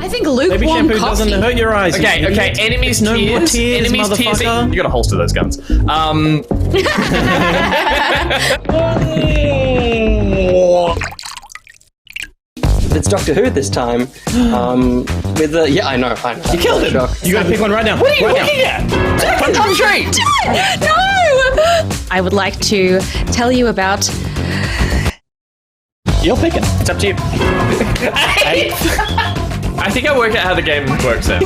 I think Maybe lukewarm shampoo coffee. doesn't hurt your eyes. Okay, okay. Enemies No more tears. tears, Enemies tears. motherfucker. You gotta holster those guns. It's Doctor Who this time. With the I know. You killed him. You gotta pick one right now. What are you looking at? Punch on tree. No! I would like to tell you about... You're picking. It's up to you. I think I work out how the game works now.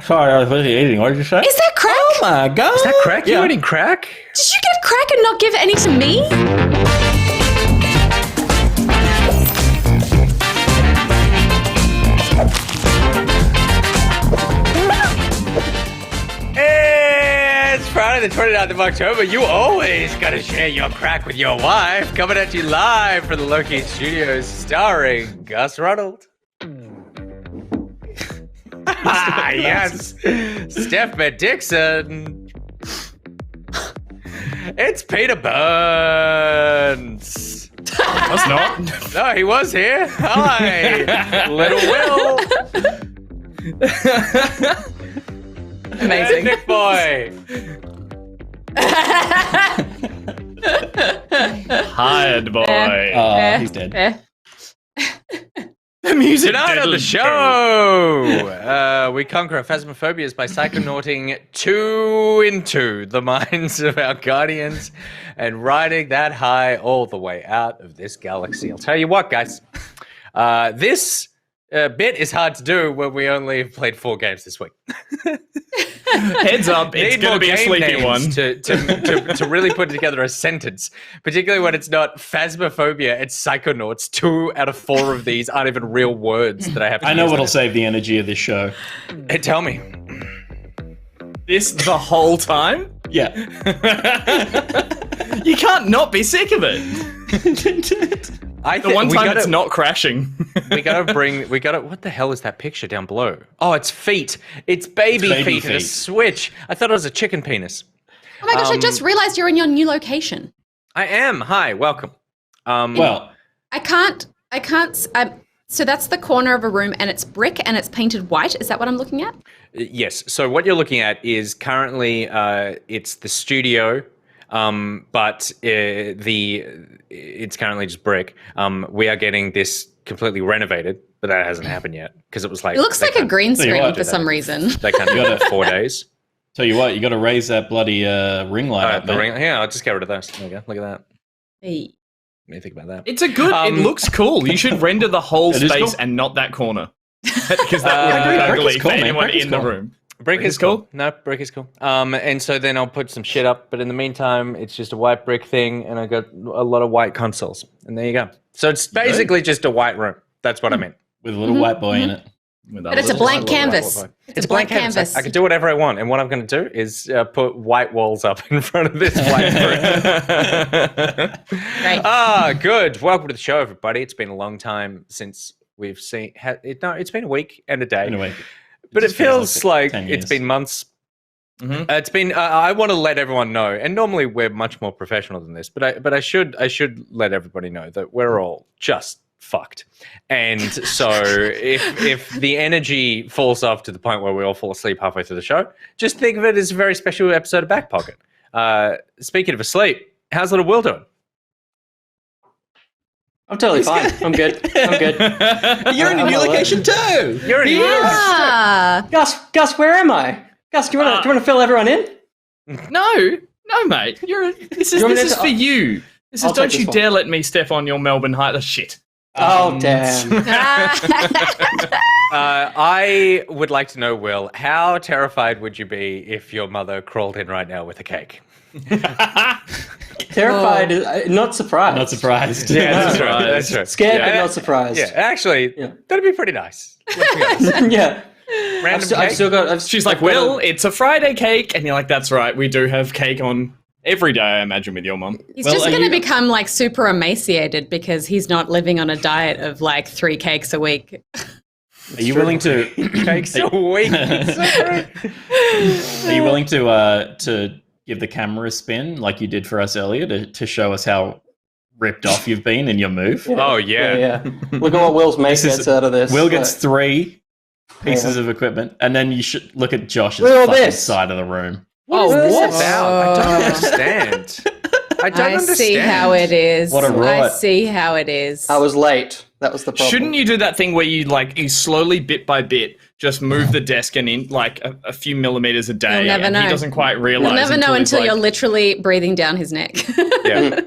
Sorry, I was busy eating. What did you say? Is that crack? Oh my god. Is that crack? Yeah. You eating crack? Did you get crack and not give any to me? It's Friday the 29th of October. You always gotta share your crack with your wife. Coming at you live from the LokiCat studios, starring Gus Ronald. Yes. Steph Dixon. It's Peter Burns. That's not. No, he was here. Hi, Little Will. Amazing. Nick Boy. Hired boy. He's dead. The music. Tonight on the show, we conquer our phasmophobias by psychonauting 2 into the minds of our guardians and riding that high all the way out of this galaxy. I'll tell you what, guys. This bit is hard to do when we only have played 4 games this week. Heads up, it's going to be a sleepy one. To really put together a sentence, particularly when it's not phasmophobia, it's psychonauts. 2 out of 4 of these aren't even real words that I have to I know use what'll in it. save the energy of this show. Hey, tell me. This the whole time? Yeah. You can't not be sick of it. The one time it's not crashing. we gotta, what the hell is that picture down below? Oh, it's feet. It's baby feet and a switch. I thought it was a chicken penis. Oh my gosh, I just realized you're in your new location. I am. Hi, welcome. Well, I can't, so that's the corner of a room and it's brick and it's painted white. Is that what I'm looking at? Yes. So what you're looking at is currently, it's the studio, but it's currently just brick. We are getting this completely renovated, but that hasn't happened yet because it was like It looks like a green screen what, for some reason. They can't do it for 4 days. tell you what, you got to raise that bloody ring light up, The man. ring, yeah, I'll just get rid of those. There you go. Look at that. Hey. What do you think about that? It's a good. It looks cool. You should render the whole It is space cool. and not that corner, because that would brick be is ugly cool, for man. anyone Brick is in the cool. room. Brick is cool. No, brick is cool. And so then I'll put some shit up, but in the meantime, it's just a white brick thing, and I got a lot of white consoles, and there you go. So it's basically just a white room. That's what I meant. With a little white boy in it. But it's a blank canvas. It's a blank canvas. I can do whatever I want, and what I'm going to do is put white walls up in front of this white brick. Right. Good. Welcome to the show, everybody. It's been a long time since we've seen. It's been a week and a day. Anyway, But it just feels feels like like 10 it's years. been months. Mhm. It's been. I want to let everyone know, and normally we're much more professional than this, but I should let everybody know that we're all just fucked. And so if the energy falls off to the point where we all fall asleep halfway through the show, just think of it as a very special episode of BackPocket. Speaking of asleep, how's little Will doing? I'm totally fine. I'm good. I'm good. You're in a new location too. You're in Yeah. Gus, where am I? Gus, do you want to fill everyone in? No, mate. This want me is to- for you. This is. I'll take Don't you this one. dare let me step on your Melbourne height. Shit. Oh, damn. I would like to know, Will, how terrified would you be if your mother crawled in right now with a cake? Terrified, not surprised. Not surprised. Yeah, that's right. That's right. Scared, but Yeah, not surprised. Yeah, actually, Yeah. that'd be pretty nice. Let's be honest. Yeah. Random I've cake? still got. She's like, Will, it's a Friday cake, and you're like, that's right. We do have cake on every day, I imagine, with your mum. He's Well, just are going to you- become like super emaciated because he's not living on a diet of like 3 cakes a week. Are you willing to? Cakes a week. Are you willing to give the camera a spin like you did for us earlier to show us how ripped off you've been in your move. Oh, yeah. Look at what Will's mate gets out of this. Will gets 3 pieces of equipment, and then you should look at Josh's Look at fucking this. side of the room. What is this about? I don't understand. I don't understand. see how it is. What a I riot. see how it is. I was late. That was the problem. Shouldn't you do that thing where you slowly, bit by bit, just move the desk and in like a few millimeters a day, You'll never and know. he doesn't quite realize. You'll never know he's until like, you're literally breathing down his neck. Yeah.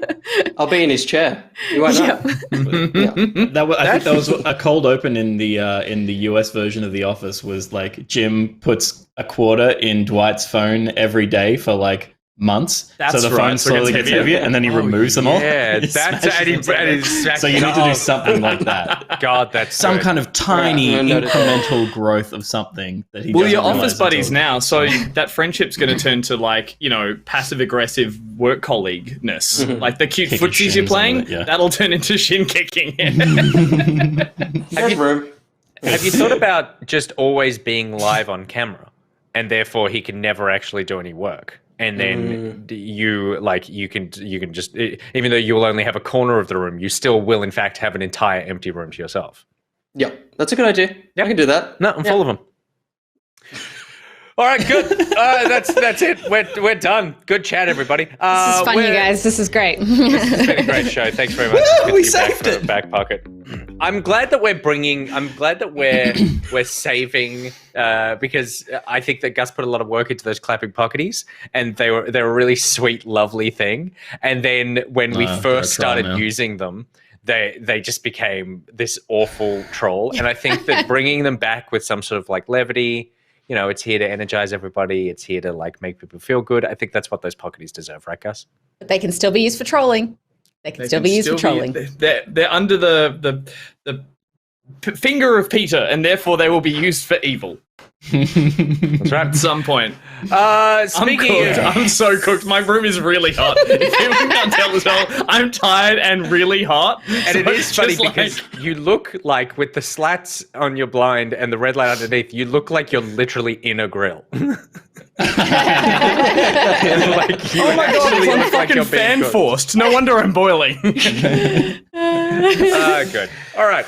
I'll be in his chair. You won't know. I think that was a cold open in the US version of The Office. Was like Jim puts a quarter in Dwight's phone every day for like months. That's so the right, phone so it slowly gets gets heavier, and then he removes them all. Yeah, He that's smashes them. So you need to do something like that. God, that's Some good. kind of tiny Right, I noticed incremental growth of something that he. Well, doesn't you're realize office buddies until- now, so that friendship's going to turn to passive aggressive work colleagueness. Like the cute Kicking footsies you're shins playing, and all that, yeah. that'll turn into shin kicking. There's room. Have you thought about just always being live on camera, and therefore he can never actually do any work? And then you can just, even though you will only have a corner of the room, you still will in fact have an entire empty room to yourself. Yeah, that's a good idea. I can do that. No, I'm full of them. All right, good. That's it. We're done. Good chat, everybody. This is fun, you guys. This is great. It's been a great show. Thanks very much. Good to we be back saved for it. BackPocket. I'm glad that we're saving because I think that Gus put a lot of work into those clapping pocketies, and they were a really sweet, lovely thing. And then when we first started using them, they just became this awful troll. And I think that bringing them back with some sort of like levity, it's here to energize everybody. It's here to like make people feel good. I think that's what those pocketies deserve, right, Gus? But they can still be used for trolling. They can still be used for trolling. They're under the finger of Peter, and therefore they will be used for evil. That's right. At some point. Speaking I'm so cooked. My room is really hot. If you can't tell as well, I'm tired and really hot. And it is funny because you look like, with the slats on your blind and the red light underneath, you look like you're literally in a grill. Oh my god, it's like fucking fan forced. No wonder I'm boiling. Good. All right.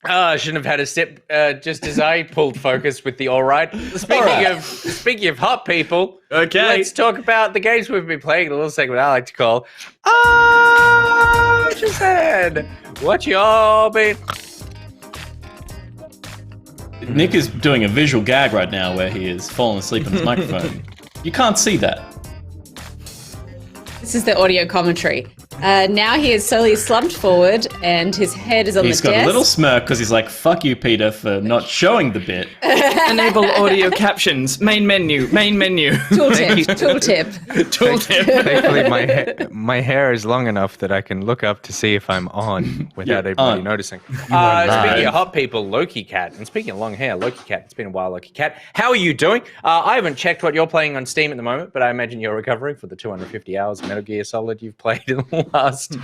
I shouldn't have had a sip just as I pulled focus with the all right. Speaking of hot people, Okay. let's talk about the games we've been playing. A little segment I like to call she said, what y'all been... Nick is doing a visual gag right now where he is falling asleep on his microphone. You can't see that. This is the audio commentary. Now he is slowly slumped forward and his head is on He's the desk. got a little smirk because he's like, fuck you, Peter, for not showing the bit. Enable audio captions. Main menu. Tooltip. Thankfully, my hair is long enough that I can look up to see if I'm on without anybody noticing. Speaking of hot people, LokiCat, and speaking of long hair, LokiCat, it's been a while, LokiCat. How are you doing? I haven't checked what you're playing on Steam at the moment, but I imagine you're recovering for the 250 hours of Metal Gear Solid you've played in the last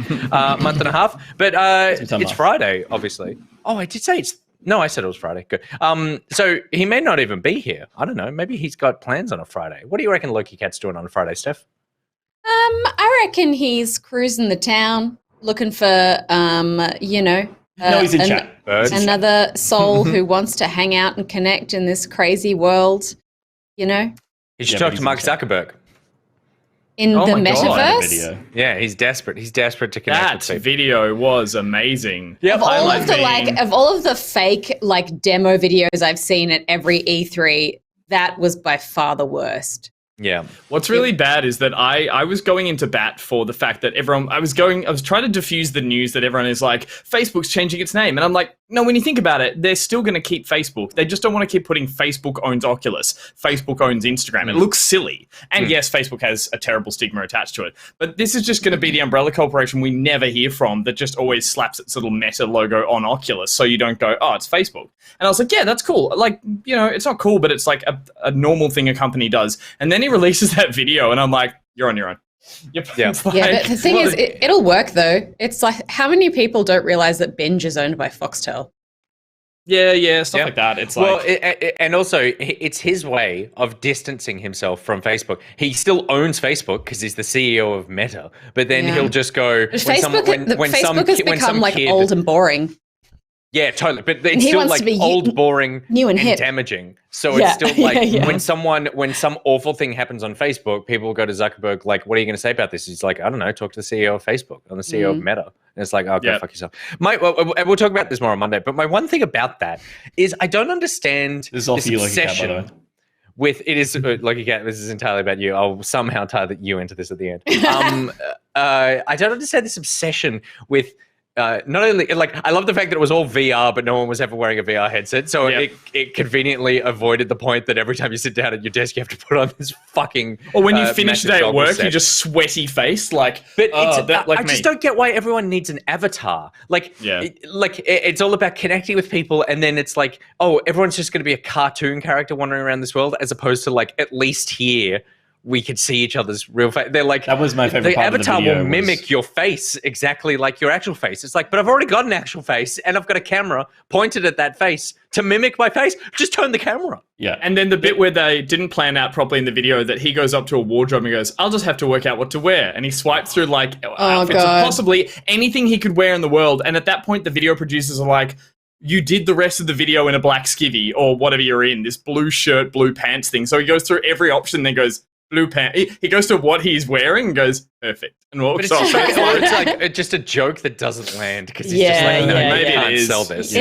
month and a half. But it's Friday, obviously. Oh, I did say No, I said it was Friday. Good. So he may not even be here. I don't know. Maybe he's got plans on a Friday. What do you reckon LokiCat's doing on a Friday, Steph? I reckon he's cruising the town looking for, No, he's in chat. Birds. another soul who wants to hang out and connect in this crazy world, He should Yeah, talk but to he's Mark in chat. Zuckerberg. in Oh the my God. metaverse. Video. Yeah, he's desperate. He's desperate to connect That with people. video was amazing. Of all Highlight of the being- of all of the fake demo videos I've seen at every E3, that was by far the worst. Yeah. What's really bad is that I was going into bat for the fact that I was trying to diffuse the news that everyone is like, Facebook's changing its name. And I'm like, no, when you think about it, they're still going to keep Facebook. They just don't want to keep putting Facebook owns Oculus. Facebook owns Instagram. It looks silly. And yes, Facebook has a terrible stigma attached to it. But this is just going to be the umbrella corporation we never hear from that just always slaps its little Meta logo on Oculus. So you don't go, oh, it's Facebook. And I was like, yeah, that's cool. It's not cool, but it's like a normal thing a company does. And then he releases that video and I'm like, you're on your own. Yep. Yeah. It's like, Yeah, the thing is, it'll work though. It's like, how many people don't realize that Binge is owned by Foxtel? Yeah, stuff like that. It's well, like, and also it's his way of distancing himself from Facebook. He still owns Facebook because he's the CEO of Meta, but then he'll just go Facebook has become like old and boring. Yeah, totally. But it's still like old, boring, new and hip. damaging. So it's still like when some awful thing happens on Facebook, people will go to Zuckerberg like, "What are you going to say about this?" He's like, "I don't know. Talk to the CEO of Facebook. I'm the CEO of Meta." And it's like, "Oh, go fuck yourself." We'll talk about this more on Monday. But my one thing about that is I don't understand this obsession with it is LokiCat. This is entirely about you. I'll somehow tie you into this at the end. I don't understand this obsession with. Not only like I love the fact that it was all VR, but no one was ever wearing a VR headset, so it conveniently avoided the point that every time you sit down at your desk, you have to put on this fucking. Or when you finish the day at work, you just sweaty face like. But I just don't get why everyone needs an avatar. Like, it's all about connecting with people, and then it's like, oh, everyone's just going to be a cartoon character wandering around this world, as opposed to like at least here. We could see each other's real face. They're like, that was my favorite part of the avatar video will mimic your face exactly like your actual face. It's like, but I've already got an actual face and I've got a camera pointed at that face to mimic my face. Just turn the camera. Yeah. And then the bit where they didn't plan out properly in the video that he goes up to a wardrobe and goes, I'll just have to work out what to wear. And he swipes through like outfits of possibly anything he could wear in the world. And at that point, the video producers are like, you did the rest of the video in a black skivvy or whatever you're in, this blue shirt, blue pants thing. So he goes through every option and then goes, blue pants. He goes to what he's wearing and goes, perfect. And walks off. It's like just a joke that doesn't land because he's just like, no, maybe it is. Sell this.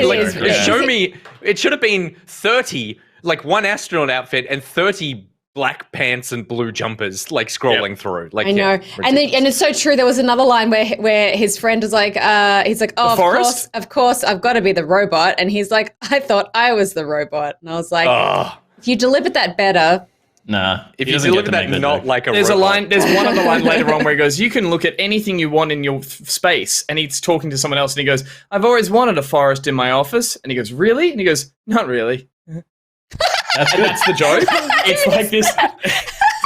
Show me. It should have been 30, like one astronaut outfit and 30 black pants and blue jumpers, like scrolling through. Like I know, and it's so true. There was another line where his friend is like, he's like, oh, of course, I've got to be the robot, and he's like, I thought I was the robot, and I was like, if you delivered that better. Nah. If you deliver that not like a There's robot. a line, there's one other line later on where he goes, you can look at anything you want in your space. And he's talking to someone else and he goes, I've always wanted a forest in my office. And he goes, really? And he goes, not really. That's the joke. It's like this.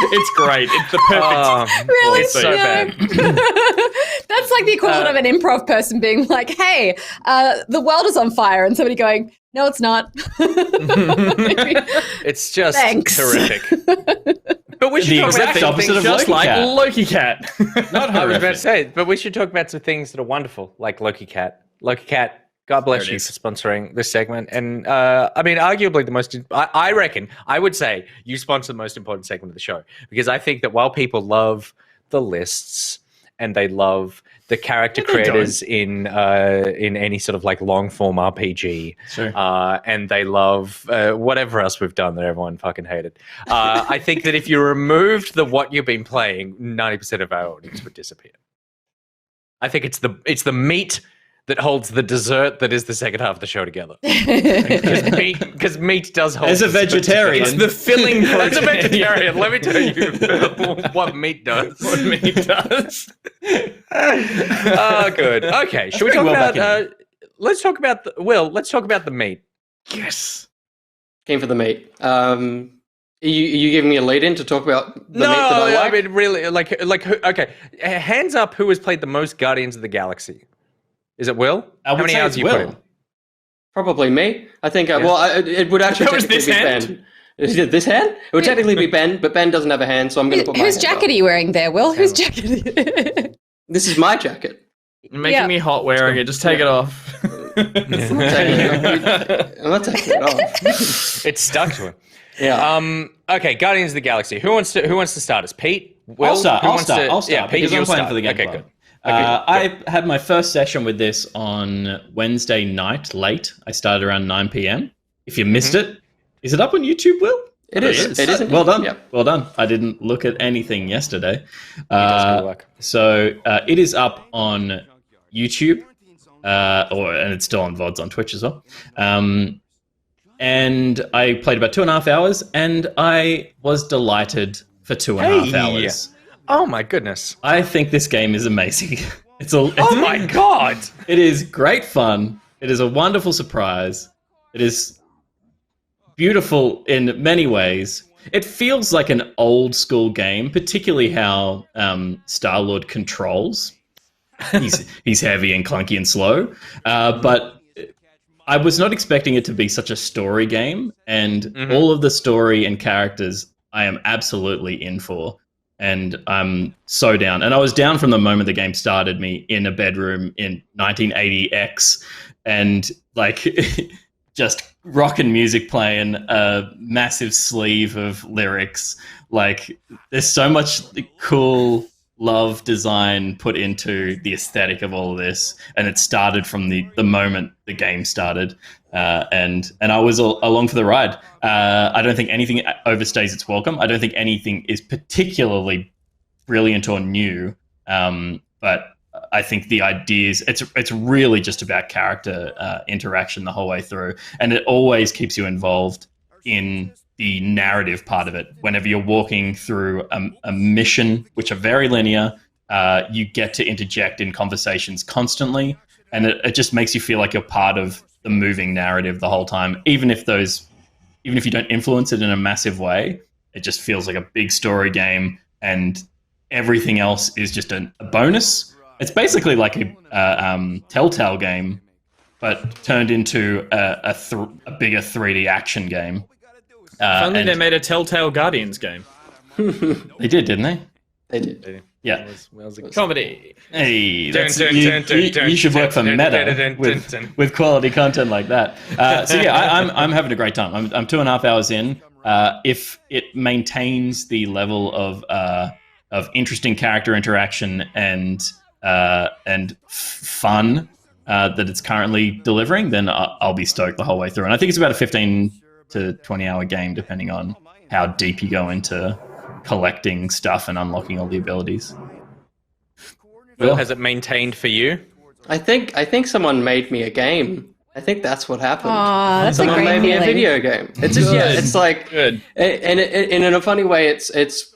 It's great. It's the perfect. Really? It's so bad. That's like the equivalent of an improv person being like, hey, the world is on fire. And somebody going, no, it's not. It's just terrific. But we should the talk exact about opposite of just like LokiCat. Not I was about to say, but we should talk about some things that are wonderful, like LokiCat. LokiCat, God bless you for sponsoring this segment. And I mean, arguably the most, I reckon, I would say you sponsor the most important segment of the show, because I think that while people love the lists and they love the character creators in any sort of like long form RPG, and they love whatever else we've done that everyone fucking hated. I think that if you removed what you've been playing, 90% of our audience would disappear. I think it's the meat that holds the dessert that is the second half of the show together. Because meat does hold. As a vegetarian, it's the filling protein. As a vegetarian, let me tell you what meat does. What meat does. Oh, good. Okay, should we talk about? Let's talk about let's talk about the meat. Yes. Came for the meat. Are you giving me a lead in to talk about the meat that I like? I mean, really, okay. Hands up, who has played the most Guardians of the Galaxy? Is it Will? How many hours have you put in? Probably me. I think. It would actually technically be Ben. Is it this hand? It would technically be Ben, but Ben doesn't have a hand, so I'm going to put my Whose hand jacket up. are you wearing there, Will? Whose jacket? This is my jacket. You're making me hot wearing it. Just take it off. I'm not taking it off. It's stuck to him. Yeah. Okay, Guardians of the Galaxy. Who wants to start us? Pete? Will? I'll start. Yeah, Pete, because I'm you'll playing start. for the game. Okay, Club. good. I had my first session with this on Wednesday night late. I started around 9 p.m. If you missed it, is it up on YouTube, Will? It is. It is. Well done. Yep. Well done. I didn't look at anything yesterday. So it is up on YouTube, and it's still on VODs on Twitch as well. And I played about 2.5 hours, and I was delighted for 2.5 hours. Oh my goodness! I think this game is amazing. Oh my god! It is great fun. It is a wonderful surprise. It is beautiful in many ways. It feels like an old school game, particularly how Star-Lord controls. He's heavy and clunky and slow, but I was not expecting it to be such a story game, and all of the story and characters I am absolutely in for, and I'm so down. And I was down from the moment the game started, me in a bedroom in 1980X, and like just rockin' music playing, a massive sleeve of lyrics. Like there's so much cool love design put into the aesthetic of all of this, and it started from the moment the game started, and I was along for the ride. I don't think anything overstays its welcome. I don't think anything is particularly brilliant or new, but I think the ideas, it's really just about character interaction the whole way through, and it always keeps you involved in the narrative part of it. Whenever you're walking through a mission, which are very linear, you get to interject in conversations constantly, and it just makes you feel like you're part of the moving narrative the whole time. Even if you don't influence it in a massive way, it just feels like a big story game, and everything else is just a bonus. It's basically like a Telltale game, but turned into a bigger 3D action game. If only they made a Telltale Guardians game. They did, didn't they? They did. Yeah. Comedy. Hey, you should work for Meta with quality content like that. So yeah, I'm having a great time. I'm 2.5 hours in. If it maintains the level of interesting character interaction and fun that it's currently delivering, then I'll be stoked the whole way through. And I think it's about a 15 to 20-hour game, depending on how deep you go into collecting stuff and unlocking all the abilities. Well, has it maintained for you? I think someone made me a game. I think that's what happened. Aw, that's someone a great made me a feeling. video game. It's just it's like Good. And in a funny way, it's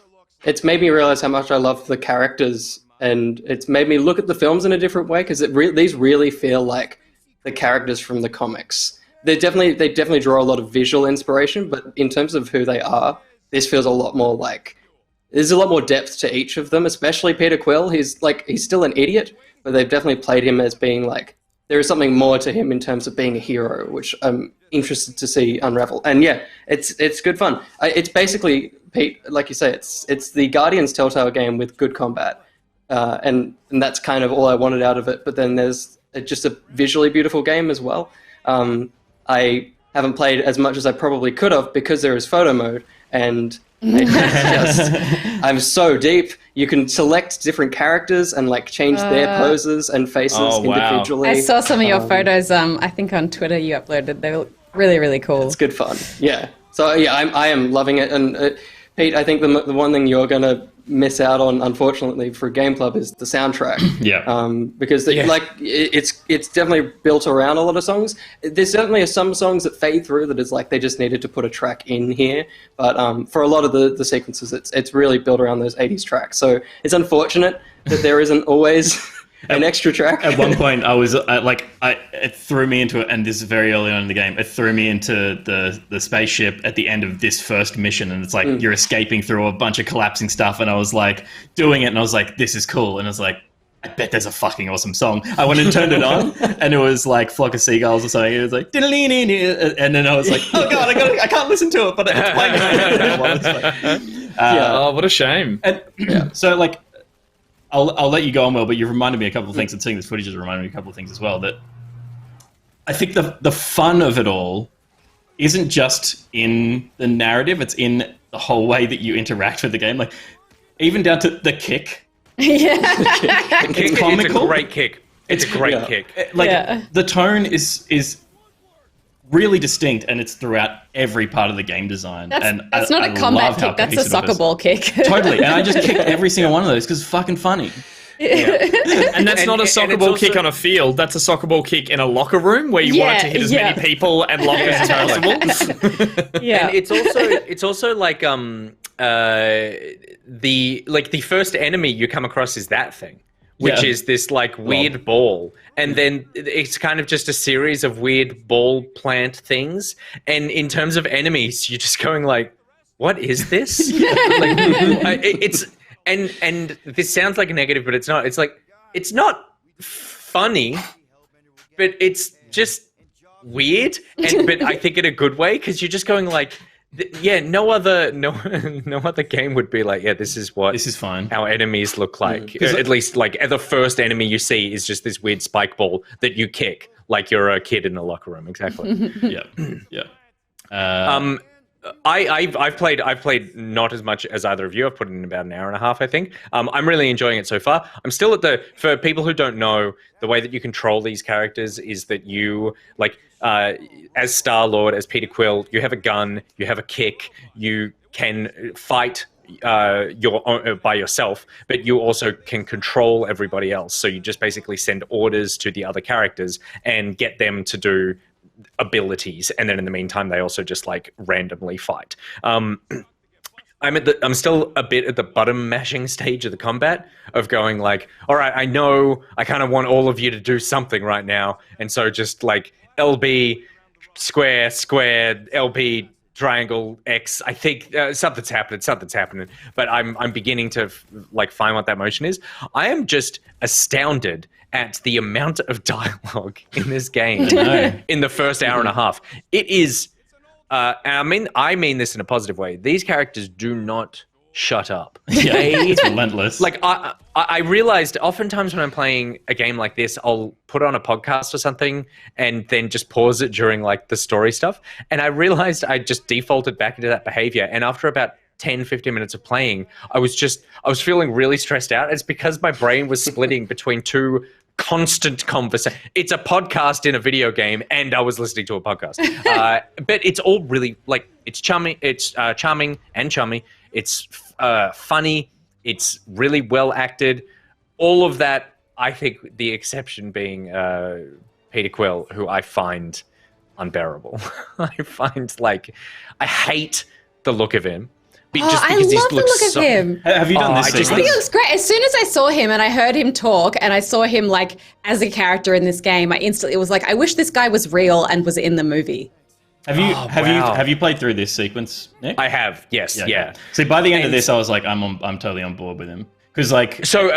made me realize how much I love the characters, and it's made me look at the films in a different way, because these really feel like the characters from the comics. They definitely draw a lot of visual inspiration, but in terms of who they are, this feels a lot more like there's a lot more depth to each of them, especially Peter Quill. He's still an idiot, but they've definitely played him as being like there is something more to him in terms of being a hero, which I'm interested to see unravel. And yeah, it's good fun. It's basically, Pete, like you say, it's the Guardians Telltale game with good combat, and that's kind of all I wanted out of it. But then there's just a visually beautiful game as well. I haven't played as much as I probably could have because there is photo mode, and I'm so deep. You can select different characters and like change their poses and faces individually. I saw some of your photos. I think on Twitter you uploaded. They look really, really cool. It's good fun. Yeah. So yeah, I am loving it. And Pete, I think the one thing you're gonna miss out on, unfortunately, for Game Club is the soundtrack. Yeah. Because like it's definitely built around a lot of songs. There's certainly some songs that fade through that is like they just needed to put a track in here. But for a lot of the sequences, it's really built around those 80s tracks. So it's unfortunate that there isn't always an extra track. At one point, it threw me into it, and this is very early on in the game. It threw me into the spaceship at the end of this first mission, and it's like you're escaping through a bunch of collapsing stuff, and I was like doing it, and I was like, "This is cool," and I was like, "I bet there's a fucking awesome song." I went and turned it on, and it was like Flock of Seagulls or something. It was like, and then I was like, "Oh god, I can't listen to it," but it's playing. What a shame. And so like. I'll let you go on, Will, but you've reminded me a couple of things, and seeing this footage has reminded me a couple of things as well, that I think the fun of it all isn't just in the narrative, it's in the whole way that you interact with the game. Like, even down to the kick. Yeah. It's comical. It's a great kick. It's a great kick. Like, the tone is really distinct, and it's throughout every part of the game design. That's not a combat kick, that's a soccer ball kick. Totally, and I just kicked every single one of those because it's fucking funny. Yeah. And that's not a soccer ball kick on a field, that's a soccer ball kick in a locker room where you want it to hit as many people and lockers as possible. Yeah. And it's also like the first enemy you come across is that thing. Which is this like weird ball. And then it's kind of just a series of weird ball plant things. And in terms of enemies, you're just going like, what is this? And this sounds like a negative, but it's not. It's like, it's not funny, but it's just weird, but I think in a good way, because you're just going like, no other game would be like, this is fine. Our enemies look like. At least like the first enemy you see is just this weird spike ball that you kick like you're a kid in a locker room. Exactly. Yeah. I've played not as much as either of you. I've put in about an hour and a half, I think. I'm really enjoying it so far. I'm still for people who don't know, the way that you control these characters is that you as Star-Lord, as Peter Quill, you have a gun, you have a kick, you can fight by yourself, but you also can control everybody else. So you just basically send orders to the other characters and get them to do abilities, and then in the meantime they also just like randomly fight. I'm still a bit at the button mashing stage of the combat of going like, all right, I know I kind of want all of you to do something right now, and so just like LB square, LB triangle, X. I think something's happening, but I'm beginning to find what that motion is. I am just astounded at the amount of dialogue in this game in the first hour and a half. It is, and I mean this in a positive way. These characters do not shut up. It's relentless. Like I realized oftentimes when I'm playing a game like this, I'll put on a podcast or something and then just pause it during like the story stuff. And I realized I just defaulted back into that behavior. And after about 10-15 minutes of playing, I was feeling really stressed out. It's because my brain was splitting between two constant conversation. It's a podcast in a video game, and I was listening to a podcast. But it's all really like, it's charming. It's charming and chummy. It's funny. It's really well acted. All of that. I think the exception being Peter Quill, who I find unbearable. I hate the look of him. I love the look of him. Have you done this? I think he looks great. As soon as I saw him and I heard him talk and I saw him like as a character in this game, I instantly was like, I wish this guy was real and was in the movie. Have you played through this sequence, Nick? I have. Yes. Yeah. See, by the end of this, I was like, I'm totally on board with him, because like, so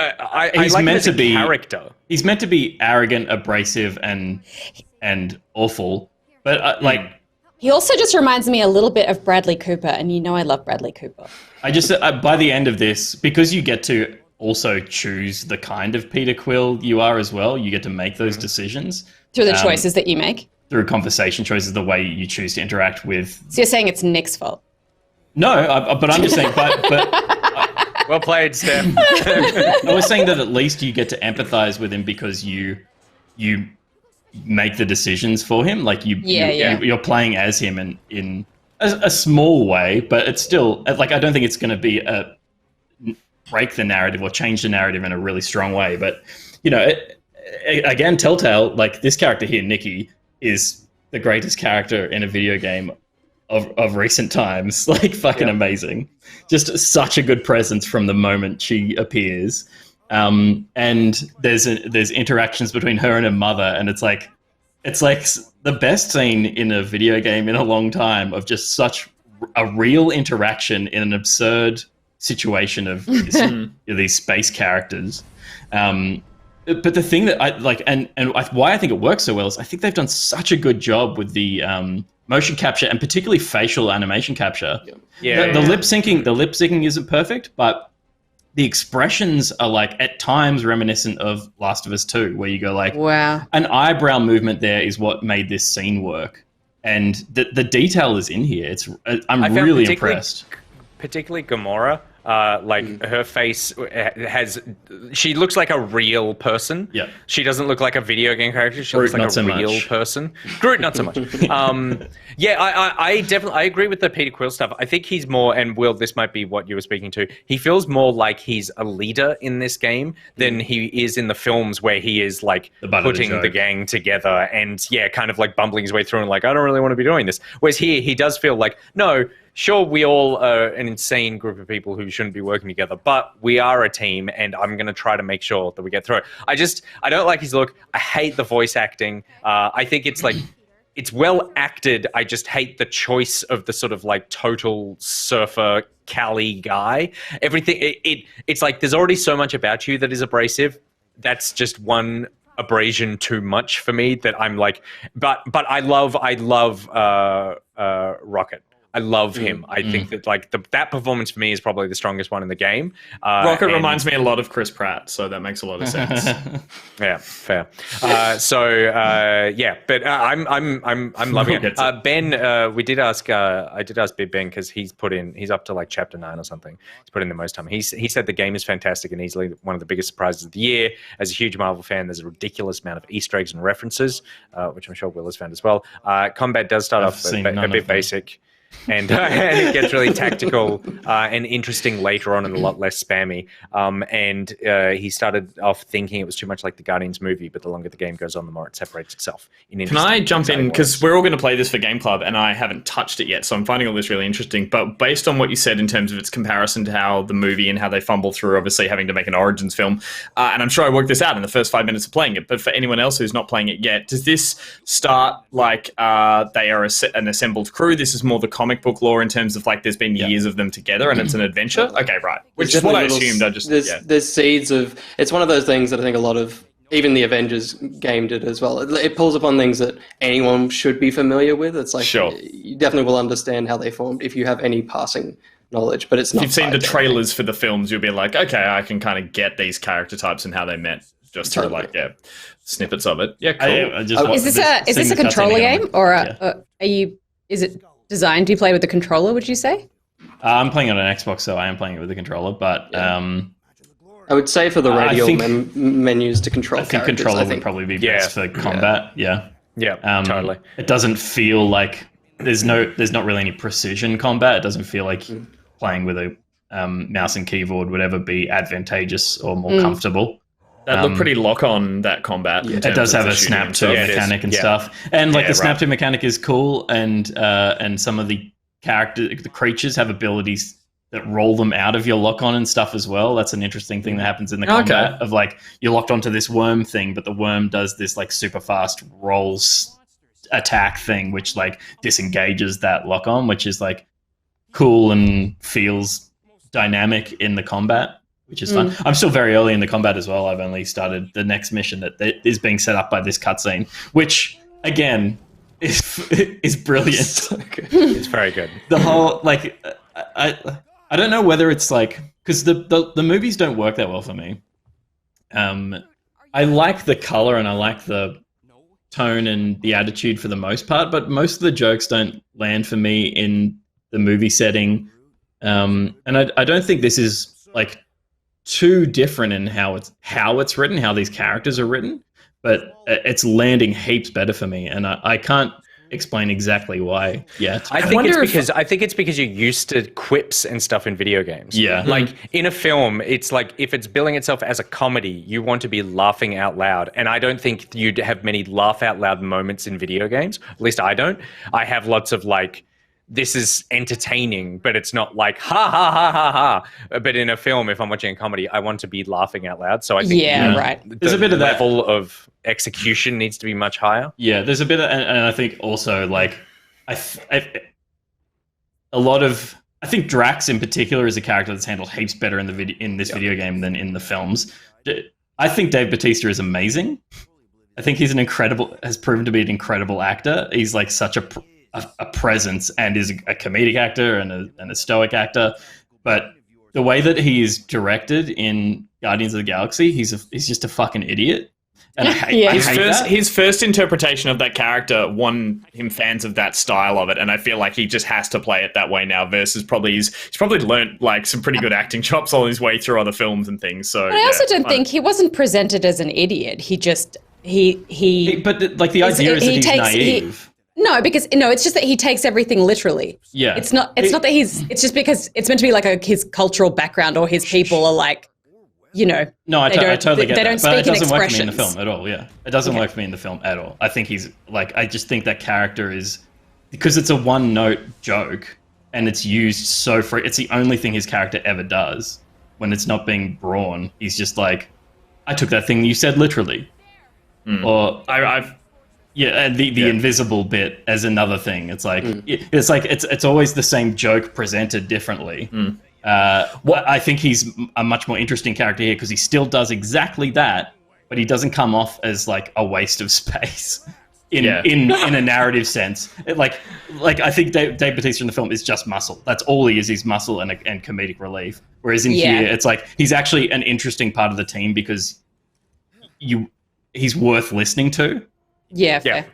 he's like meant to be character. He's meant to be arrogant, abrasive, and awful, but like. He also just reminds me a little bit of Bradley Cooper, and you know I love Bradley Cooper. I just, by the end of this, because you get to also choose the kind of Peter Quill you are as well, you get to make those decisions. Through the choices that you make? Through conversation choices, the way you choose to interact with... So you're saying it's Nick's fault? No, but I'm just saying, but well played, Steph. I was saying that at least you get to empathize with him because you make the decisions for him. Like you're playing as him in a small way, but it's still like, I don't think it's going to be break the narrative or change the narrative in a really strong way. But again, Telltale, like this character here, Nikki, is the greatest character in a video game of recent times. Like fucking amazing. Just such a good presence from the moment she appears. And there's interactions between her and her mother, and it's like the best scene in a video game in a long time, of just such a real interaction in an absurd situation of these space characters. But the thing that I like, and why I think it works so well, is I think they've done such a good job with the motion capture and particularly facial animation capture. The lip syncing isn't perfect, but the expressions are like at times reminiscent of Last of Us 2, where you go like, wow, an eyebrow movement there is what made this scene work. And the detail is in here. I'm really impressed. Particularly Gamora. Her face she looks like a real person. Yeah. She doesn't look like a video game character. She looks like a real person. Groot, not so much. I agree with the Peter Quill stuff. I think he's more, and Will, this might be what you were speaking to, he feels more like he's a leader in this game than he is in the films, where he is like putting the gang together and kind of like bumbling his way through and like, I don't really want to be doing this. Whereas here, he does feel like, no, sure, we all are an insane group of people who shouldn't be working together, but we are a team, and I'm going to try to make sure that we get through it. I don't like his look. I hate the voice acting. I think it's like, it's well acted. I just hate the choice of the sort of like total surfer Cali guy. Everything, it's like there's already so much about you that is abrasive. That's just one abrasion too much for me that I'm like, but I love Rocket. I love him. I think that like that performance for me is probably the strongest one in the game. Rocket reminds me a lot of Chris Pratt, so that makes a lot of sense. Yeah, fair. But I'm loving it. Ben, I did ask Big Ben because he's up to like chapter 9 or something. He's put in the most time. He said the game is fantastic and easily one of the biggest surprises of the year. As a huge Marvel fan, there's a ridiculous amount of Easter eggs and references, which I'm sure Will has found as well. Combat does start off a bit basic. And it gets really tactical and interesting later on and a lot less spammy. And he started off thinking it was too much like the Guardians movie, but the longer the game goes on, the more it separates itself. Can I jump in? Because we're all going to play this for Game Club, and I haven't touched it yet, so I'm finding all this really interesting. But based on what you said in terms of its comparison to how the movie and how they fumble through, obviously having to make an Origins film, and I'm sure I worked this out in the first 5 minutes of playing it, but for anyone else who's not playing it yet, does this start like they are an assembled crew? This is more the comic book lore in terms of like there's been years of them together and it's an adventure. Okay, right. Which is what I assumed. There's seeds of. It's one of those things that I think a lot of even the Avengers game did as well. It pulls upon things that anyone should be familiar with. It's like you definitely will understand how they formed if you have any passing knowledge. But it's not. If you've seen the trailers for the films, you'll be like, okay, I can kind of get these character types and how they met. Just through like snippets of it. Yeah, cool. Is this a controller game or is it designed? Do you play with the controller? Would you say? I'm playing on an Xbox, so I am playing it with the controller. But I would say for the radial menus to control. I think controller would probably be best for combat. Yeah, totally. It doesn't feel like there's not really any precision combat. It doesn't feel like playing with a mouse and keyboard would ever be advantageous or more comfortable. That looked pretty lock-on, that combat. It does have a snap to mechanic and stuff. And like the snap to mechanic is cool, and some of the creatures have abilities that roll them out of your lock-on and stuff as well. That's an interesting thing that happens in the combat of like you're locked onto this worm thing, but the worm does this like super fast rolls attack thing, which like disengages that lock-on, which is like cool and feels dynamic in the combat, which is fun. I'm still very early in the combat as well. I've only started the next mission that is being set up by this cutscene, which again is brilliant. So good. It's very good. The whole like I don't know whether it's like because the movies don't work that well for me. I like the color and I like the tone and the attitude for the most part, but most of the jokes don't land for me in the movie setting. And I don't think this is like too different in how it's written, how these characters are written, but it's landing heaps better for me, and I can't explain exactly why yet. I think it's because you're used to quips and stuff in video games. Yeah. Like in a film, it's like if it's billing itself as a comedy, you want to be laughing out loud. And I don't think you'd have many laugh out loud moments in video games. At least I don't. I have lots of like, this is entertaining, but it's not like ha ha ha ha ha. But in a film, if I'm watching a comedy, I want to be laughing out loud. So I think there's a bit of that level of execution needs to be much higher. Yeah, there's a bit of, and I think also like I think Drax in particular is a character that's handled heaps better in this video game than in the films. I think Dave Bautista is amazing. I think he's has proven to be an incredible actor. He's like such a presence and is a comedic actor and a stoic actor, but the way that he is directed in Guardians of the Galaxy, he's just a fucking idiot. And I hate his first interpretation of that character won him fans of that style of it, and I feel like he just has to play it that way now. Versus probably he's probably learned like some pretty good acting chops on his way through other films and things. So but I also don't think he wasn't presented as an idiot. He just but like the idea is that he's naive. No, it's just that he takes everything literally. Yeah. It's not that it's just because it's meant to be like his cultural background or his people are like, you know. No, I totally get that. They don't speak in expressions. But it doesn't work for me in the film at all, yeah. It doesn't work for me in the film at all. I think he's like, I just think that character is, because it's a one-note joke and it's used so free. It's the only thing his character ever does when it's not being brawn. He's just like, I took that thing you said literally. Or and the invisible bit as another thing. It's like it's always the same joke presented differently. I think he's a much more interesting character here because he still does exactly that, but he doesn't come off as like a waste of space in a narrative sense. Like I think Dave Bautista in the film is just muscle. That's all he is. He's muscle and comedic relief. Whereas in here, it's like he's actually an interesting part of the team because he's worth listening to. Yeah, fair.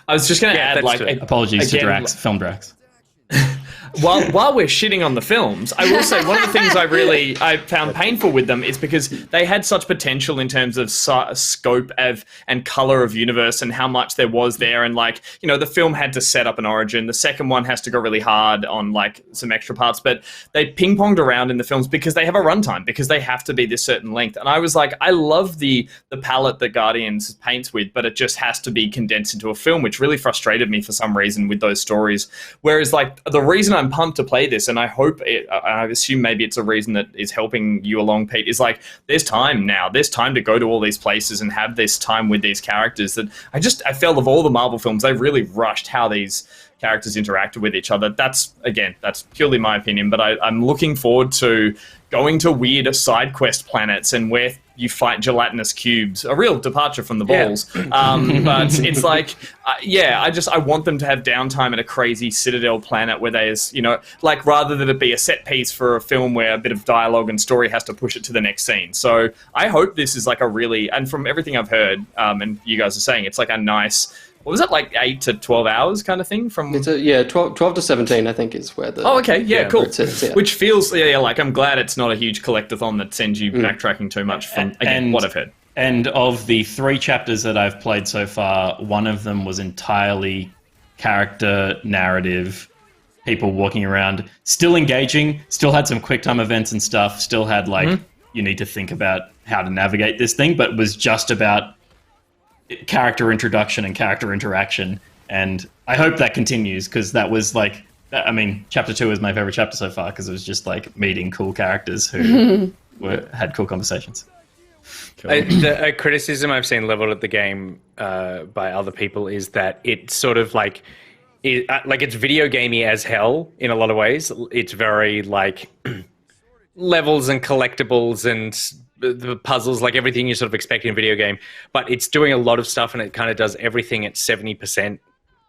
I was just going to add, like, apologies to Drax, film Drax. While we're shitting on the films, I will say one of the things I found painful with them is because they had such potential in terms of scope and color of universe and how much there was there. And like, you know, the film had to set up an origin. The second one has to go really hard on like some extra parts, but they ping-ponged around in the films because they have a runtime, because they have to be this certain length. And I was like, I love the palette that Guardians paints with, but it just has to be condensed into a film, which really frustrated me for some reason with those stories. Whereas like the reason I'm pumped to play this, and I hope I assume maybe it's a reason that is helping you along, Pete, is like there's time now. There's time to go to all these places and have this time with these characters that I felt of all the Marvel films, they really rushed how these characters interacted with each other. That's purely my opinion, but I'm looking forward to going to weird side quest planets and where you fight gelatinous cubes. A real departure from the balls. But it's like, I want them to have downtime at a crazy Citadel planet where there's, you know, like rather than it be a set piece for a film where a bit of dialogue and story has to push it to the next scene. So I hope this is like a really, and from everything I've heard, and you guys are saying, it's like a nice, what was it, like 8 to 12 hours kind of thing? From 12 to 17, I think, is where the... Oh, okay, cool. Sits. Which feels, like I'm glad it's not a huge collectathon that sends you backtracking too much from, what I've heard. And of the 3 chapters that I've played so far, one of them was entirely character, narrative, people walking around, still engaging, still had some quick time events and stuff, still had, like, you need to think about how to navigate this thing, but was just about character introduction and character interaction, and I hope that continues, because that was like, I mean, chapter 2 is my favorite chapter so far because it was just like meeting cool characters who had cool conversations. Cool. The criticism I've seen leveled at the game by other people is that it's sort of like it's video gamey as hell in a lot of ways. It's very like levels and collectibles and the puzzles, like everything you sort of expect in a video game, but it's doing a lot of stuff and it kind of does everything at 70%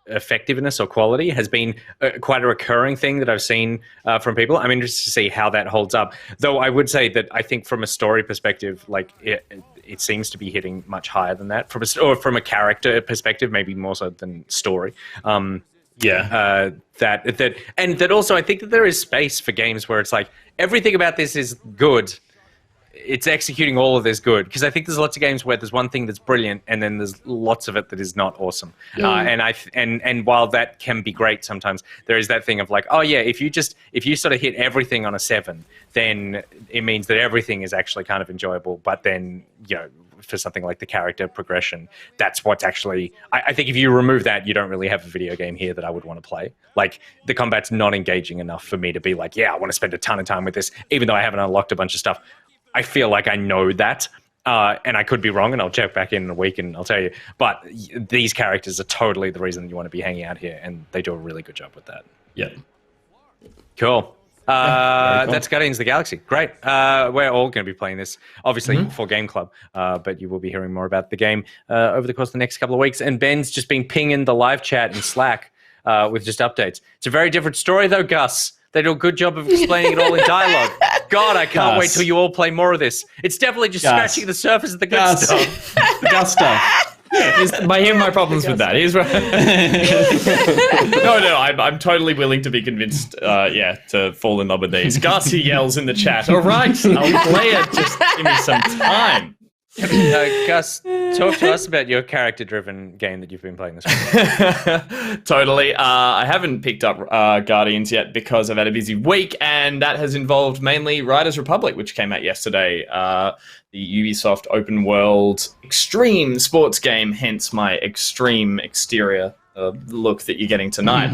effectiveness or quality. Has been quite a recurring thing that I've seen from people. I'm interested to see how that holds up. Though I would say that I think from a story perspective, like it seems to be hitting much higher than that. From a character perspective, maybe more so than story. That also I think that there is space for games where it's like everything about this is good. It's executing all of this good, because I think there's lots of games where there's one thing that's brilliant and then there's lots of it that is not awesome. And while that can be great sometimes, there is that thing of like, oh yeah, if you sort of hit everything on a 7, then it means that everything is actually kind of enjoyable. But then, you know, for something like the character progression, that's what's actually, I think if you remove that, you don't really have a video game here that I would want to play. Like the combat's not engaging enough for me to be like, yeah, I want to spend a ton of time with this, even though I haven't unlocked a bunch of stuff. I feel like I know that, and I could be wrong, and I'll check back in a week and I'll tell you. But these characters are totally the reason you want to be hanging out here, and they do a really good job with that. Yeah. Cool. Cool. That's Guardians of the Galaxy. Great. We're all going to be playing this, obviously, for Game Club, but you will be hearing more about the game over the course of the next couple of weeks. And Ben's just been pinging the live chat in Slack with just updates. It's a very different story, though, Gus. They do a good job of explaining it all in dialogue. God, I can't wait till you all play more of this. It's definitely just scratching the surface of the good stuff. Gus stuff. Here's my problems with that. No, I'm totally willing to be convinced, to fall in love with these. Garcia yells in the chat, all right, I'll play it, just give me some time. Gus, talk to us about your character-driven game that you've been playing this week. Totally. I haven't picked up Guardians yet because I've had a busy week, and that has involved mainly Riders Republic, which came out yesterday. The Ubisoft open world extreme sports game, hence my extreme exterior look that you're getting tonight.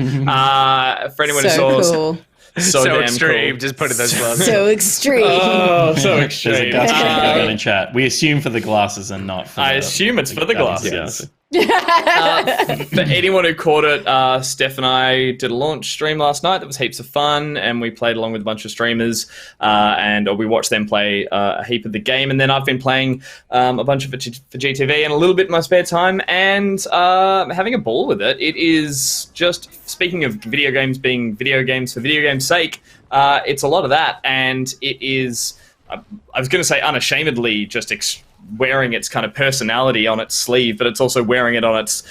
For anyone who saw... Cool. so damn extreme. cool. Just put it those glasses. So extreme. Oh, so There's a extreme. Gus check going on in chat. We assume for the glasses and not for I assume it's for the glasses. For anyone who caught it, Steph and I did a launch stream last night that was heaps of fun, and we played along with a bunch of streamers, and we watched them play a heap of the game. And then I've been playing a bunch of it for GTV and a little bit in my spare time, and having a ball with it. It is just, speaking of video games being video games for video games' sake, it's a lot of that, and it is, I was going to say unashamedly, just wearing its kind of personality on its sleeve, but it's also wearing it on its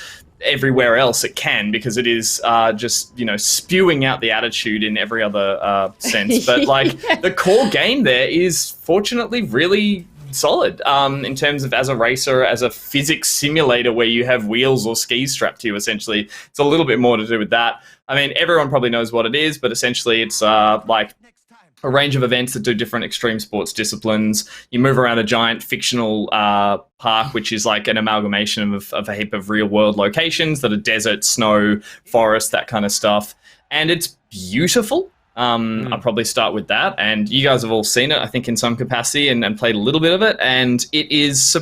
everywhere else it can, because it is just, spewing out the attitude in every other sense. But the core game there is fortunately really solid in terms of, as a racer, as a physics simulator where you have wheels or skis strapped to you. Essentially, it's a little bit more to do with that. I mean, everyone probably knows what it is, but essentially it's like a range of events that do different extreme sports disciplines. You move around a giant fictional park, which is like an amalgamation of a heap of real world locations that are desert, snow, forest, that kind of stuff. And it's beautiful. I'll probably start with that. And you guys have all seen it, I think, in some capacity and played a little bit of it. And it is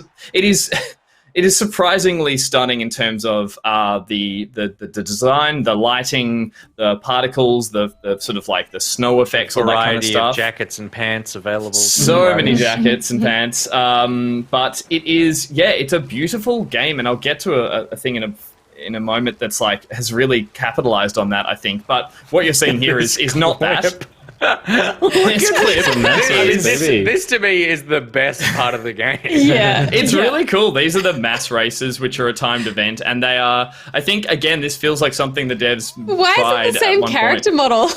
surprisingly stunning in terms of the design, the lighting, the particles, the sort of like the snow effects, all that kind of stuff. Of jackets and pants available. So many jackets and pants. But it is, it's a beautiful game, and I'll get to a thing in a moment that's like has really capitalized on that, I think. But what you're seeing here is not that. This to me is the best part of the game. It's really cool. These are the mass races, which are a timed event, and they are, I think, again, this feels like something the devs Why is it the same character model?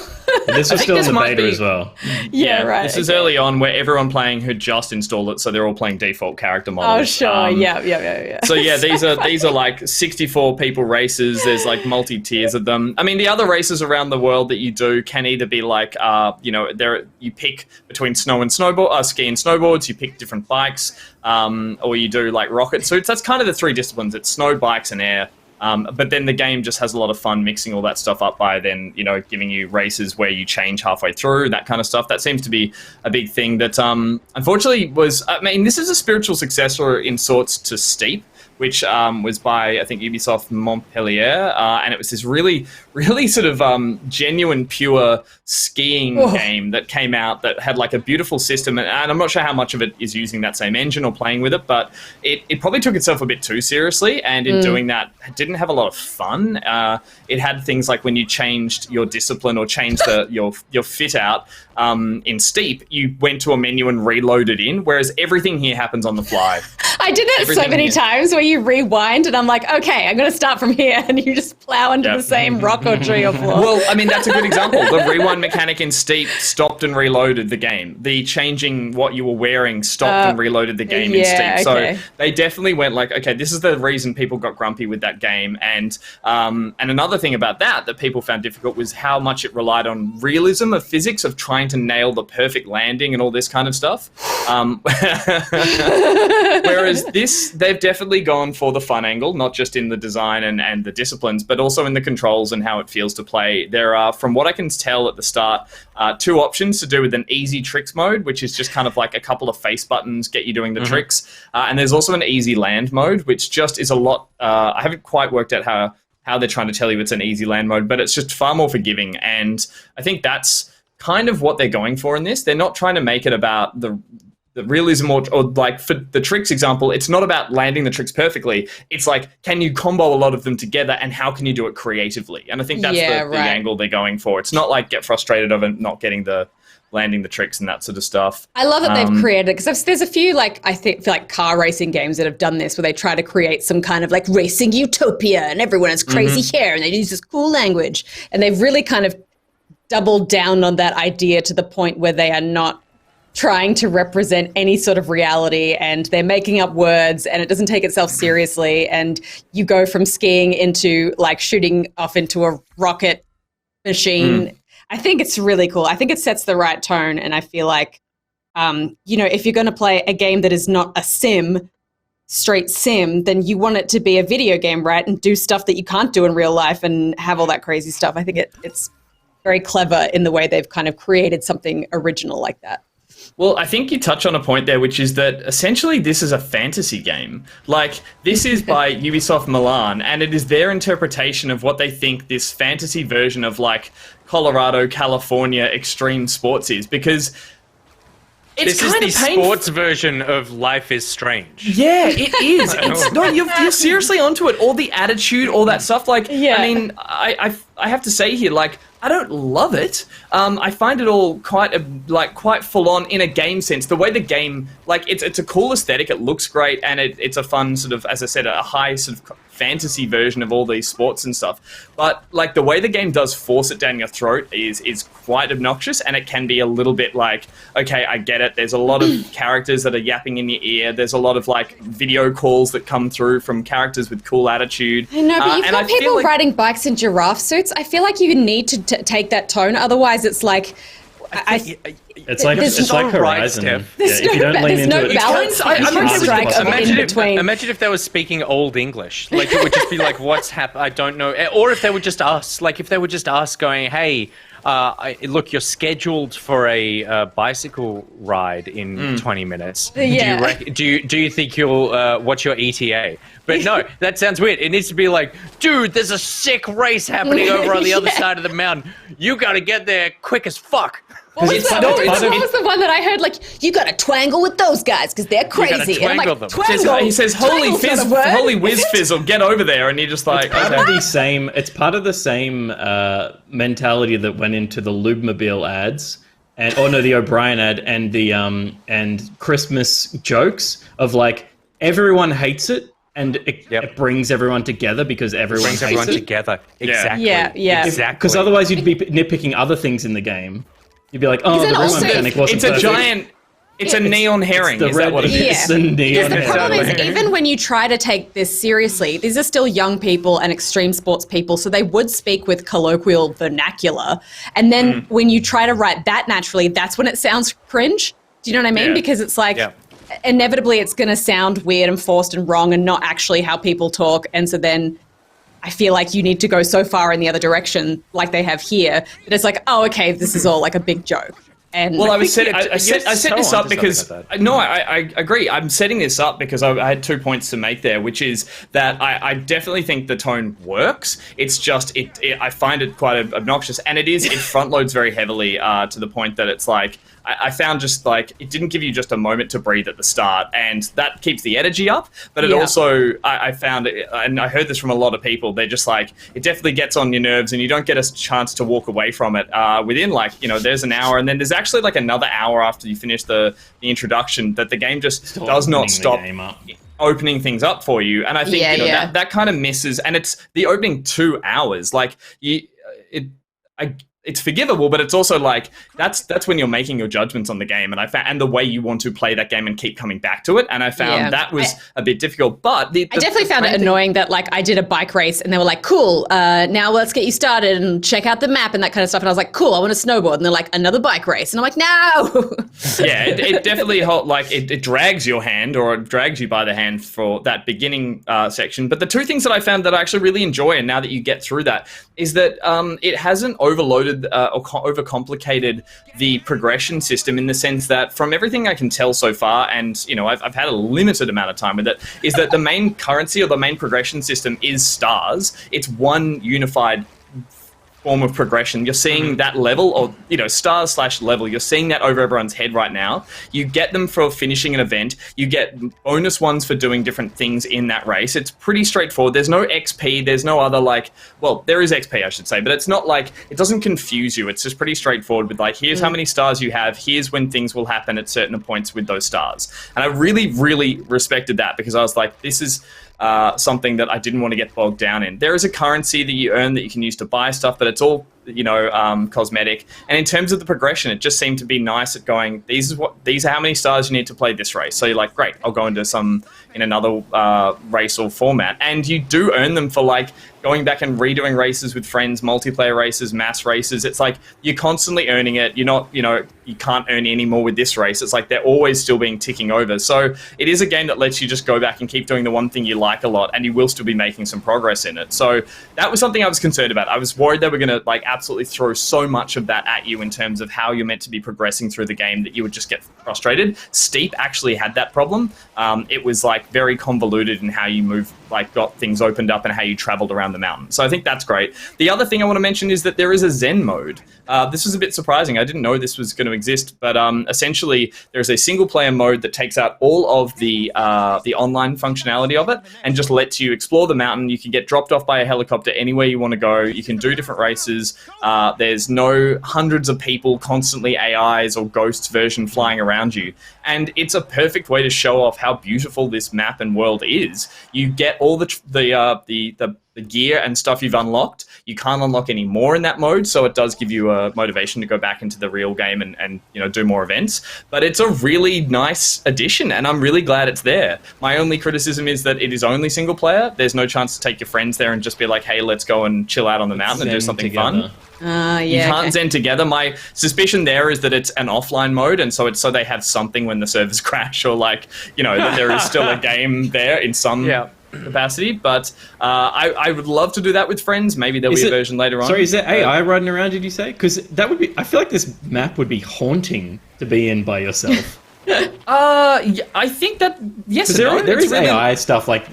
This was still in the beta as well. Right. This is early on, where everyone playing had just installed it, so they're all playing default character models. Oh, sure. Yeah. So these are like 64 people races. There's like multi-tiers of them. I mean, the other races around the world that you do can either be like you pick between ski and snowboards, you pick different bikes, or you do like rocket suits. That's kind of the three disciplines. It's snow, bikes, and air. But then the game just has a lot of fun mixing all that stuff up by then, giving you races where you change halfway through, that kind of stuff. That seems to be a big thing that, unfortunately this is a spiritual successor in sorts to Steep, which was by, I think, Ubisoft Montpellier, and it was this really, really sort of genuine, pure skiing game that came out that had like a beautiful system, and I'm not sure how much of it is using that same engine or playing with it, but it probably took itself a bit too seriously, and in doing that, it didn't have a lot of fun. It had things like when you changed your discipline or changed your fit out in Steep, you went to a menu and reloaded in, whereas everything here happens on the fly. I did that so many times where you rewind and I'm like, okay, I'm going to start from here, and you just plow into the same rock or tree or floor. Well, I mean, that's a good example. The rewind mechanic in Steep stopped and reloaded the game. The changing what you were wearing stopped and reloaded the game in Steep. Okay. So they definitely went like, okay, this is the reason people got grumpy with that game. And another thing about that people found difficult was how much it relied on realism of physics, of trying to nail the perfect landing and all this kind of stuff. Whereas this, they've definitely gone for the fun angle, not just in the design and the disciplines, but also in the controls and how it feels to play. There are, from what I can tell at the start, two options to do with an easy tricks mode, which is just kind of like a couple of face buttons get you doing the tricks. And there's also an easy land mode, which just is a lot, I haven't quite worked out how they're trying to tell you it's an easy land mode, but it's just far more forgiving. And I think that's kind of what they're going for in this. They're not trying to make it about the realism or like for the tricks example, it's not about landing the tricks perfectly. It's like, can you combo a lot of them together, and how can you do it creatively? And I think that's the angle they're going for. It's not like get frustrated over not getting landing the tricks and that sort of stuff. I love that they've created, because there's a few I think car racing games that have done this, where they try to create some kind of like racing utopia and everyone has crazy hair and they use this cool language, and they've really kind of doubled down on that idea to the point where they are not trying to represent any sort of reality, and they're making up words, and it doesn't take itself seriously, and you go from skiing into like shooting off into a rocket machine. I think it's really cool. I think it sets the right tone, and I feel like if you're going to play a game that is not a straight sim, then you want it to be a video game, right? And do stuff that you can't do in real life and have all that crazy stuff. I think it's very clever in the way they've kind of created something original like that. Well, I think you touch on a point there, which is that essentially this is a fantasy game. Like, this is by Ubisoft Milan, and it is their interpretation of what they think this fantasy version of, like, Colorado, California extreme sports is, because this is the sports version of Life is Strange. Yeah, it is. You're seriously onto it. All the attitude, all that stuff. Like, I mean, I have to say here, like, I don't love it. I find it all quite full on in a game sense. The way the game, like, it's a cool aesthetic. It looks great, and it's a fun sort of, as I said, a high sort of fantasy version of all these sports and stuff. But like the way the game does force it down your throat is quite obnoxious, and it can be a little bit like, okay, I get it. There's a lot of characters that are yapping in your ear. There's a lot of like video calls that come through from characters with cool attitude. I know, but you've got people riding bikes in giraffe suits. I feel like you need to take that tone. Otherwise, it's like... It's like Horizon. There's no balance. Imagine if they were speaking old English. Like, it would just be like, what's happened? I don't know. Or if they would just ask, like, if they would just ask going, hey, look, you're scheduled for a bicycle ride in 20 minutes. Yeah. Do you think you'll what's your ETA? But no, that sounds weird. It needs to be like, dude, there's a sick race happening over on the other side of the mountain. You got to get there quick as fuck. What was the one that I heard? Like, you got to twangle with those guys because they're crazy. And I'm like, twangle. He says, holy whiz fizzle, get over there. And you're just like, it's part of the same mentality that went into the Lubemobile ads. The O'Brien ad and the and Christmas jokes of like, everyone hates it. And it brings everyone together because everyone hates it. Together. Exactly. Yeah. Exactly. Because otherwise you'd be nitpicking other things in the game. You'd be like, oh, the room mechanic wasn't perfect. It's a neon herring. Is that what it is? It's a neon herring. The problem is, even when you try to take this seriously, these are still young people and extreme sports people, so they would speak with colloquial vernacular. And then when you try to write that naturally, that's when it sounds cringe. Do you know what I mean? Because it's like... Yeah. Inevitably it's going to sound weird and forced and wrong and not actually how people talk. And so then I feel like you need to go so far in the other direction like they have here that it's like, oh, okay, this is all like a big joke. And well, I set this up because I agree. I'm setting this up because I had 2 points to make there, which is that I definitely think the tone works. It's just I find it quite obnoxious, and it front loads very heavily to the point that it's like I found just like it didn't give you just a moment to breathe at the start, and that keeps the energy up. But it also I found it, and I heard this from a lot of people. They're just like it definitely gets on your nerves, and you don't get a chance to walk away from it within there's an hour, and then there's actually like another hour after you finish the introduction that the game just does not stop opening things up for you. And I think that kind of misses, and it's the opening 2 hours. Like it's forgivable, but it's also like that's when you're making your judgments on the game, and the way you want to play that game and keep coming back to it. And I found that was a bit difficult. But I definitely found it annoying that like I did a bike race and they were like, "Cool, now let's get you started and check out the map and that kind of stuff." And I was like, "Cool, I want to snowboard." And they're like, "Another bike race," and I'm like, "No." Yeah, it definitely it drags your hand, or it drags you by the hand for that beginning section. But the 2 things that I found that I actually really enjoy, and now that you get through that, is that it hasn't overloaded or overcomplicated the progression system, in the sense that from everything I can tell so far, and I've had a limited amount of time with it, is that the main currency or the main progression system is stars. It's one unified form of progression. You're seeing that level, or stars/level. You're seeing that over everyone's head right now. You get them for finishing an event. You get bonus ones for doing different things in that race. It's pretty straightforward. There's no XP. There's no other there is XP, I should say, but it's not like it doesn't confuse you. It's just pretty straightforward with like, here's how many stars you have. Here's when things will happen at certain points with those stars. And I really, really respected that, because I was like, this is something that I didn't want to get bogged down in. There is a currency that you earn that you can use to buy stuff, but it's all cosmetic. And in terms of the progression, it just seemed to be nice at going, these are how many stars you need to play this race. So you're like, great, I'll go into some in another race or format. And you do earn them for like going back and redoing races with friends, multiplayer races, mass races. It's like you're constantly earning it. You're not, you know, you can't earn any more with this race. It's like they're always still being ticking over. So it is a game that lets you just go back and keep doing the one thing you like a lot, and you will still be making some progress in it. So that was something I was concerned about. I was worried they were going to like absolutely throw so much of that at you in terms of how you're meant to be progressing through the game that you would just get frustrated. Steep actually had that problem. It was like very convoluted in how you move, like got things opened up and how you traveled around the mountain. So I think that's great. The other thing I want to mention is that there is a Zen mode. This was a bit surprising. I didn't know this was going to exist, but essentially there's a single player mode that takes out all of the online functionality of it and just lets you explore the mountain. You can get dropped off by a helicopter anywhere you want to go. You can do different races. There's no hundreds of people, constantly AIs or ghosts version flying around you. And it's a perfect way to show off how beautiful this map and world is. You get all the gear and stuff you've unlocked. You can't unlock any more in that mode, so it does give you a motivation to go back into the real game and you know, do more events. But it's a really nice addition, and I'm really glad it's there. My only criticism is that it is only single player. There's no chance to take your friends there and just be like, hey, let's go and chill out on the mountain and do something fun. You can't Zen together. My suspicion there is that it's an offline mode, and so they have something when the servers crash, or like, you know, that there is still a game there in some capacity. But I would love to do that with friends. Maybe there'll be a version later on. Sorry, is there AI riding around, did you say? Because that would be, I feel like this map would be haunting to be in by yourself. I think that, yes, there is really AI stuff like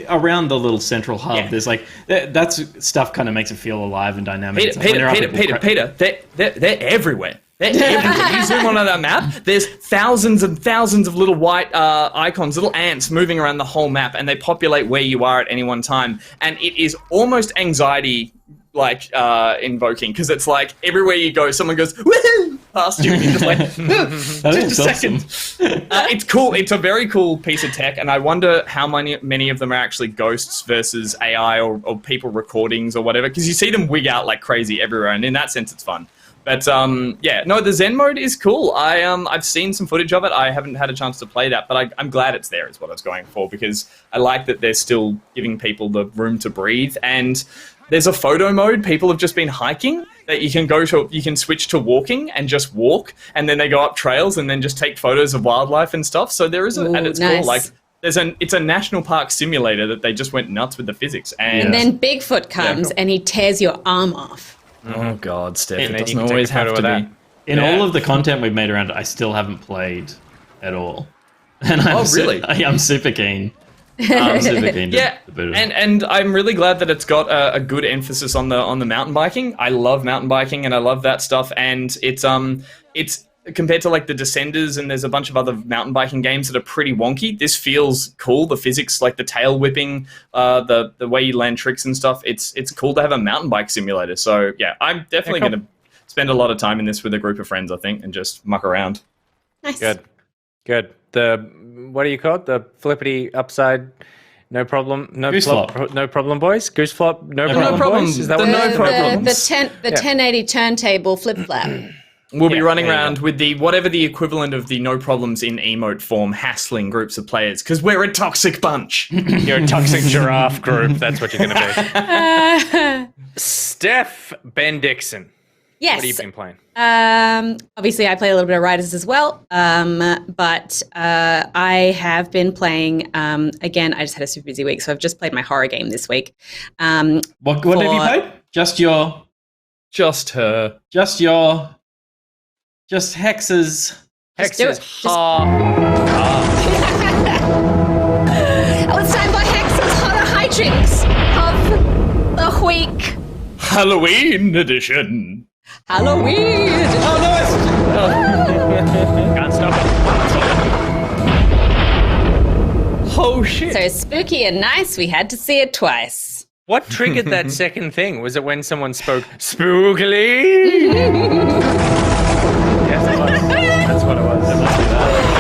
around the little central hub. Yeah. There's like that's stuff kind of makes it feel alive and dynamic. Peter, they're everywhere. They're everywhere. You zoom onto that map, there's thousands and thousands of little white icons, little ants moving around the whole map, and they populate where you are at any one time. And it is almost anxiety like invoking, because it's like everywhere you go, someone goes woohoo past you, and you're just like, just a second. It's cool. It's a very cool piece of tech, and I wonder how many of them are actually ghosts versus AI or people recordings or whatever, because you see them wig out like crazy everywhere, and in that sense, it's fun. But the Zen mode is cool. I've seen some footage of it. I haven't had a chance to play that, but I'm glad it's there, is what I was going for, because I like that they're still giving people the room to breathe. And there's a photo mode. People have just been hiking that you can go to. You can switch to walking and just walk, and then they go up trails and then just take photos of wildlife and stuff. So there is and it's cool. Like it's a national park simulator that they just went nuts with the physics. And then Bigfoot comes and he tears your arm off. Oh God, Steph! It doesn't always have to be. In all of the content we've made around it, I still haven't played at all. And really? I'm super keen. I'm super keen. And I'm really glad that it's got a good emphasis on the mountain biking. I love mountain biking and I love that stuff. And it's compared to like the Descenders, and there's a bunch of other mountain biking games that are pretty wonky. This feels cool. The physics, like the tail whipping, the way you land tricks and stuff. It's cool to have a mountain bike simulator. So yeah, I'm definitely going to spend a lot of time in this with a group of friends, I think, and just muck around. Nice. Good. What do you call it? The flippity upside. No problem. No problem, boys. Goose flop. No problem. Boys? Is that what no problem? The 1080 turntable flip flap. We'll be running around with the whatever the equivalent of the no problems in emote form, hassling groups of players, because we're a toxic bunch. You're a toxic giraffe group. That's what you're going to be. Steph Ben Dixon. Yes. What have you been playing? Obviously, I play a little bit of Riders as well, but I have been playing, again, I just had a super busy week, so I've just played my horror game this week. What have you played? Just her. Just Hexes. Hexes. Oh, it's time for Hexes Horror Hijinks of the week. Halloween edition. Halloween. Can't stop it. Oh shit. So spooky and nice, we had to see it twice. What triggered that second thing? Was it when someone spoke spookily? Yes, it was. That's what it was. It must be that.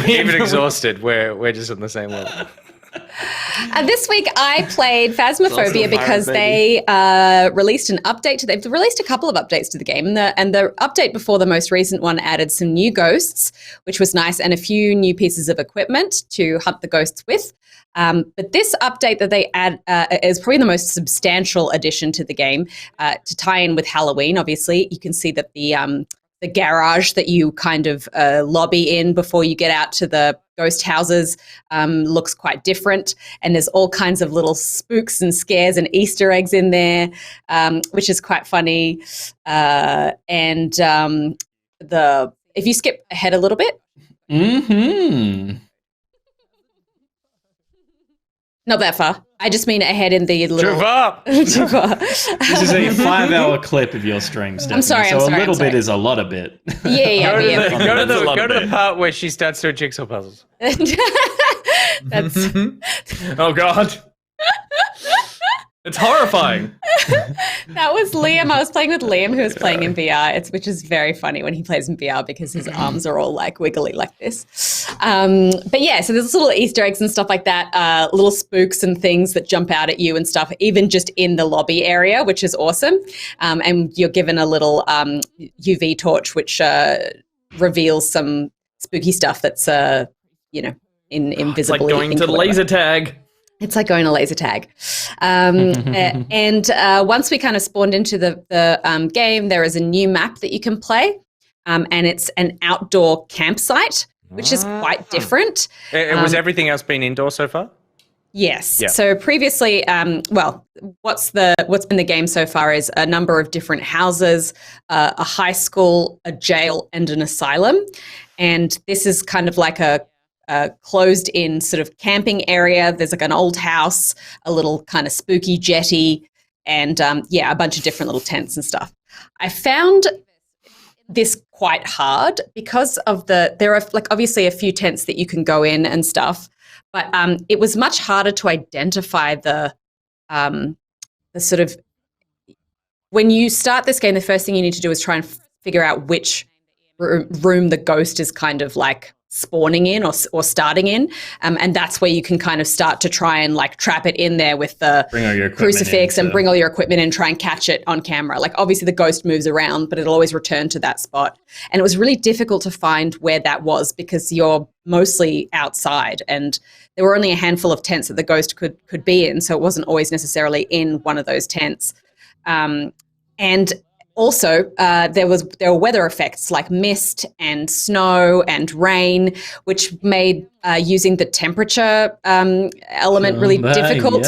Even exhausted, we're just on the same level. This week I played Phasmophobia because they released an update. They've released a couple of updates to the game, and the update before the most recent one added some new ghosts, which was nice, and a few new pieces of equipment to hunt the ghosts with. But this update that they add is probably the most substantial addition to the game to tie in with Halloween. Obviously, you can see that the garage that you kind of lobby in before you get out to the ghost houses looks quite different. And there's all kinds of little spooks and scares and Easter eggs in there, which is quite funny. If you skip ahead a little bit. Mm-hmm. Not that far. I just mean ahead in the little... Too far. This is a 5-hour clip of your stream, Stephanie. I'm sorry. A little bit is a lot of bit. Yeah. Go to the part where she starts doing jigsaw puzzles. That's... Oh, God. It's horrifying. That was Liam. I was playing with Liam, who was playing in VR, which is very funny when he plays in VR because his arms are all like wiggly like this. But yeah, so there's little Easter eggs and stuff like that, little spooks and things that jump out at you and stuff, even just in the lobby area, which is awesome. And you're given a little UV torch, which reveals some spooky stuff that's, invisible. It's like going to laser tag. It's like going to laser tag. And once we kind of spawned into the game, there is a new map that you can play. And it's an outdoor campsite, which is quite different. Was everything else been indoor so far? Yes. Yeah. So previously, what's been the game so far is a number of different houses, a high school, a jail, and an asylum. And this is kind of like a closed-in sort of camping area. There's like an old house, a little kind of spooky jetty, and a bunch of different little tents and stuff. I found this quite hard because of there are like obviously a few tents that you can go in and stuff, but it was much harder to identify the sort of, when you start this game, the first thing you need to do is try and figure out which room the ghost is kind of like spawning in or starting in, and that's where you can kind of start to try and like trap it in there with the crucifix and bring all your equipment in and try and catch it on camera. Like obviously the ghost moves around, but it'll always return to that spot. And it was really difficult to find where that was because you're mostly outside and there were only a handful of tents that the ghost could be in, so it wasn't always necessarily in one of those tents. And also, there were weather effects like mist and snow and rain, which made using the temperature element really difficult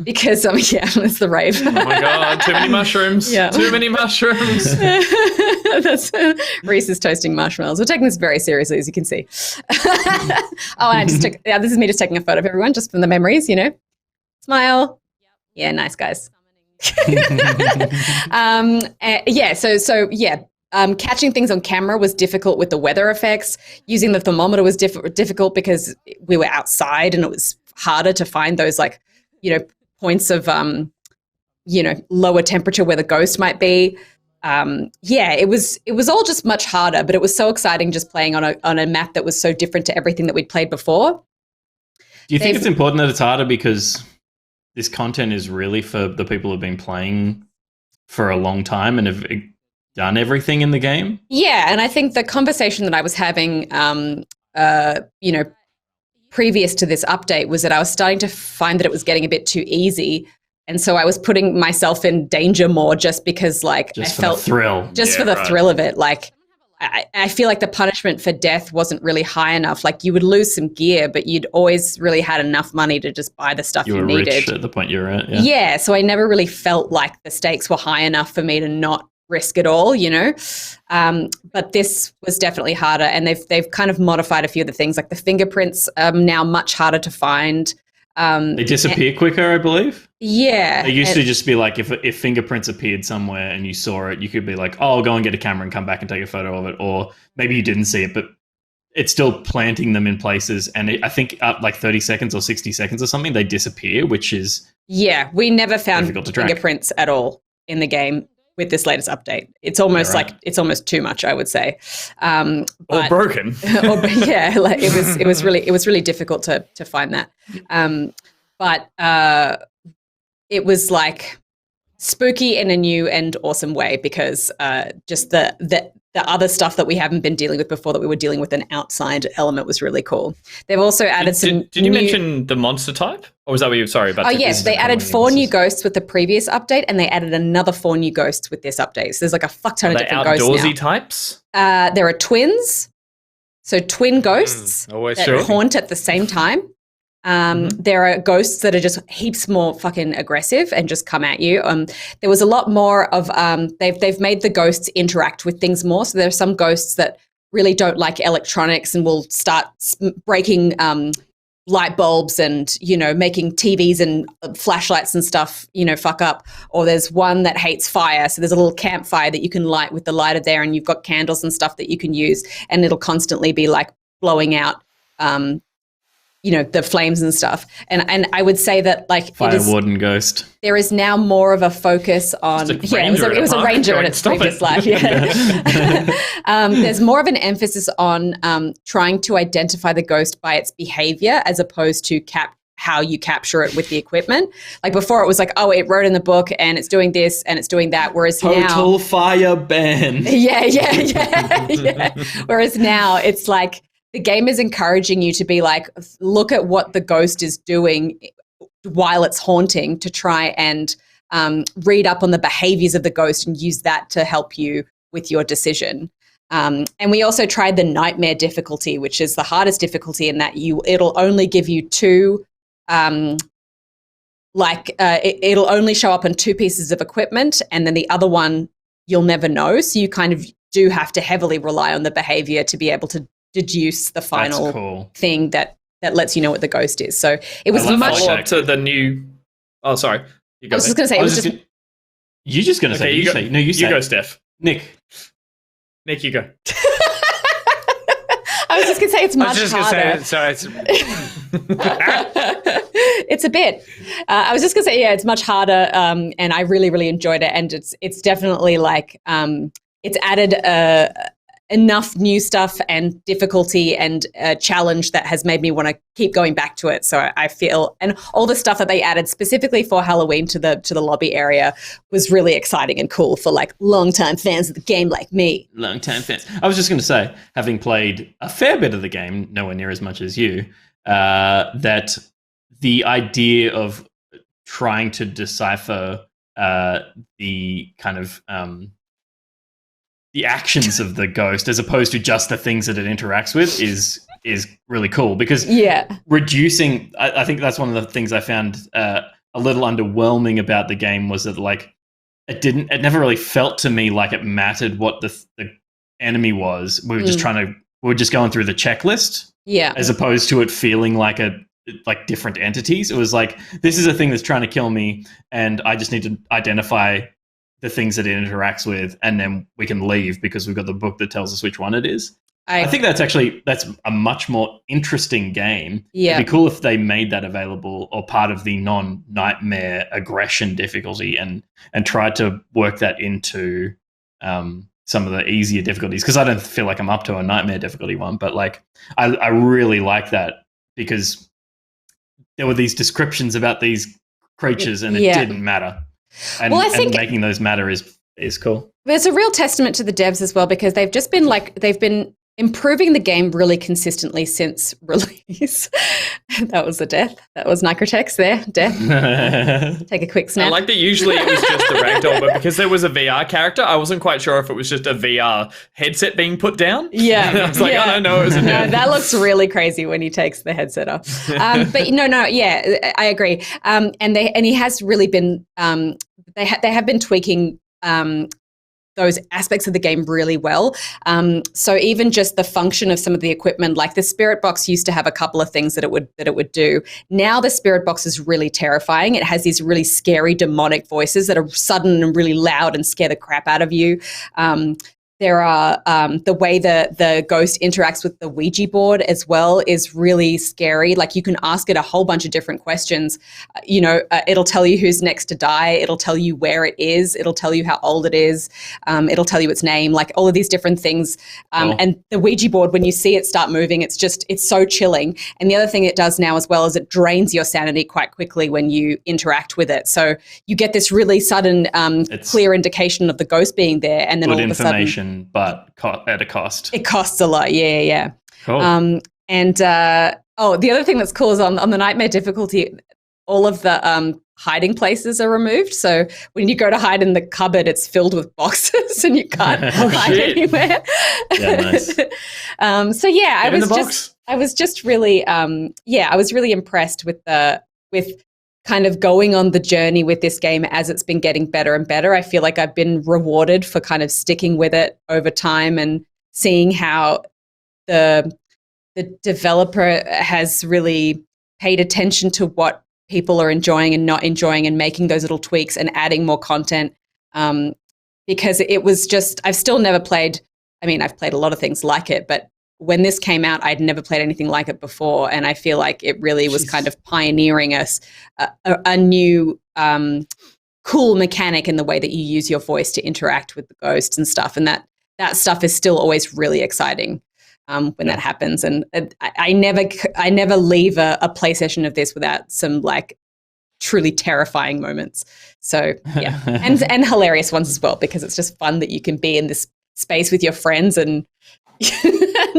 because, it's the rave. Oh my God, too many mushrooms. Yeah. Too many mushrooms. That's Reese is toasting marshmallows. We're taking this very seriously, as you can see. This is me just taking a photo of everyone just from the memories, Smile. Yeah, nice guys. Catching things on camera was difficult with the weather effects. Using the thermometer was difficult because we were outside and it was harder to find those points of lower temperature where the ghost might be. It was all just much harder, but it was so exciting just playing on a map that was so different to everything that we'd played before. Do you think it's important that it's harder because this content is really for the people who've been playing for a long time and have done everything in the game? Yeah, and I think the conversation that I was having, previous to this update was that I was starting to find that it was getting a bit too easy. And so I was putting myself in danger more just because, like, I felt the thrill. For the thrill of it. Like, I feel like the punishment for death wasn't really high enough. Like you would lose some gear, but you'd always really had enough money to just buy the stuff you needed. Rich at the point you were at. Yeah. So I never really felt like the stakes were high enough for me to not risk it all, But this was definitely harder, and they've kind of modified a few of the things. Like the fingerprints are now much harder to find. They disappear quicker, I believe. Yeah. It used to just be like if fingerprints appeared somewhere and you saw it, you could be like, oh, I'll go and get a camera and come back and take a photo of it. Or maybe you didn't see it, but it's still planting them in places. And I think up like 30 seconds or 60 seconds or something, they disappear, which is... Yeah, we never found fingerprints at all in the game. with this latest update. It's almost it's almost too much, I would say. Or broken. Like it was really difficult to find that. But it was like spooky in a new and awesome way because just the other stuff that we haven't been dealing with before that we were dealing with an outside element was really cool. They've also added Did you mention the monster type? Or was that what you were sorry about? Oh, yes. They added 4 new ghosts with the previous update and they added another 4 new ghosts with this update. So there's like a fuck ton of different ghosts now. Outdoorsy types? There are twins. So twin ghosts that haunt at the same time. There are ghosts that are just heaps more fucking aggressive and just come at you. There was a lot more of they've made the ghosts interact with things more. So there are some ghosts that really don't like electronics and will start breaking light bulbs and, you know, making TVs and flashlights and stuff, you know, fuck up. Or there's one that hates fire. So there's a little campfire that you can light with the lighter there and you've got candles and stuff that you can use and it'll constantly be like blowing out you know, the flames and stuff. And I would say that like Fire Warden Ghost. There is now more of a focus on it was a ranger in its previous life. There's more of an emphasis on trying to identify the ghost by its behavior as opposed to how you capture it with the equipment. Like before it was like, oh, it wrote in the book and it's doing this and it's doing that. Whereas now total fire ban. Yeah. Whereas now it's like the game is encouraging you to be like, look at what the ghost is doing while it's haunting to try and read up on the behaviors of the ghost and use that to help you with your decision. And we also tried the nightmare difficulty, which is the hardest difficulty in that it'll only give you 2, it'll only show up on 2 pieces of equipment and then the other one you'll never know. So you kind of do have to heavily rely on the behavior to be able to deduce the final thing that lets you know what the ghost is. So it was much follow up to the new. Oh, sorry. I was just going to say. You're just going to say. You say. No, you say. You go, Steph. Nick, you go. I was just going to say it's much harder. It's a bit. I was just going to say, it's much harder, and I really, really enjoyed it. And it's definitely like it's added enough new stuff and difficulty and challenge that has made me want to keep going back to it. So I feel, and all the stuff that they added specifically for Halloween to the lobby area was really exciting and cool for like longtime fans of the game like me. Longtime fans. I was just going to say, having played a fair bit of the game, nowhere near as much as you, that the idea of trying to decipher the kind of the actions of the ghost as opposed to just the things that it interacts with is really cool because reducing I think that's one of the things I found a little underwhelming about the game was that like it never really felt to me like it mattered what the enemy was. We were just going through the checklist as opposed to it feeling like different entities. It was like, this is a thing that's trying to kill me and I just need to identify the things that it interacts with, and then we can leave because we've got the book that tells us which one it is. I think that's a much more interesting game. Yeah. It'd be cool if they made that available or part of the non-nightmare aggression difficulty and tried to work that into some of the easier difficulties, because I don't feel like I'm up to a nightmare difficulty one, but like I really like that because there were these descriptions about these creatures and it didn't matter. And, I think making those matter is cool. It's a real testament to the devs as well because they've been improving the game really consistently since release. That was a death. That was Nicrotex there. Death. Take a quick snap. I like that usually it was just the ragdoll, but because there was a VR character, I wasn't quite sure if it was just a VR headset being put down. Yeah. I was like, oh, no, it was a death. No, that looks really crazy when he takes the headset off. But no, I agree. And he has really been, they have been tweaking those aspects of the game really well. So even just the function of some of the equipment, like the spirit box used to have a couple of things that it would do. Now the spirit box is really terrifying. It has these really scary demonic voices that are sudden and really loud and scare the crap out of you. There are the way the ghost interacts with the Ouija board as well is really scary. Like you can ask it a whole bunch of different questions. It'll tell you who's next to die. It'll tell you where it is. It'll tell you how old it is. It'll tell you its name. Like all of these different things. And the Ouija board, when you see it start moving, it's so chilling. And the other thing it does now as well is it drains your sanity quite quickly when you interact with it. So you get this really sudden, clear indication of the ghost being there, and then all of a sudden. But at a cost. It costs a lot, yeah. Cool. The other thing that's cool is on the nightmare difficulty, all of the hiding places are removed. So when you go to hide in the cupboard, it's filled with boxes and you can't hide anywhere. Yeah, nice. I was just really, I was really impressed with kind of going on the journey with this game as it's been getting better and better. I feel like I've been rewarded for kind of sticking with it over time and seeing how the developer has really paid attention to what people are enjoying and not enjoying and making those little tweaks and adding more content. Because it was just, I've still never played, I've played a lot of things like it, but when this came out, I'd never played anything like it before. And I feel like it really was kind of pioneering us a new cool mechanic in the way that you use your voice to interact with the ghosts and stuff. And that stuff is still always really exciting when that happens. And I never leave a play session of this without some like truly terrifying moments. So yeah, and hilarious ones as well, because it's just fun that you can be in this space with your friends and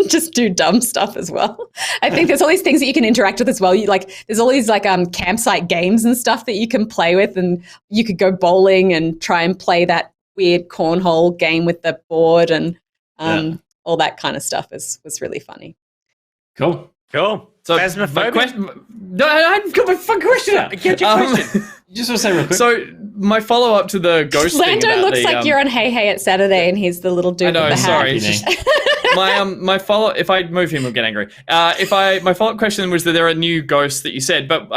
just do dumb stuff as well. I think there's all these things that you can interact with as well. There's all these campsite games and stuff that you can play with, and you could go bowling and try and play that weird cornhole game with the board and all that kind of stuff was really funny. Cool. So my question. No, I've got my fucking question out. Get your question. You just want to say real quick. So my follow up to the ghost thing. Lando looks like you're on Hey Hey at Saturday, and he's the little dude. I know. With the Sorry. hat. My follow. If I move him, he'll get angry. My follow up question was that there are new ghosts that you said, but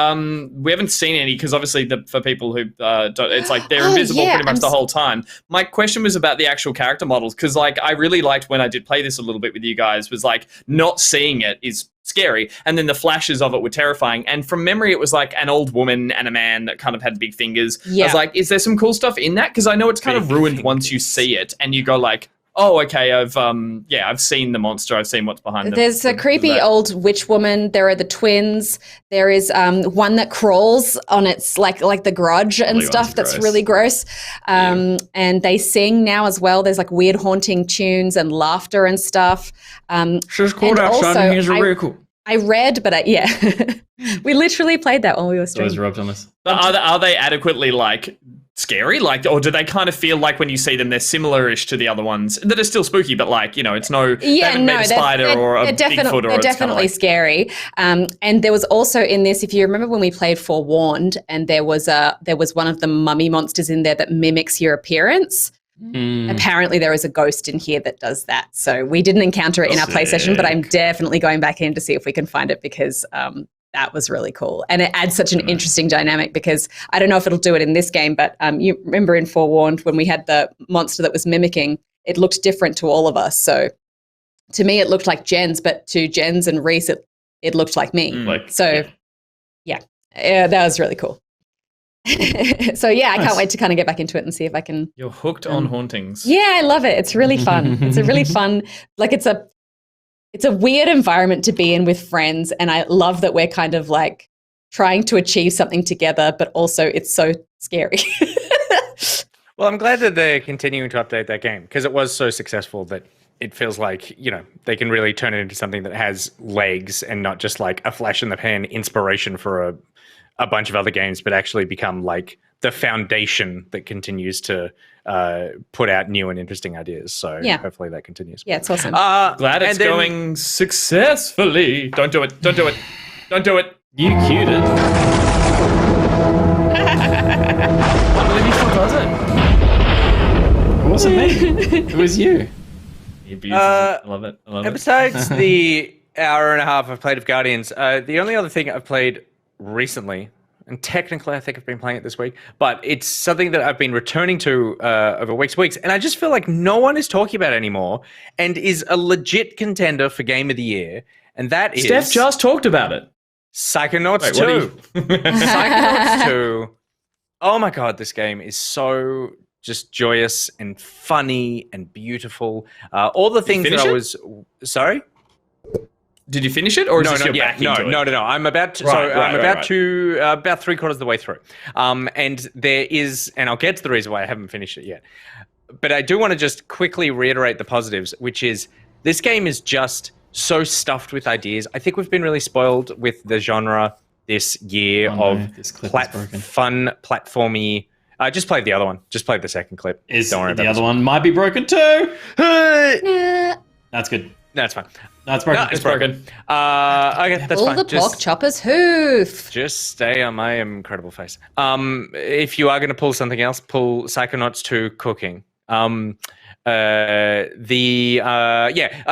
we haven't seen any because obviously for people who don't, it's like they're invisible pretty much the whole time. My question was about the actual character models because I really liked when I did play this a little bit with you guys was not seeing it is scary, and then the flashes of it were terrifying. And from memory, it was like an old woman and a man that kind of had big fingers. Yeah. I was like, is there some cool stuff in that? Because I know it's kind of ruined once you see it and you go like, oh, okay, I've seen the monster. I've seen what's behind them. There's a creepy old witch woman. There are the twins. There is one that crawls on its like the Grudge and stuff. That's really gross. And they sing now as well. There's like weird haunting tunes and laughter and stuff. She's called outside and here's a real. I read, but we literally played that while we were streaming. Always rubbed on this. But are they adequately scary? Or do they kind of feel like when you see them, they're similar-ish to the other ones that are still spooky, but it's no, they haven't made a spider or a Bigfoot or they're definitely scary. And there was also in this, if you remember when we played Forewarned, and there was one of the mummy monsters in there that mimics your appearance. Apparently there is a ghost in here that does that. So we didn't encounter it in our play session, but I'm definitely going back in to see if we can find it because that was really cool. And it adds such an interesting dynamic because I don't know if it'll do it in this game, but you remember in Forewarned when we had the monster that was mimicking, it looked different to all of us. So to me, it looked like Jen's, but to Jen's and Reese, it looked like me. Yeah, that was really cool. So I can't wait to kind of get back into it and see if I can. You're hooked on hauntings. Yeah, I love it. It's really fun. It's a really fun, it's a weird environment to be in with friends. And I love that we're kind of trying to achieve something together, but also it's so scary. Well, I'm glad that they're continuing to update that game because it was so successful that it feels like, they can really turn it into something that has legs and not just like a flash in the pan inspiration for a bunch of other games, but actually become like the foundation that continues to put out new and interesting ideas. So hopefully that continues. Yeah, it's awesome. Glad it's going successfully. Don't do it. Don't do it. Don't do it. You cued it. I believe he still does it. It wasn't me. It was you. He abuses it. I love it. Besides the hour and a half I've played of Guardians, the only other thing I've played recently and technically I think I've been playing it this week, but it's something that I've been returning to over weeks, and I just feel like no one is talking about it anymore, and is a legit contender for Game of the Year, and that is... Steph just talked about it. Psychonauts 2. Psychonauts 2. Oh my god, this game is so just joyous and funny and beautiful. All the things that I was... Sorry? Did you finish it, or is this your back into it? No. I'm about to, about 3/4 of the way through. And there is, and I'll get to the reason why I haven't finished it yet. But I do want to just quickly reiterate the positives, which is this game is just so stuffed with ideas. I think we've been really spoiled with the genre this year fun, platformy. Just played the other one. Just played the second clip. Don't worry about the other one. Might be broken too. That's good. That's fine. No, it's broken. No, it's broken. Okay, that's fine. Pull the pork chopper's hoof. Just stay on my incredible face. If you are going to pull something else, pull Psychonauts 2 Cooking. I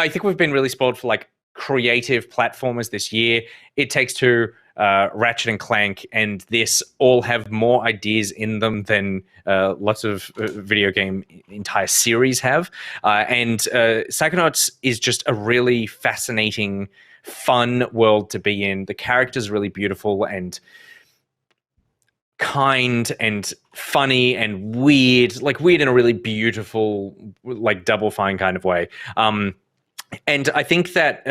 think we've been really spoiled for like creative platformers this year. It Takes Two, Ratchet and Clank, and this all have more ideas in them than lots of video game entire series have. And Psychonauts is just a really fascinating, fun world to be in. The characters are really beautiful and kind and funny and weird, like weird in a really beautiful, like Double Fine kind of way. And I think that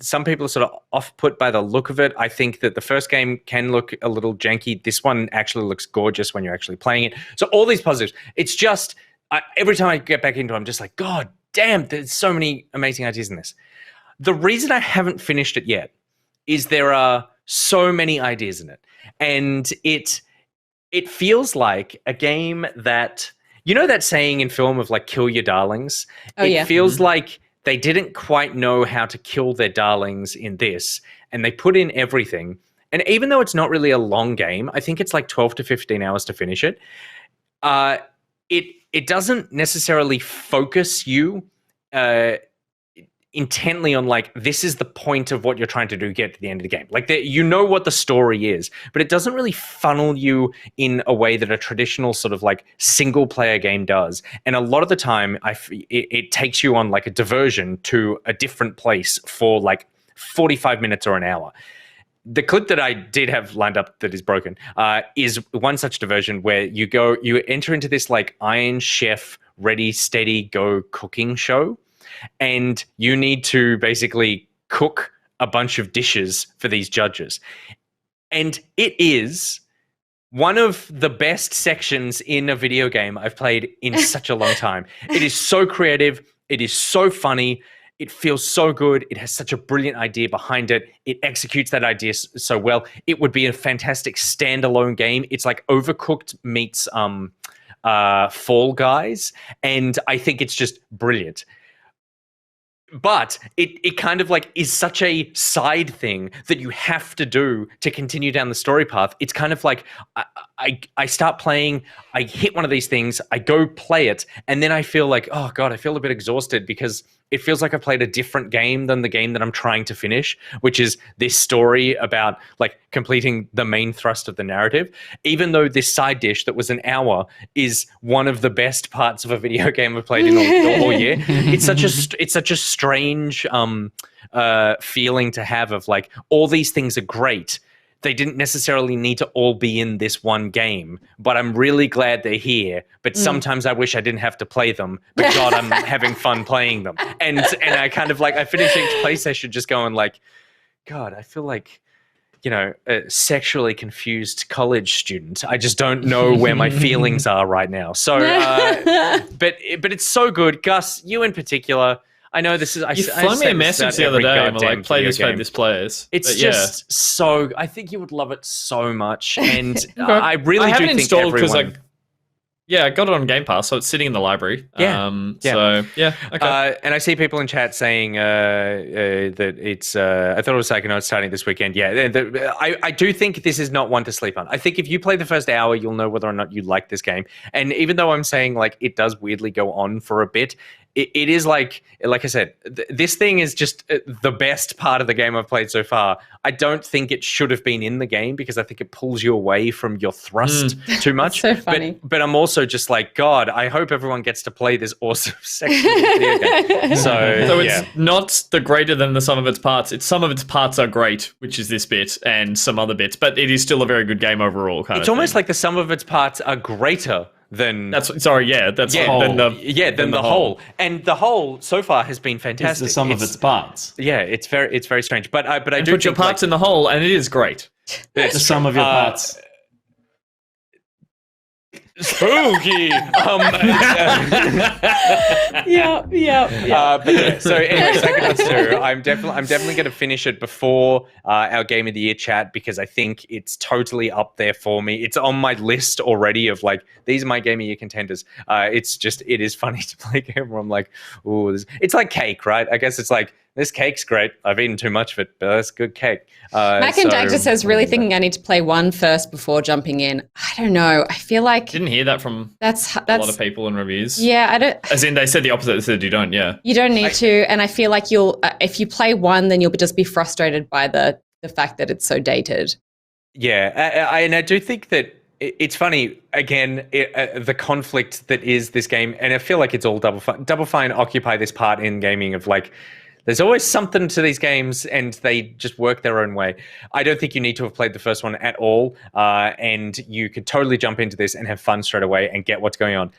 some people are sort of off-put by the look of it. I think that the first game can look a little janky. This one actually looks gorgeous when you're actually playing it. So all these positives. It's just, every time I get back into it, I'm just like, God damn, there's so many amazing ideas in this. The reason I haven't finished it yet is there are so many ideas in it. And it feels like a game that, you know that saying in film of like, kill your darlings? It feels like they didn't quite know how to kill their darlings in this, and they put in everything. And even though it's not really a long game, I think it's like 12 to 15 hours to finish it. It doesn't necessarily focus you intently on like, this is the point of what you're trying to do, get to the end of the game. Like, you know what the story is, but it doesn't really funnel you in a way that a traditional sort of like single player game does. And a lot of the time it takes you on like a diversion to a different place for like 45 minutes or an hour. The clip that I did have lined up that is broken is one such diversion where you enter into this like Iron Chef ready, steady, go cooking show. And you need to basically cook a bunch of dishes for these judges. And it is one of the best sections in a video game I've played in such a long time. It is so creative. It is so funny. It feels so good. It has such a brilliant idea behind it. It executes that idea so well. It would be a fantastic standalone game. It's like Overcooked meets Fall Guys. And I think it's just brilliant. But it kind of like is such a side thing that you have to do to continue down the story path. It's kind of like I start playing, I hit one of these things, I go play it, and then I feel like, oh God, I feel a bit exhausted because it feels like I played a different game than the game that I'm trying to finish, which is this story about like completing the main thrust of the narrative. Even though this side dish that was an hour is one of the best parts of a video game I've played in all year. It's such a strange feeling to have of like, all these things are great. They didn't necessarily need to all be in this one game, but I'm really glad they're here. But sometimes I wish I didn't have to play them, but God, I'm having fun playing them. And I kind of like, I finish each play session just going like, God, I feel like, you know, a sexually confused college student. I just don't know where my feelings are right now. So, but it's so good. Gus, you in particular, I know this is... You flung me a message the other day and were like, play this players. It's just so... I think you would love it so much. And I really do think everyone... I got it on Game Pass, so it's sitting in the library. So, okay. And I see people in chat saying that it's... I thought it was Psychonauts starting this weekend. Yeah, I do think this is not one to sleep on. I think if you play the first hour, you'll know whether or not you like this game. And even though I'm saying like it does weirdly go on for a bit, it is like I said, this thing is just the best part of the game I've played so far. I don't think it should have been in the game because I think it pulls you away from your thrust too much. So funny. But I'm also just like, God, I hope everyone gets to play this awesome section of the video game. So it's not the greater than the sum of its parts. It's some of its parts are great, which is this bit and some other bits, but it is still a very good game overall. It's almost like the sum of its parts are greater than the whole. And the whole so far has been fantastic. It's the sum of its parts. Yeah, it's very strange. But I do put your parts in the whole, and it is great. It's the sum of your parts. Spooky. Yeah. But yeah, so anyway, Psychonauts 2, I'm definitely going to finish it before our Game of the Year chat because I think it's totally up there for me. It's on my list already of like, these are my Game of the Year contenders. It is funny to play a game where I'm like, ooh, it's like cake, right? I guess it's like, this cake's great. I've eaten too much of it, but that's good cake. Mac and Dag just says, really thinking I need to play one first before jumping in. I don't know. I feel like... Didn't hear that from a lot of people in reviews. Yeah, I don't... As in, they said the opposite. They said you don't, yeah. You don't need to, and I feel like you'll... if you play one, then you'll just be frustrated by the fact that it's so dated. Yeah, and I do think that it's funny, again, the conflict that is this game, and I feel like it's all Double Fine occupy this part in gaming of like... There's always something to these games, and they just work their own way. I don't think you need to have played the first one at all, and you could totally jump into this and have fun straight away and get what's going on.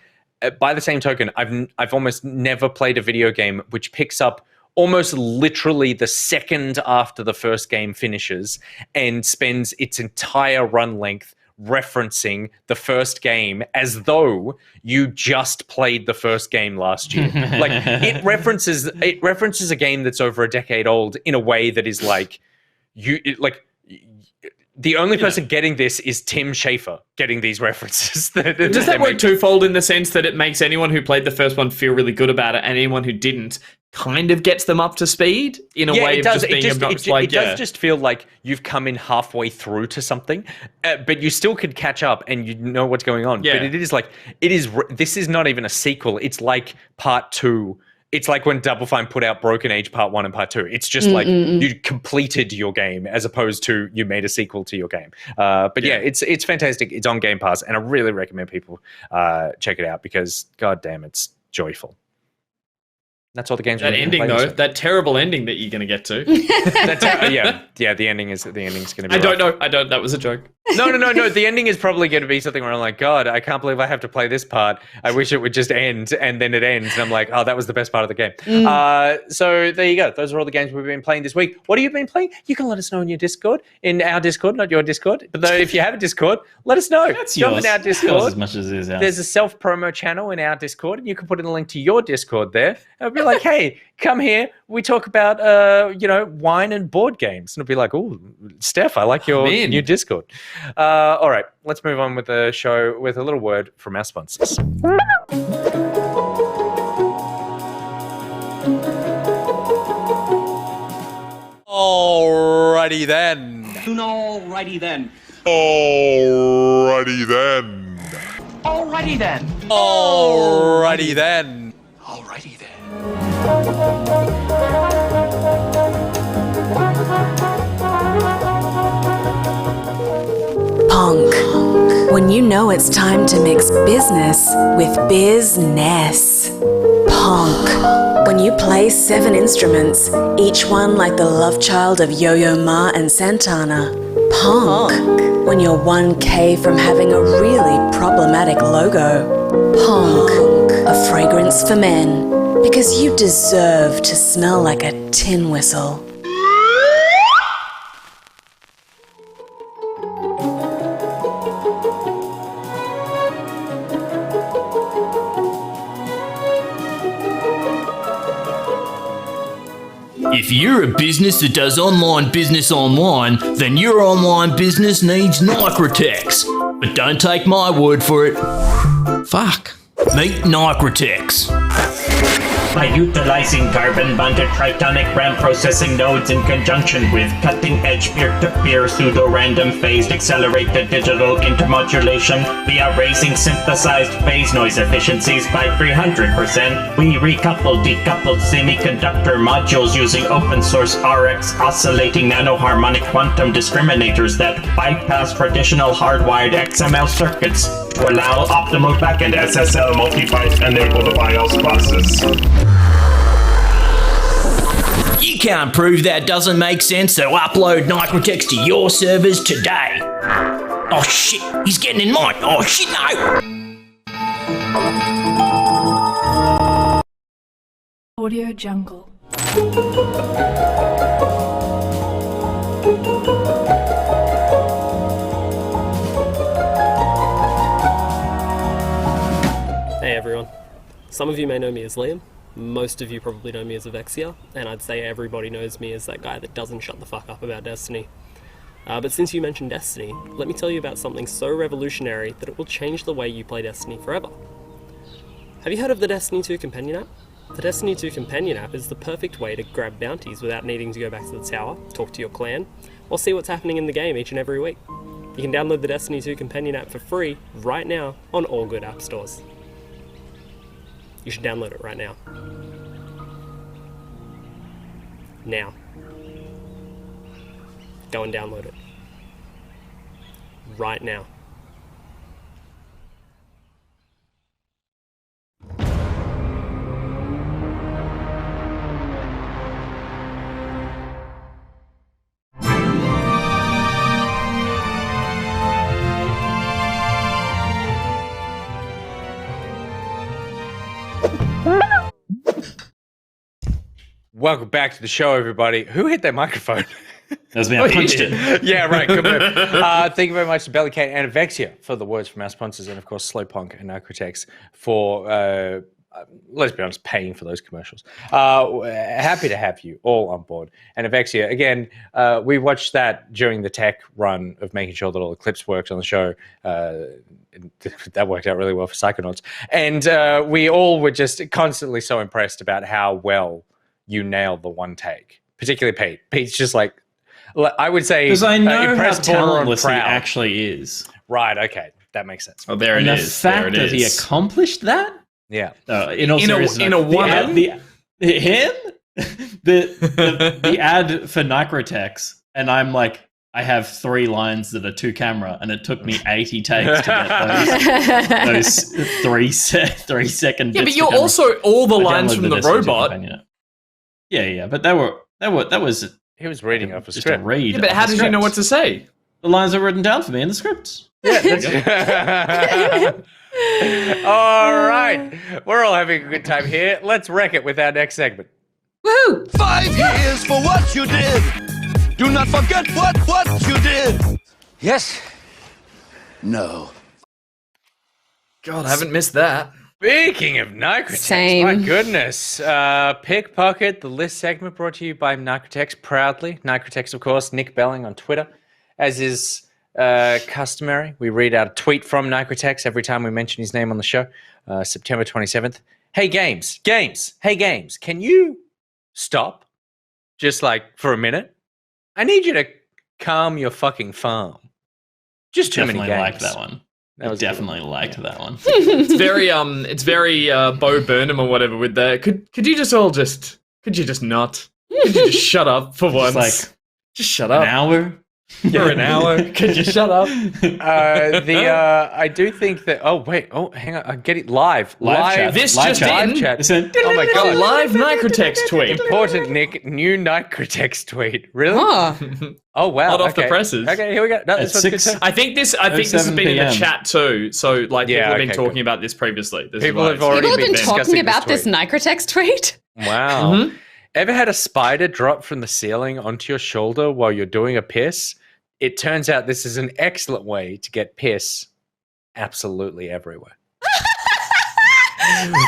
By the same token, I've almost never played a video game which picks up almost literally the second after the first game finishes and spends its entire run length referencing the first game as though you just played the first game last year. Like it references a game that's over a decade old in a way that is like the only person getting this is Tim Schafer getting these references. Does that work twofold in the sense that it makes anyone who played the first one feel really good about it, and anyone who didn't kind of gets them up to speed in a way of just being obnoxious? It does just feel like you've come in halfway through to something, but you still could catch up and you know what's going on. Yeah. But this is not even a sequel. It's like part 2. It's like when Double Fine put out Broken Age Part 1 and Part 2. It's just like you completed your game as opposed to you made a sequel to your game. But yeah, it's fantastic. It's on Game Pass, and I really recommend people check it out because, god damn, it's joyful. That's all the games. That ending though, that terrible ending that you're going to get to. Yeah. The ending is going to be. I don't know. That was a joke. No. The ending is probably going to be something where I'm like, God, I can't believe I have to play this part. I wish it would just end, and then it ends, and I'm like, oh, that was the best part of the game. So there you go. Those are all the games we've been playing this week. What have you been playing? You can let us know in your Discord, in our Discord, not your Discord. But though, if you have a Discord, let us know. That's Jump yours. in our Discord. As much as it is ours. There's a self-promo channel in our Discord, and you can put in a link to your Discord there. And be like, hey, come here. We talk about, wine and board games. And it'll be like, oh, Steph, I like your new Discord. All right, let's move on with the show with a little word from our sponsors. Alrighty then. Alrighty then. Alrighty then. Alrighty then. Alrighty then. Alrighty then. Ponk. When you know it's time to mix business with bizness. Ponk. When you play 7 instruments, each one like the love child of Yo-Yo Ma and Santana. Ponk. When you're 1K from having a really problematic logo. Ponk. A fragrance for men. Because you deserve to smell like a tin whistle. If you're a business that does online business online, then your online business needs Nicrotex. But don't take my word for it. Fuck. Meet Nicrotex. By utilizing carbon-bonded tritonic RAM processing nodes in conjunction with cutting-edge peer-to-peer pseudo-random phased accelerated digital intermodulation, we are raising synthesized phase noise efficiencies by 300%. We decoupled semiconductor modules using open-source RX oscillating nanoharmonic quantum discriminators that bypass traditional hardwired XML circuits to allow optimal backend SSL multi-byte enable the BIOS process. You can't prove that doesn't make sense, so upload Nicrotex to your servers today. Oh shit, he's getting in mine. Oh shit, no! Audio Jungle. Hey everyone. Some of you may know me as Liam, most of you probably know me as Avexia, and I'd say everybody knows me as that guy that doesn't shut the fuck up about Destiny. But since you mentioned Destiny, let me tell you about something so revolutionary that it will change the way you play Destiny forever. Have you heard of the Destiny 2 Companion app? The Destiny 2 Companion app is the perfect way to grab bounties without needing to go back to the tower, talk to your clan, or see what's happening in the game each and every week. You can download the Destiny 2 Companion app for free right now on all good app stores. You should download it right now. Now. Go and download it. Right now. Welcome back to the show, everybody. Who hit their microphone? That was me. I punched it. Yeah, right. Good move. Thank you very much to LokiCat and Avexia for the words from our sponsors, and of course SlowPonk and Nicrotex for, let's be honest, paying for those commercials. Happy to have you all on board. And Avexia, again, we watched that during the tech run of making sure that all the clips worked on the show. That worked out really well for Psychonauts. And we all were just constantly so impressed about how well you nailed the one take, particularly Pete. Pete's just like, I would say, because I know how talentless talentless he actually is. Right. Okay, that makes sense. Oh, there it and is. The fact that he accomplished that. Yeah. In a woman. The ad for Nicrotex, and I'm like, I have 3 lines that are 2 camera, and it took me 80 takes to get those 3 second. Yeah, but you're also all the lines from the robot. Yeah, but that was. He was reading off a just script. A read. Yeah, but how did you know what to say? The lines are written down for me in the scripts. Yeah. All right, we're all having a good time here. Let's wreck it with our next segment. Woo! 5 years for what you did. Do not forget what you did. Yes. No. God, I haven't missed that. Speaking of Nicrotex, my goodness. PickPocket, the list segment brought to you by Nicrotex, proudly. Nicrotex, of course, Nick Belling on Twitter. As is customary, we read out a tweet from Nicrotex every time we mention his name on the show. September 27th. Hey, games, can you stop? Just like for a minute? I need you to calm your fucking farm. Just too many games. Liked that one. I definitely liked that one. It's very Bo Burnham or whatever with the could you just all could you just not? Could you just shut up for once? Just shut up. An hour? For an hour. Could you shut up? I do think that hang on, I get it live chat. This live just chat. in. Chat. Oh my god. A live Nicrotex tweet. Important, Nick. New Nicrotex tweet. Really? Oh wow. Hot off the presses. Okay, here we go. No, this one's good. I think this has been in the chat too. So people have been talking about this previously. People have already been talking about this Nicrotex tweet. Wow. Mm-hmm. Ever had a spider drop from the ceiling onto your shoulder while you're doing a piss? It turns out this is an excellent way to get piss absolutely everywhere.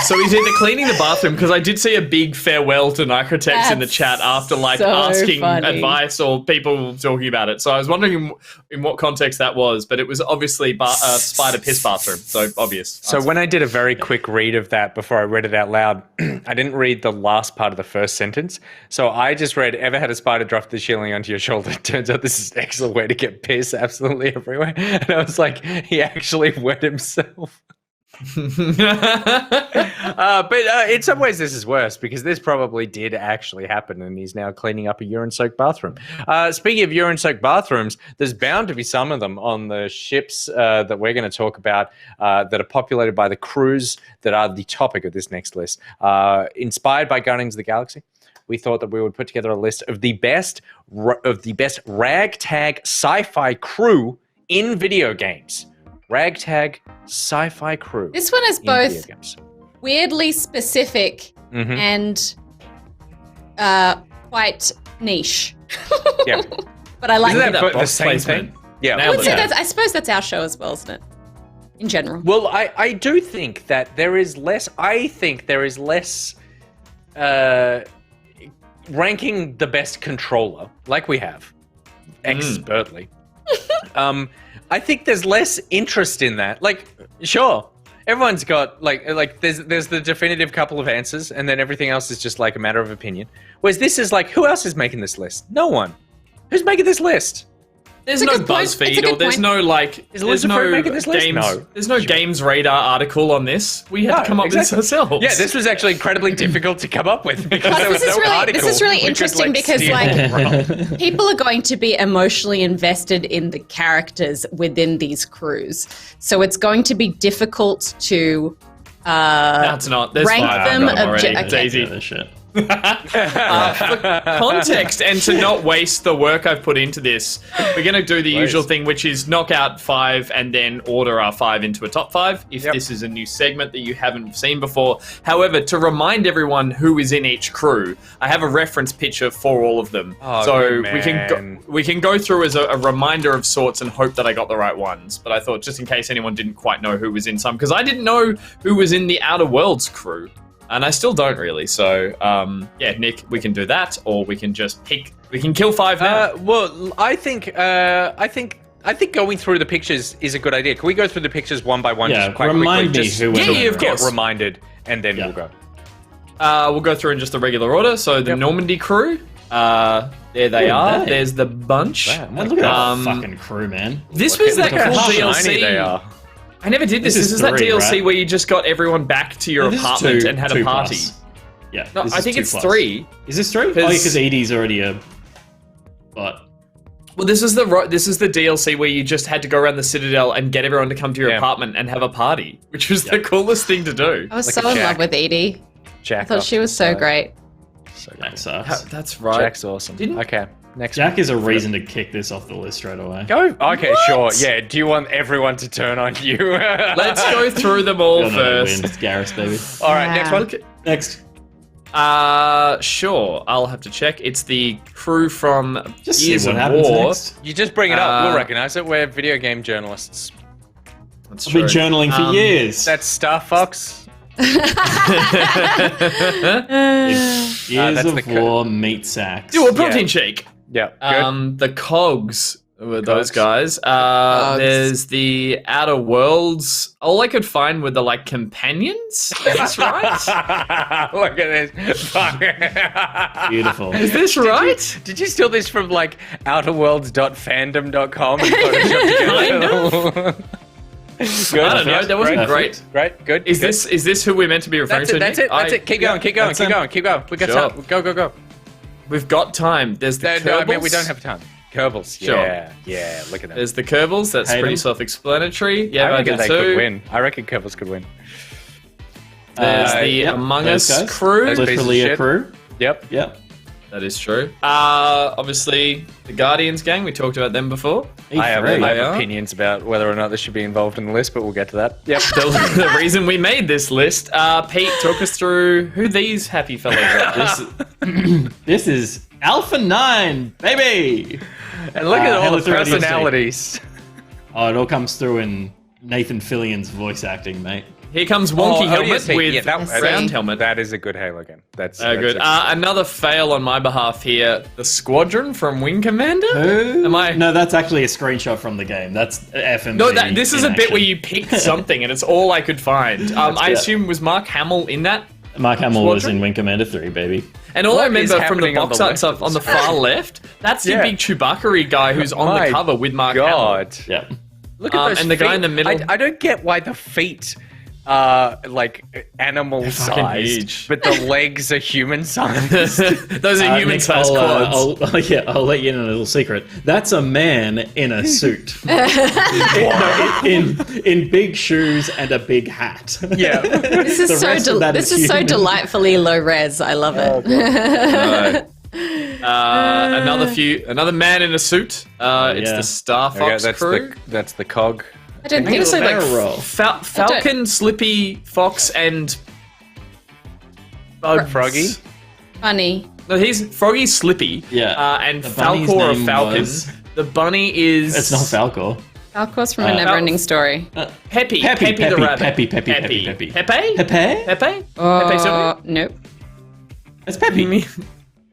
So he's either cleaning the bathroom, because I did see a big farewell to Nicrotex in the chat after asking advice or people talking about it. So I was wondering in what context that was, but it was obviously spider piss bathroom. So obvious. So when I did a very quick read of that before I read it out loud, I didn't read the last part of the first sentence. So I just read, ever had a spider drop the shilling onto your shoulder? Turns out this is an excellent way to get piss absolutely everywhere. And I was like, he actually wet himself. But in some ways this is worse, because this probably did actually happen and he's now cleaning up a urine-soaked bathroom. Speaking of urine-soaked bathrooms, there's bound to be some of them on the ships that we're going to talk about that are populated by the crews that are the topic of this next list. Inspired by Guardians of the Galaxy, we thought that we would put together a list of the best ragtag sci-fi crew in video games. Ragtag sci-fi crew. This one is both weirdly specific and quite niche. Yeah. But I like Isn't that the same thing? Yeah. I suppose that's our show as well, isn't it? In general. Well, I do think that there is less. I think there is less ranking the best controller, like we have, expertly. I think there's less interest in that. Like, sure, everyone's got like there's the definitive couple of answers, and then everything else is just like a matter of opinion. Whereas this is like, who else is making this list? No one. Who's making this list? There's no BuzzFeed, or there's no there's no making this list? games. No. There's no Games Radar article on this. We had to come up with this ourselves. Yeah, this was actually incredibly difficult to come up with because there was no article. This is really interesting because people are going to be emotionally invested in the characters within these crews, so it's going to be difficult to That's not. There's rank them. It's easy. For context and to not waste the work I've put into this, we're going to do the usual thing, which is knock out 5 and then order our 5 into a top 5 if this is a new segment that you haven't seen before. However, to remind everyone who is in each crew, I have a reference picture for all of them. So we can go through as a reminder of sorts and hope that I got the right ones. But I thought just in case anyone didn't quite know who was in some, because I didn't know who was in the Outer Worlds crew. And I still don't really. So, yeah, Nick, we can do that, or we can just pick. We can kill 5 now. Well, I think going through the pictures is a good idea. Can we go through the pictures one by one? Yeah, just quite remind quickly? me who was of course. Get reminded, and then we'll go. We'll go through in just the regular order. So the Normandy crew. There they are. There's the bunch. Wow, look at that fucking crew, man. This was that cool DLC. They are. I never did this. This is that DLC where you just got everyone back to your apartment and had a party. Yeah. No, I think it's 3. Is this 3? Oh, because Edie's already a bot. Well, this is the DLC where you just had to go around the Citadel and get everyone to come to your apartment and have a party, which was the coolest thing to do. I was so in love with Edie. I thought she was so great. So that sucks. That's right. Jack's awesome. Okay. Next Jack is a reason to kick this off the list straight away. Go. Okay, sure. Yeah. Do you want everyone to turn on you? Let's go through them all first. It's Garrus, baby. All right. Next one. Next. Sure. I'll have to check. It's the crew from Just Years see what of happens War. next. You just bring it up. We'll recognize it. We're video game journalists. That's I've been true. journaling for years. That's Star Fox. Years of War meat sacks. Do a protein shake. Yeah. Good. The Cogs were those guys. There's the Outer Worlds. All I could find were the companions. Is this right? Look at this. Beautiful. Is this right? Did you steal this from outerworlds.fandom.com and photoshopped together? Good. I don't know. That wasn't great. Great. Good. Is this who we're meant to be referring to? That's it. Keep going. Keep going. We got time. Go. We've got time. There's the Kerbals. No, I mean, we don't have time. Kerbals. Sure. Yeah. Look at that. There's the Kerbals. That's pretty self-explanatory. Yeah, I reckon do they too. could win. I reckon Kerbals could win. There's the Among Us crew. Literally a crew. Yep. That is true. Obviously, the Guardians gang. We talked about them before. I have opinions about whether or not they should be involved in the list, but we'll get to that. Yep. The reason we made this list. Pete, talk us through who these happy fellows are. This is Alpha 9, baby! And look at all the personalities. Oh, it all comes through in Nathan Fillion's voice acting, mate. Here comes Wonky helmet ODST. with round helmet. That is a good Halo game. That's good. Another fail on my behalf here. The Squadron from Wing Commander. No, that's actually a screenshot from the game. That's FMV. No, this is a bit where you picked something, and it's all I could find. I assume was Mark Hamill in that. Mark Hamill was in Wing Commander 3, baby. And all I remember from the box art stuff on the far left, that's the big Chewbacca guy who's on the cover with Mark Hamill. Yeah. Look at those and the feet. guy in the middle. I don't get why the feet are like animal sized, but the legs are human sized. Those are human sized quads. I'll let you in on a little secret. That's a man in a suit. in big shoes and a big hat. Yeah. This is so delightfully low res. I love it. Another man in a suit. It's the Star Fox crew. That's the cog. I don't I'm think gonna so. say like Falcon, Slippy, Fox, and Froggy. Funny. No, he's Froggy, Slippy. Yeah. And Falcor or Falcon. The bunny is. It's not Falcor. Falcor's from a Neverending Story. Peppy the rabbit. Peppy. Pepe? Nope. It's Peppy.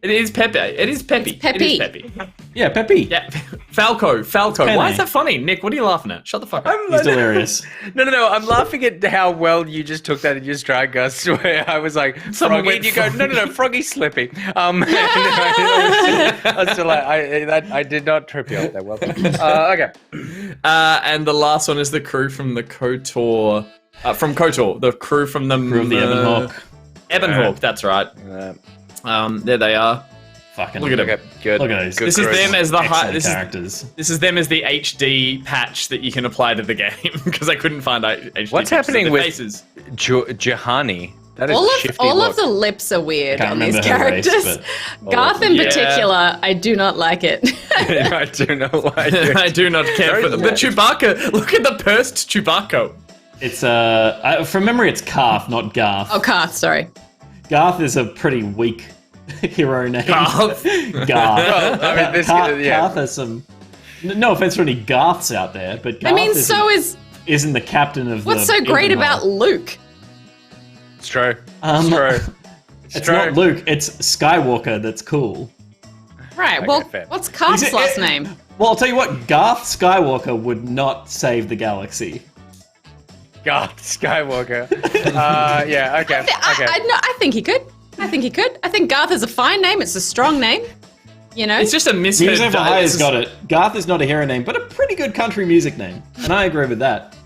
It is Pepe. It is Peppy. It's Peppy. It is Peppy. Yeah, Peppy. Yeah. Falco. Why is that funny? Nick, what are you laughing at? Shut the fuck up. He's hilarious. No. I'm laughing at how well you just took that in your stride, Gus. Where I was like, Froggy, and you go, no, Froggy Slippy. I was still like, I did not trip you up that well. Okay. And the last one is the crew from the KOTOR. From KOTOR. The crew from the Ebonhawk. Ebonhawk, that's right. There they are. Fucking look at them. Good. Look at those. This is them as the characters. This is them as the HD patch that you can apply to the game because I couldn't find HD. What's happening with faces? Jahani? That is all of the lips are weird on these characters. Race, Garth in particular, I do not like it. I do not like it. I do not care for them. But Chewbacca, look at the pursed Chewbacca. It's from memory, it's Karth, not Garth. Oh, Karth, sorry. Garth is a pretty weak hero name. Garth. Garth. Garth has some. No offense to any Garths out there, but Garth isn't the captain of. What's so great about Luke? It's true. It's not Luke. It's Skywalker. That's cool. Right. Well, what's Karth's last name? Well, I'll tell you what. Garth Skywalker would not save the galaxy. Garth Skywalker. Yeah. Okay. I think he could. I think Garth is a fine name. It's a strong name. You know, it's just a misheard. Music for Hire's got it. Garth is not a hero name, but a pretty good country music name, and I agree with that.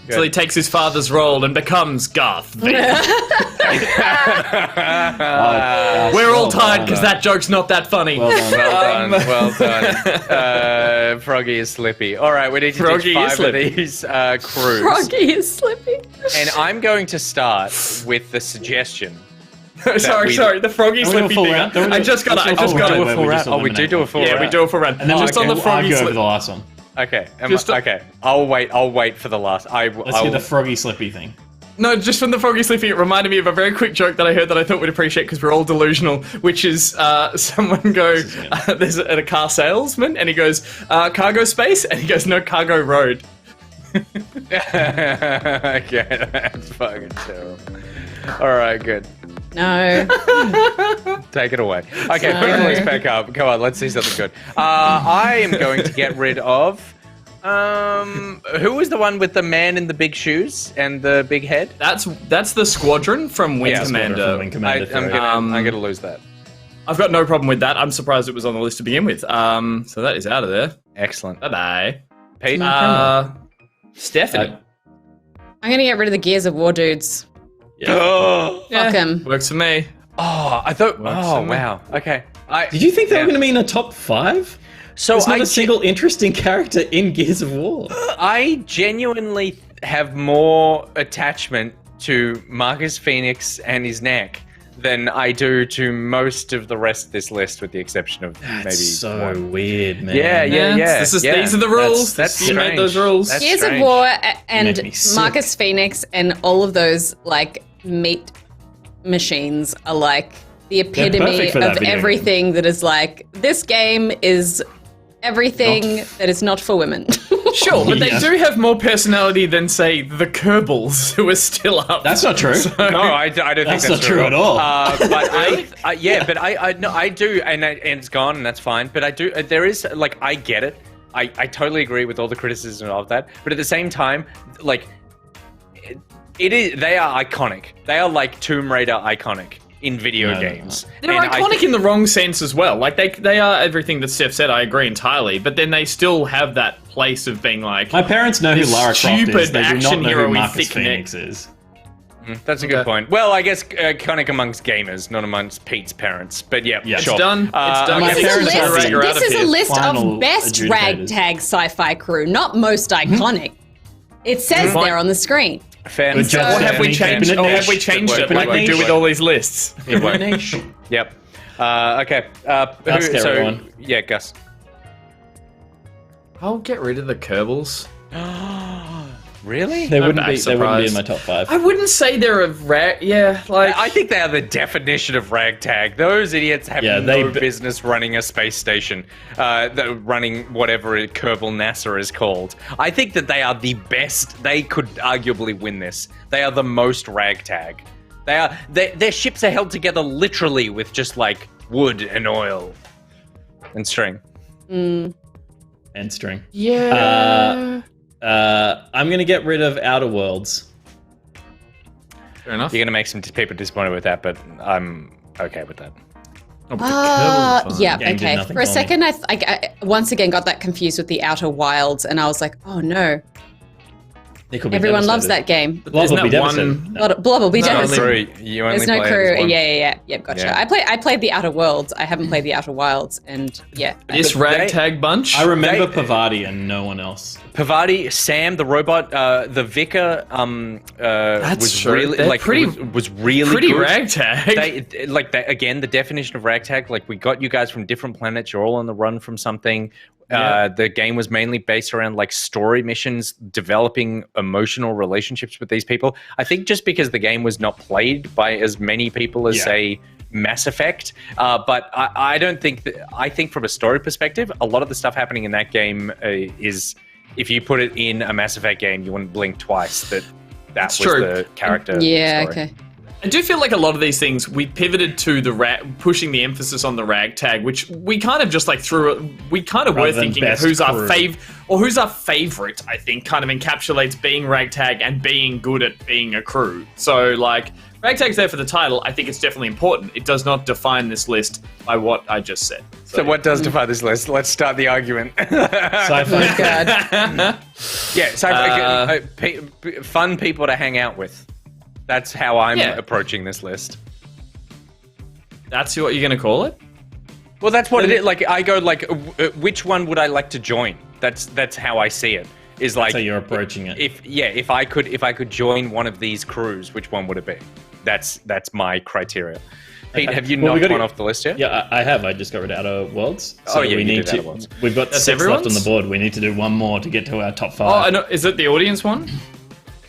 So he takes his father's role and becomes Garth. We're all tired because that joke's not that funny. Well done. Froggy is Slippy. All right, we need to teach 5 of these crews. Froggy is Slippy. And I'm going to start with the suggestion. Sorry, the Froggy Slippy thing. I just got it. Oh, we do a full round. Yeah, we do a full round. And then just on the Froggy Slippy. The last one. Okay. Okay. I'll wait for the last. Let's do the Froggy Slippy thing. No, just from the Froggy Slippy, it reminded me of a very quick joke that I heard that I thought we'd appreciate because we're all delusional, which is someone goes, there's a car salesman, and he goes, cargo space? And he goes, no, cargo road. Okay, that's fucking terrible. All right, good. No. Take it away. Okay, put the list back up. Come on, let's see something good. I am going to get rid of... who was the one with the man in the big shoes and the big head? That's the Squadron from Wing Commander. I'm gonna lose that. I've got no problem with that. I'm surprised it was on the list to begin with. So that is out of there. Excellent. Bye-bye. Pete? Stephanie. I'm gonna get rid of the Gears of War dudes. Yeah. Fuck him. Works for me. Oh, I thought... wow. Okay. Did you think they were going to be in a top 5? So there's not a single interesting character in Gears of War. I genuinely have more attachment to Marcus Phoenix and his neck than I do to most of the rest of this list, with the exception of maybe so one. Weird, man. Yeah. These are the rules. That's you made those rules. That's Gears strange. of War and Marcus Phoenix and all of those like meat machines are like the epitome of everything that is like, this game is everything that is not for women. Sure, but they do have more personality than, say, the Kerbals, who are still up. That's not true. No, I don't think that's not true at all. But I do, and it's gone, and that's fine. But I do. There is like I get it. I totally agree with all the criticism of that. But at the same time, like it is. They are iconic. They are like Tomb Raider iconic in video games. They're iconic in the wrong sense as well. Like they are everything that Steph said. I agree entirely. But then they still have that place of being like. My parents know who Lara Croft is. They do not know who Marcus thick Phoenix is. That's a good point. Well, I guess iconic amongst gamers, not amongst Pete's parents. But yeah, it's sure. done. It's done. This is a list of best ragtag sci-fi crew, not most iconic. It says there on the screen. Fair. So have we changed? Have we changed it like we do with all these lists? Yep. Okay. Gus, everyone. Yeah, Gus. I'll get rid of the Kerbals. Really? They wouldn't be in my top 5. I wouldn't say they're a I think they are the definition of ragtag. Those idiots have no business running a space station, running whatever Kerbal NASA is called. I think that they are the best. They could arguably win this. They are the most ragtag. Their ships are held together literally with just like wood and oil and string. And string. Yeah. I'm going to get rid of Outer Worlds. Fair enough. You're going to make some people disappointed with that, but I'm okay with that. Yeah, okay. For a second, I once again got that confused with the Outer Wilds, and I was like, oh no. Everyone loves that game. Blob will be devastated. Blob will be devastated. There's no crew. Yeah, gotcha. Yeah. I played the Outer Worlds. I haven't played the Outer Wilds, and yeah. This ragtag bunch. I remember Pavati and no one else. Pavati, Sam, the robot, the vicar, was really pretty good. Ragtag. Again, the definition of ragtag. Like we got you guys from different planets. You're all on the run from something. The game was mainly based around like story missions, developing emotional relationships with these people. I think just because the game was not played by as many people as say Mass Effect, but I don't think that. I think from a story perspective, a lot of the stuff happening in that game is. If you put it in a Mass Effect game, you wouldn't blink twice that was the character. Yeah, story. okay. I do feel like a lot of these things, we pivoted to pushing the emphasis on the ragtag, which we kind of just like we kind of were thinking of who's our favorite, I think, kind of encapsulates being ragtag and being good at being a crew. So like, ragtag's there for the title. I think it's definitely important. It does not define this list by what I just said. So what does define this list? Let's start the argument. Sci-fi. Yeah, sci-fi. Fun people to hang out with. That's how I'm approaching this list. That's what you're going to call it? Well, that's what it is. Like, I go like, which one would I like to join? That's how I see it. Is like, that's how you're approaching it. If I could join one of these crews, which one would it be? That's my criteria. Pete, have you knocked one off the list yet? Yeah, I have. I just got rid of Outer Worlds. So we need to. We've got 6 left on the board. We need to do one more to get to our top 5. Oh, I know. Is it the audience one?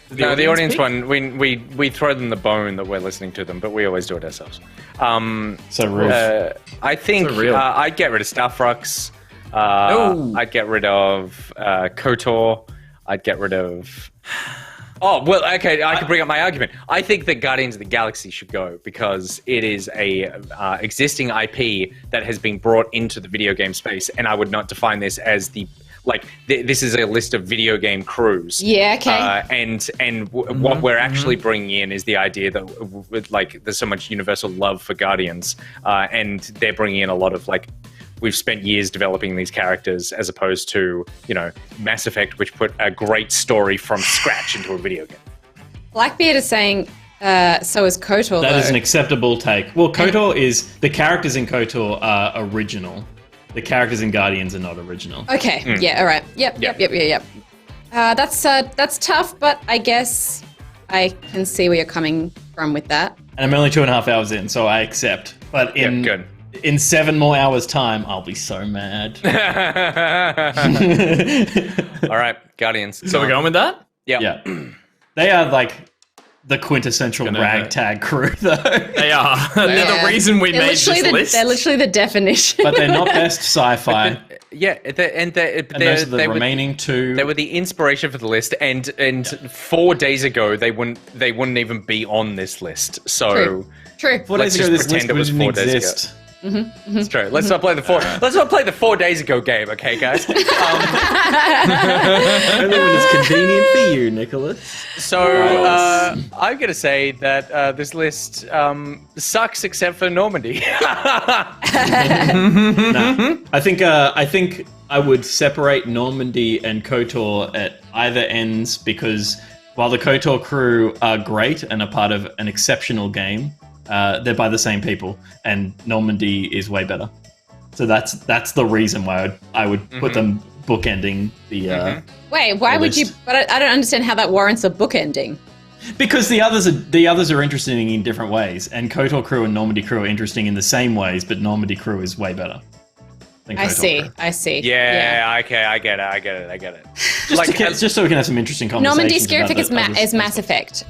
The audience one. We throw them the bone that we're listening to them, but we always do it ourselves. So rude. I think I'd get rid of Starfrux. I'd get rid of KOTOR. I'd get rid of. Oh, well, okay, I can bring up my argument. I think that Guardians of the Galaxy should go because it is a existing IP that has been brought into the video game space, and I would not define this as this is a list of video game crews. Yeah, okay. What we're actually bringing in is the idea that there's so much universal love for Guardians, and they're bringing in a lot of we've spent years developing these characters as opposed to, Mass Effect, which put a great story from scratch into a video game. Blackbeard is saying, so is KOTOR, That is an acceptable take. Well, KOTOR the characters in KOTOR are original. The characters in Guardians are not original. Okay, yeah, all right. Yep. That's tough, but I guess I can see where you're coming from with that. And I'm only 2.5 hours in, so I accept. But in 7 more hours' time, I'll be so mad. All right, Guardians. So we're going with that? Yeah. Yeah. They are the quintessential ragtag crew, though. They are. They're the reason we made this list. They're literally the definition. But they're not best sci-fi. And those are the remaining two. They were the inspiration for the list, and 4 days ago they wouldn't even be on this list. So True. 4 days ago, this list wouldn't exist. It's true. Let's not play the 4 days ago game, okay, guys? Only when it's convenient for you, Nicholas. So I'm gonna say that this list sucks except for Normandy. I think I would separate Normandy and KOTOR at either ends, because while the KOTOR crew are great and are part of an exceptional game, they're by the same people, and Normandy is way better. So that's the reason why I would put them bookending the. Wait, why would you? But I don't understand how that warrants a bookending. Because the others are interesting in different ways, and KOTOR crew and Normandy crew are interesting in the same ways, but Normandy crew is way better. I see. Yeah, okay, I get it. Just so we can have some interesting conversations. Normandy Scarific is Mass Effect.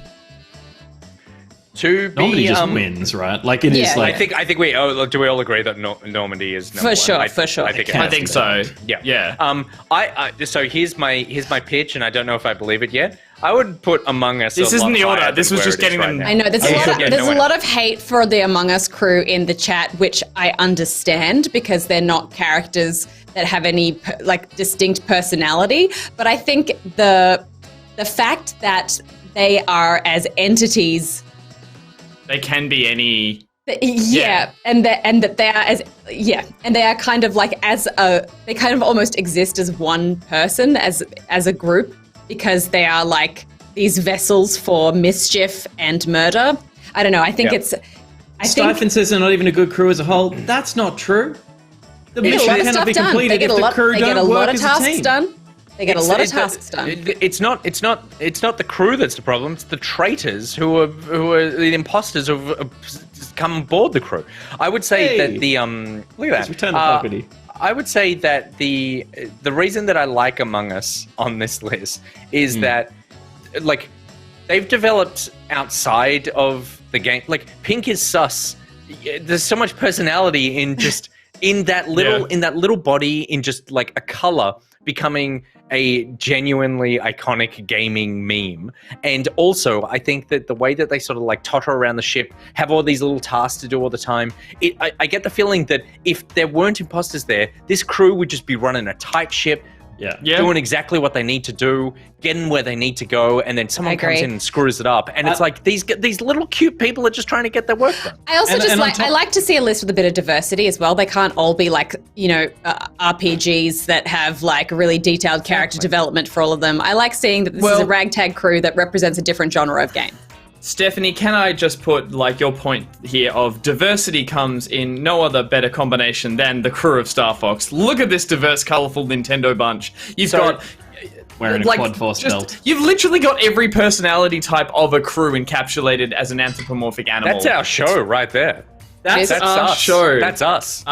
Normandy just wins, right? Like it is. Like I think we do we all agree that Normandy is number one? For sure. I think so. Yeah. So here's my pitch, and I don't know if I believe it yet. I would put Among Us. This isn't the order. This was just getting them. I know there's a lot of hate for the Among Us crew in the chat, which I understand because they're not characters that have any distinct personality. But I think the fact that they are as entities. They can be any. And that they are and they are kind of they kind of almost exist as one person, as a group, because they are like these vessels for mischief and murder. I don't know. I think Stephen says they're not even a good crew as a whole. That's not true. The mission cannot be completed if the crew don't work as a team. They get a lot of tasks done. It's not the crew that's the problem. It's the traitors who are the imposters who have come aboard the crew. I would say that the look at that. Return the property. I would say that the reason that I like Among Us on this list is that they've developed outside of the game. Like Pink is sus. There's so much personality in just in that little body, in just like a color becoming a genuinely iconic gaming meme. And also, I think that the way that they sort of totter around the ship, have all these little tasks to do all the time, I get the feeling that if there weren't imposters there, this crew would just be running a tight ship, doing exactly what they need to do, getting where they need to go, and then someone comes in and screws it up. And it's like these little cute people are just trying to get their work done. I also I like to see a list with a bit of diversity as well. They can't all be RPGs that have really detailed character development for all of them. I like seeing that this is a ragtag crew that represents a different genre of game. Stephanie, can I just put your point here of diversity comes in no other better combination than the crew of Star Fox. Look at this diverse, colourful Nintendo bunch. You've got wearing a quad force belt. You've literally got every personality type of a crew encapsulated as an anthropomorphic animal. That's our show right there. That's our show. That's us.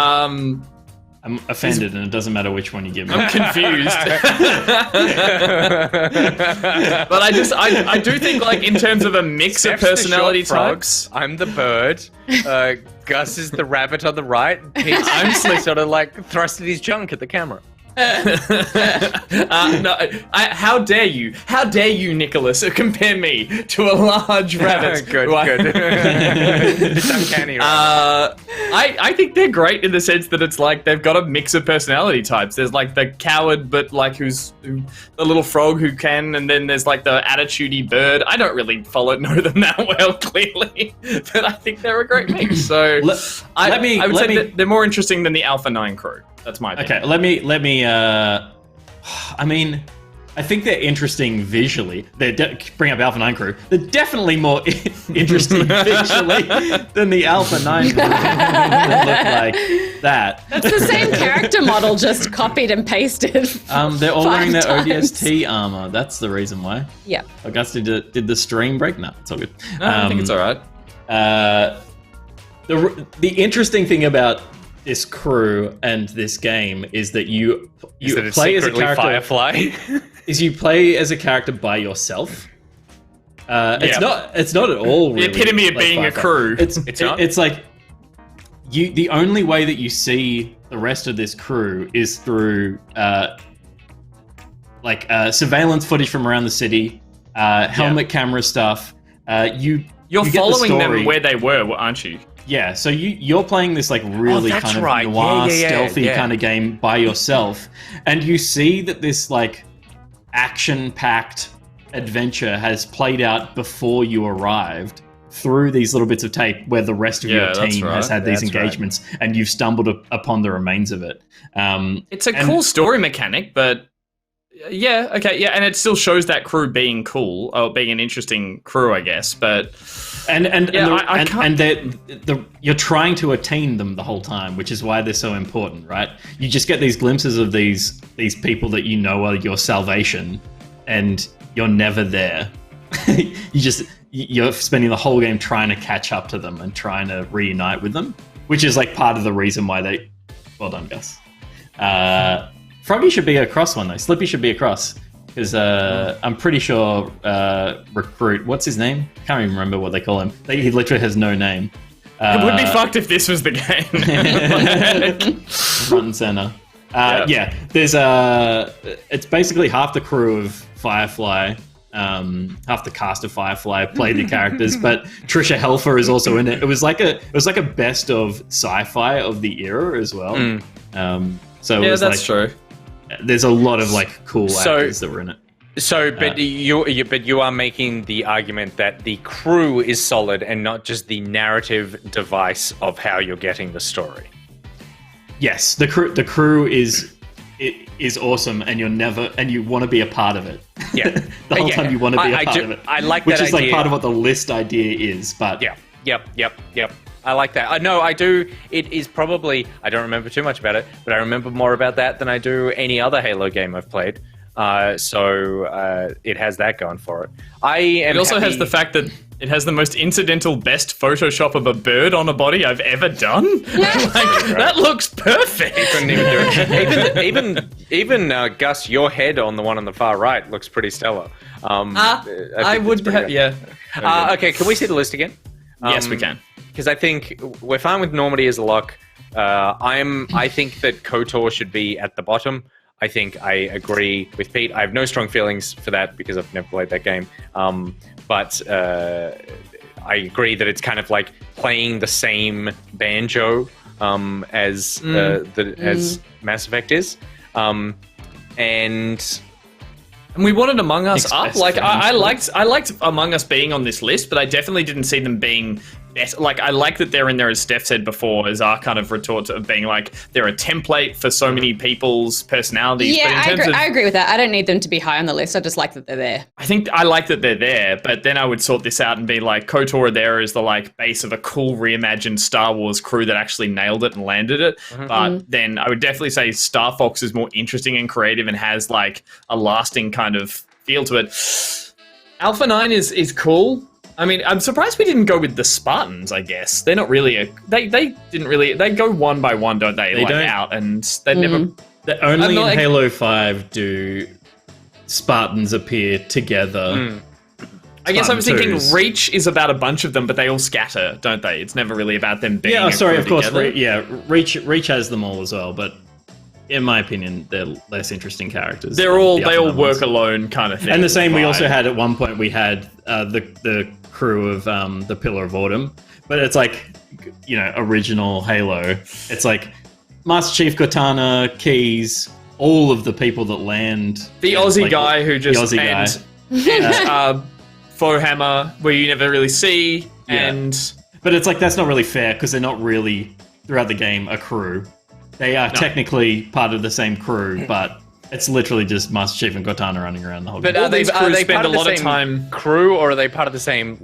I'm offended, and it doesn't matter which one you give me. I'm confused. But I do think in terms of a mix Steph's of personality the short types. Frog, I'm the bird. Gus is the rabbit on the right. Pete's sort of thrusted his junk at the camera. How dare you? How dare you, Nicholas, compare me to a large rabbit? Good. It's uncanny, right? I think they're great in the sense that it's they've got a mix of personality types. There's the coward, but who's the little frog who can, and then there's the attitudey bird. I don't really know them that well, clearly, but I think they're a great mix. So I would say that they're more interesting than the Alpha 9 crew. That's my opinion. Okay, let me. I mean, I think they're interesting visually. Bring up Alpha 9 crew. They're definitely more interesting visually than the Alpha 9 crew. That look like that. That's the same character model, just copied and pasted. They're all wearing their ODST armor. That's the reason why. Yeah. Augusta did the stream break. No, it's all good. No, I think it's all right. The interesting thing about this crew and this game is that you play as a character. Firefly. You play as a character by yourself, It's not at all really the epitome of like being a Sci-Fi. crew. It's like the only way that you see the rest of this crew is through surveillance footage from around the city, helmet camera stuff. You're following them where they were, aren't you? Yeah, so you're playing this like really kind of noir, stealthy kind of game by yourself, and you see that this like action-packed adventure has played out before you arrived through these little bits of tape where the rest of your team has had these engagements, and you've stumbled upon the remains of it. It's a cool story mechanic, but and it still shows that crew being cool, or being an interesting crew, I guess. But you're trying to attain them the whole time, which is why they're so important, right? You just get these glimpses of these people that you know are your salvation, and you're never there. You're spending the whole game trying to catch up to them and trying to reunite with them, which is like part of the reason why they. Well done, Gus. Froggy should be across one though. Slippy should be across because I'm pretty sure Recruit. What's his name? Can't even remember what they call him. He literally has no name. It would be fucked if this was the game. Front and center. There's it's basically half the crew of Firefly, half the cast of Firefly play the characters, but Trisha Helfer is also in it. It was like a best of Sci-Fi of the era as well. So it was that's true. There's a lot of like cool actors that were in it. So, but you are making the argument that the crew is solid and not just the narrative device of how you're getting the story. Yes, the crew is awesome, and you want to be a part of it. Yeah, the whole time you want to be a part of it. I like which that is idea. Like part of what the list idea is. But Yep. I like that. No, I do. It is probably, I don't remember too much about it, but I remember more about that than I do any other Halo game I've played. So it has that going for it. It also has the fact that it has the most incidental best Photoshop of a bird on a body I've ever done. That looks perfect. You couldn't even do it. Even Gus, your head on the one on the far right looks pretty stellar. I would have, okay, can we see the list again? Yes, we can. Because I think we're fine with Normandy as a lock. I think that KOTOR should be at the bottom. I think I agree with Pete. I have no strong feelings for that because I've never played that game. But I agree that it's kind of like playing the same banjo as Mass Effect is. And we wanted Among Us up. Like I liked Among Us being on this list, but I definitely didn't see them being better. Like I like that they're in there, as Steph said before, as our kind of retort of being like they're a template for so many people's personalities. Yeah, I agree with that. I don't need them to be high on the list. I just like that they're there. I think I like that they're there, but then I would sort this out and be like, KOTOR there is the like base of a cool reimagined Star Wars crew that actually nailed it and landed it. But then I would definitely say Star Fox is more interesting and creative and has like a lasting kind of feel to it. Alpha 9 is cool. I mean, I'm surprised we didn't go with the Spartans, I guess. They're not really they didn't really, they go one by one, don't they? Like don't. Out, and they never... Only in Halo 5 do Spartans appear together. I guess I was thinking Reach is about a bunch of them, but they all scatter, don't they? It's never really about them being of course. Together. Reach has them all as well, but in my opinion, they're less interesting characters. They all work alone kind of thing. And the same, we also had at one point, we had the crew of the Pillar of Autumn, but it's like, original Halo. It's like Master Chief, Cortana, Keyes, all of the people that land. The Aussie guy who just... and Foehammer, where you never really see, But it's like, that's not really fair, because they're not really, throughout the game, a crew. They are technically part of the same crew, but it's literally just Master Chief and Cortana running around the whole game. But are they spend a lot of time crew, or are they part of the same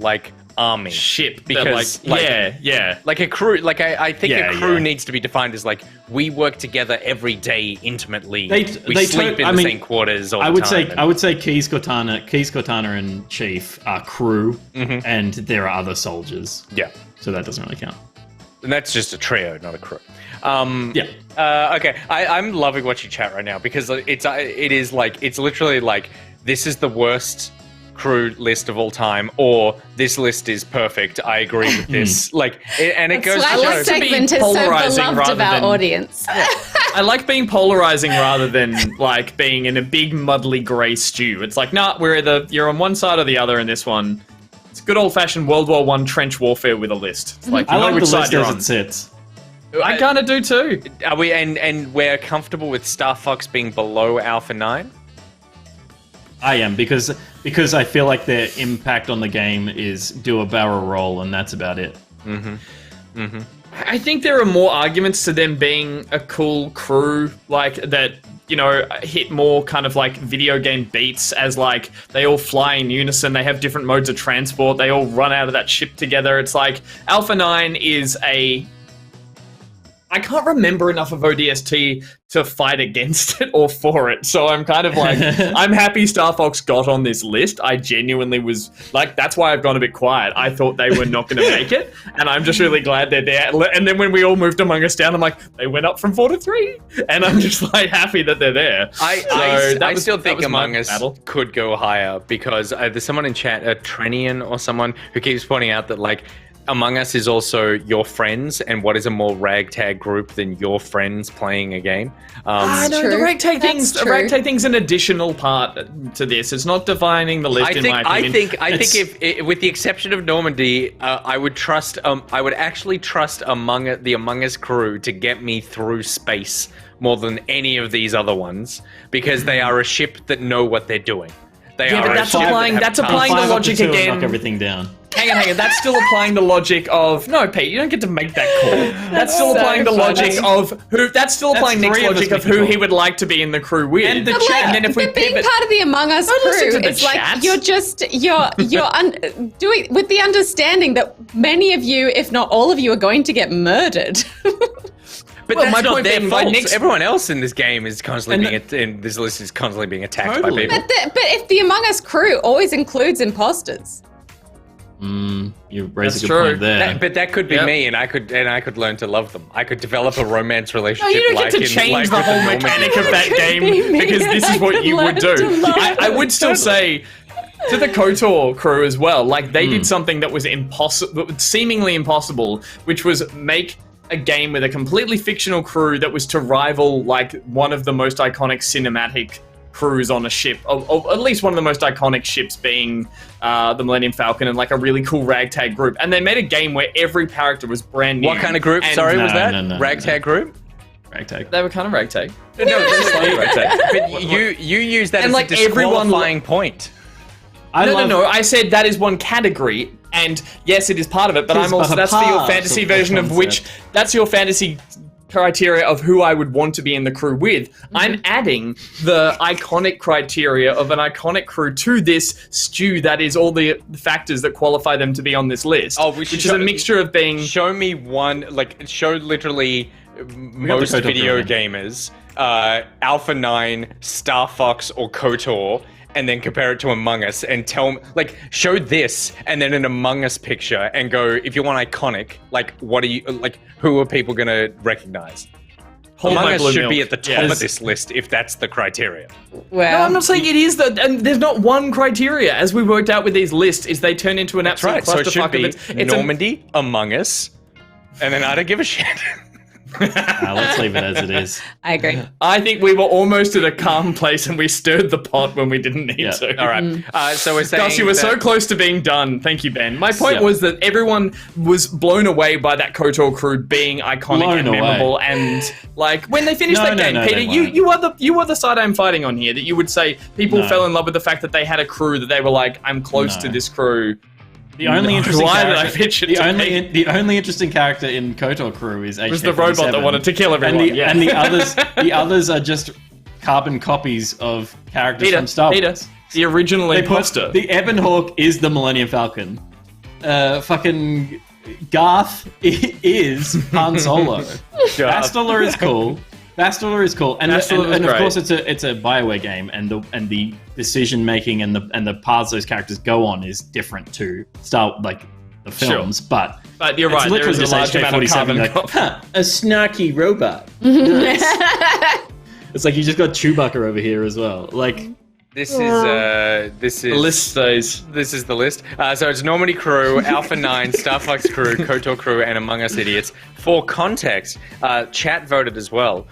army ship? Because like a crew. Like I think a crew needs to be defined as like we work together every day intimately. We sleep in the same quarters all the time. I would say Keyes, Cortana, and Chief are crew, and there are other soldiers. Yeah, so that doesn't really count. And that's just a trio, not a crew. Okay, I'm loving watching chat right now because it's literally like this is the worst crew list of all time, or this list is perfect. I agree with this. Like, it goes. Why this segment is so beloved of our audience. I like being polarizing rather than like being in a big muddly grey stew. It's like, nah, you're on one side or the other in this one. It's good old-fashioned World War I trench warfare with a list. It's like, I like which the list side you're as on. it sits. I kind of do too. Are we? And we're comfortable with Star Fox being below Alpha 9. I am because I feel like their impact on the game is do a barrel roll, and that's about it. I think there are more arguments to them being a cool crew, like that, you know, hit more kind of like video game beats, as like they all fly in unison, they have different modes of transport, they all run out of that ship together. It's like Alpha 9 is I can't remember enough of ODST to fight against it or for it. So I'm kind of like, I'm happy Star Fox got on this list. I genuinely was like, that's why I've gone a bit quiet. I thought they were not going to make it. And I'm just really glad they're there. And then when we all moved Among Us down, I'm like, they went up from 4 to 3. And I'm just like happy that they're there. I still think Among Us could go higher because there's someone in chat, a Trenian or someone, who keeps pointing out that like, Among Us is also your friends, and what is a more ragtag group than your friends playing a game? The ragtag thing's an additional part to this. It's not defining the list. I think if with the exception of Normandy, I would actually trust the Among Us crew to get me through space more than any of these other ones, because they are a ship that know what they're doing. But that's applying the logic again. Knock everything down. Hang on. That's still applying the logic of no, Pete. You don't get to make that call. That's still applying the logic of who. That's still applying Nick's logic of who he would like to be in the crew with. And the chat. And then if we being part of the Among Us crew, it's like you're doing with the understanding that many of you, if not all of you, are going to get murdered. But that's not their fault. Everyone else in this game is constantly in this list is constantly being attacked by people. But if the Among Us crew always includes imposters. You raise a good point there. But that could be me, and I could learn to love them. I could develop a romance relationship. No, you don't get to change the whole mechanic of that game because this is what you would do. I would still say to the KOTOR crew as well, like they did something that was seemingly impossible, which was make a game with a completely fictional crew that was to rival like one of the most iconic cinematic crews on a ship, or at least one of the most iconic ships being the Millennium Falcon, and like a really cool ragtag group. And they made a game where every character was brand new. What kind of group? Sorry, was that? Ragtag group? Ragtag. They were kind of ragtag. No, ragtag. But you use that as like a disqualifying point. No. I said that is one category, and yes, it is part of it. But that's for your fantasy version of which. That's your fantasy criteria of who I would want to be in the crew with. I'm adding the iconic criteria of an iconic crew to this stew that is all the factors that qualify them to be on this list. Which is a mixture of being. Show me one, show literally most video gamers, Alpha 9, Star Fox, or KOTOR, and then compare it to Among Us and tell me, show this and then an Among Us picture and go, if you want iconic, what are you, who are people going to recognize? Among Us should be at the top of this list if that's the criteria. Well, no, I'm not saying it is and there's not one criteria. As we worked out with these lists, is they turn into an absolute clusterfuck. So it should be Normandy, Among Us, and then I don't give a shit. Let's leave it as it is. I agree. I think we were almost at a calm place and we stirred the pot when we didn't need to. All right. So we're saying Gus, you were so close to being done. Thank you, Ben. My point was that everyone was blown away by that KOTOR crew being iconic and memorable. And when they finished that game, Peter, you are the side I'm fighting on here. That you would say people fell in love with the fact that they had a crew that they were like, I'm close to this crew. The only interesting character in KOTOR crew is was the robot that wanted to kill everyone. And the others are just carbon copies of characters from Star Wars. The original imposter. The Ebon Hawk is the Millennium Falcon. Fucking Garth is Han Solo. Bastila is cool. And of course it's a BioWare game, and the decision making and the paths those characters go on is different to the films. But you're right. There is a large amount of carbon. A snarky robot. Nice. It's like you just got Chewbacca over here as well. This is the list stays. This is the list. So it's Normandy Crew, Alpha 9, Starfox Crew, KOTOR Crew, and Among Us Idiots. For context, chat voted as well.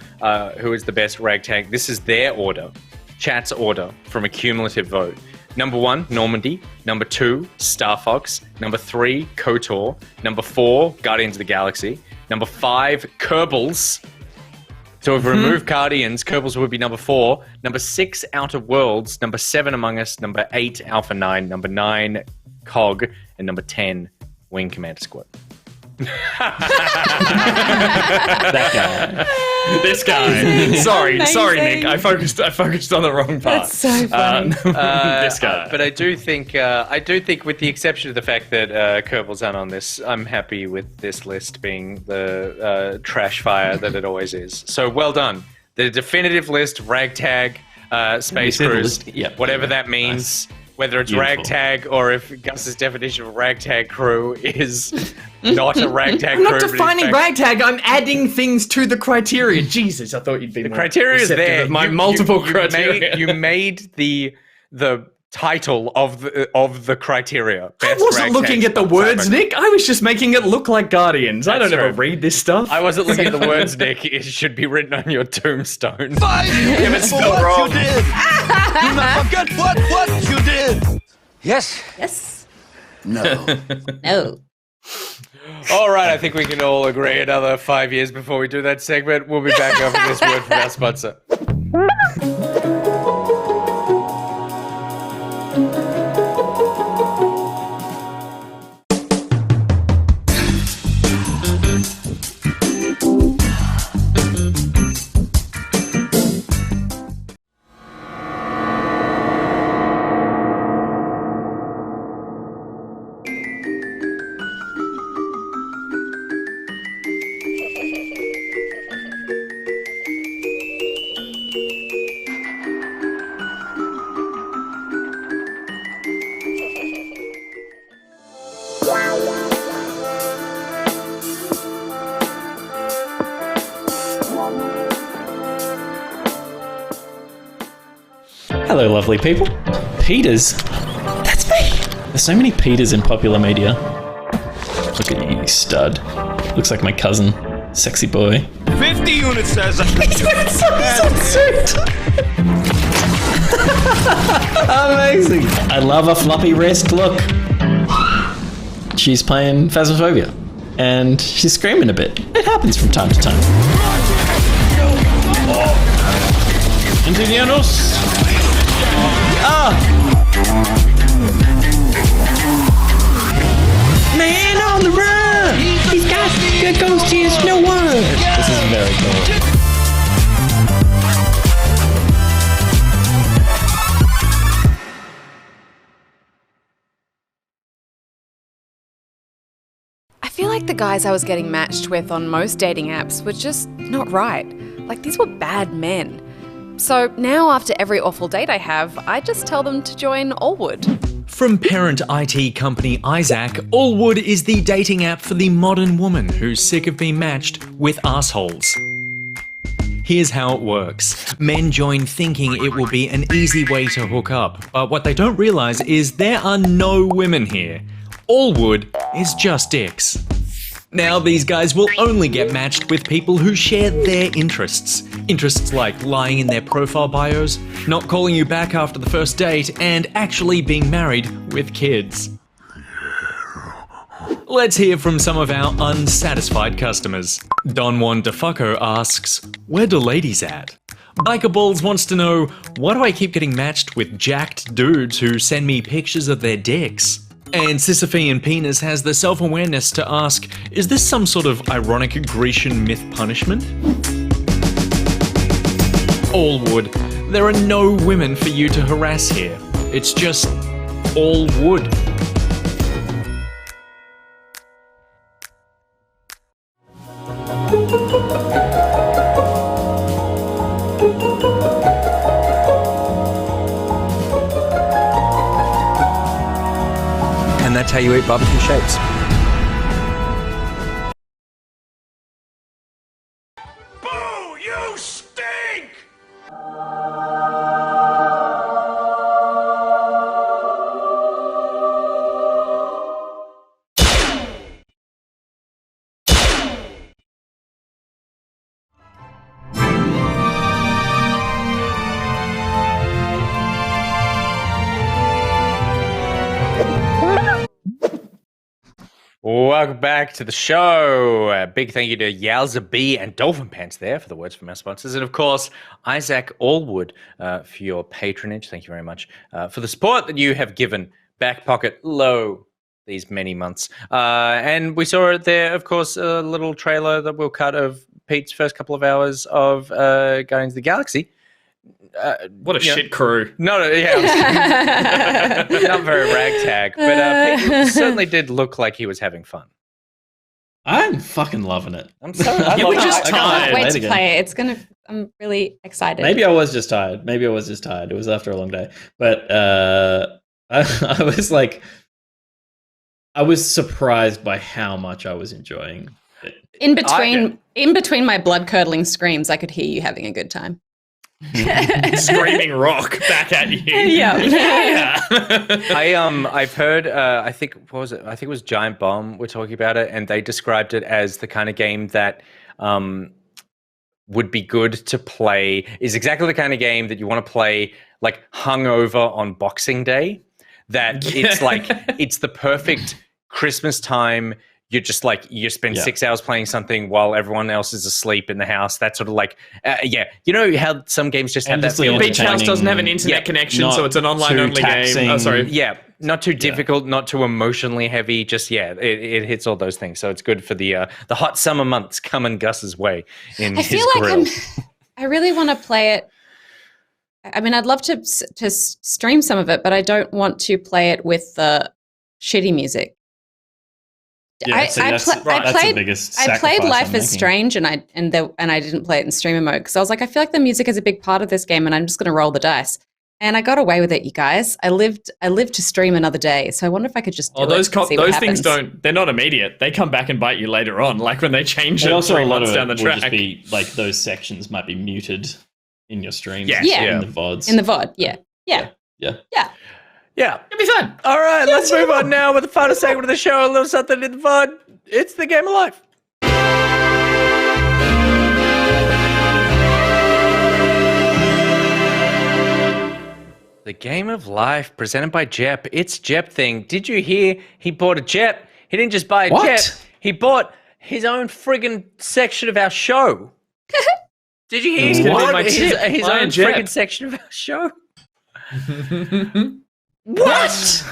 Who is the best ragtag? This is their order. Chat's order from a cumulative vote. Number 1, Normandy. Number 2, Starfox. Number 3, KOTOR. Number 4, Guardians of the Galaxy. Number 5, Kerbals. So if we remove Guardians, Kerbals would be number 4. Number 6, Outer Worlds. Number 7, Among Us. Number 8, Alpha 9. Number 9, COG. And number 10, Wing Commander Squad. That guy. This guy. Sorry, Nick. I focused on the wrong part. That's so funny. This guy. But I do think, with the exception of the fact that Kerbals aren't on this, I'm happy with this list being the trash fire that it always is. So well done. The definitive list, ragtag, space cruise, whatever that means. Nice. Whether it's ragtag or if Gus's definition of ragtag crew is not a ragtag crew. I'm not defining ragtag. I'm adding things to the criteria. Jesus, I thought you'd be the criteria is there. My multiple criteria. You made the title of the criteria. I wasn't looking at the words, Nick. I was just making it look like Guardians. I don't ever read this stuff. I wasn't looking at the words, Nick. It should be written on your tombstone. 5 if it's spelled wrong. You did. Do not forget what you did. Yes. Yes. No. No. All right, I think we can all agree another 5 years before we do that segment. We'll be back after this word from our sponsor. Hello, lovely people. Peters? That's me. There's so many Peters in popular media. Look at you, stud. Looks like my cousin. Sexy boy. 50 units says He's wearing some suit. Amazing. I love a floppy wrist look. She's playing Phasmophobia. And she's screaming a bit. It happens from time to time. Indianos. Man on the run! He's got good ghost ears, no one! This is very cool. I feel like the guys I was getting matched with on most dating apps were just not right. Like, these were bad men. So now, after every awful date I have, I just tell them to join Allwood. From parent IT company Issac, Allwood is the dating app for the modern woman who's sick of being matched with assholes. Here's how it works. Men join thinking it will be an easy way to hook up, but what they don't realise is there are no women here. Allwood is just dicks. Now these guys will only get matched with people who share their interests. Interests like lying in their profile bios, not calling you back after the first date, and actually being married with kids. Let's hear from some of our unsatisfied customers. Don Juan DeFucco asks, where do ladies at? Biker Balls wants to know, why do I keep getting matched with jacked dudes who send me pictures of their dicks? And Sisyphean Penis has the self-awareness to ask, is this some sort of ironic Grecian myth punishment? Allwood, there are no women for you to harass here. It's just all wood. And that's how you eat barbecue shapes. Boo! You stink! Welcome back to the show. A big thank you to Yomzab and Dolphinpants there for the words from our sponsors. And of course, Issac Allwood for your patronage. Thank you very much for the support that you have given BackPocket low these many months. And we saw it there, of course, a little trailer that we'll cut of Pete's first couple of hours of Guardians of the Galaxy. What a shit crew. Not very ragtag, but Pete certainly did look like he was having fun. I'm fucking loving it. I'm so I can't wait to play it. I'm really excited. Maybe I was just tired. It was after a long day. But I was surprised by how much I was enjoying it. In between my blood-curdling screams, I could hear you having a good time. Screaming rock back at you. Yeah. I've heard. I think it was Giant Bomb. We're talking about it, and they described it as the kind of game that would be good to play. Is exactly the kind of game that you want to play like hungover on Boxing Day. That it's like it's the perfect Christmas time. You're just like, you spend 6 hours playing something while everyone else is asleep in the house. That sort of like, you know how some games just have that feeling. Beach House doesn't have an internet connection, so it's an online-only game. Oh, sorry. Yeah, not too difficult, not too emotionally heavy. Just, it hits all those things. So it's good for the hot summer months coming Gus's way in his grill. I really want to play it. I mean, I'd love to stream some of it, but I don't want to play it with the shitty music. Yeah, that's the biggest I played Life I'm is making. Strange, and I didn't play it in streamer mode because I was like, I feel like the music is a big part of this game, and I'm just going to roll the dice. And I got away with it, you guys. I lived to stream another day, so I wonder if I could just do those things they're not immediate. They come back and bite you later on, like when they change it. Also, 3 a lot of months it down the will track. just be like those sections might be muted in your stream. Yeah. In the VODs. In the VOD, yeah. Yeah. It'll be fun. All right, let's move on now with the final segment of the show. A little something in the VOD. It's the Game of Life. The Game of Life, presented by Jepp. It's Jepp thing. Did you hear he bought a Jepp? He didn't just buy a Jepp. He bought his own friggin' section of our show. Did you hear his own friggin' section of our show? What?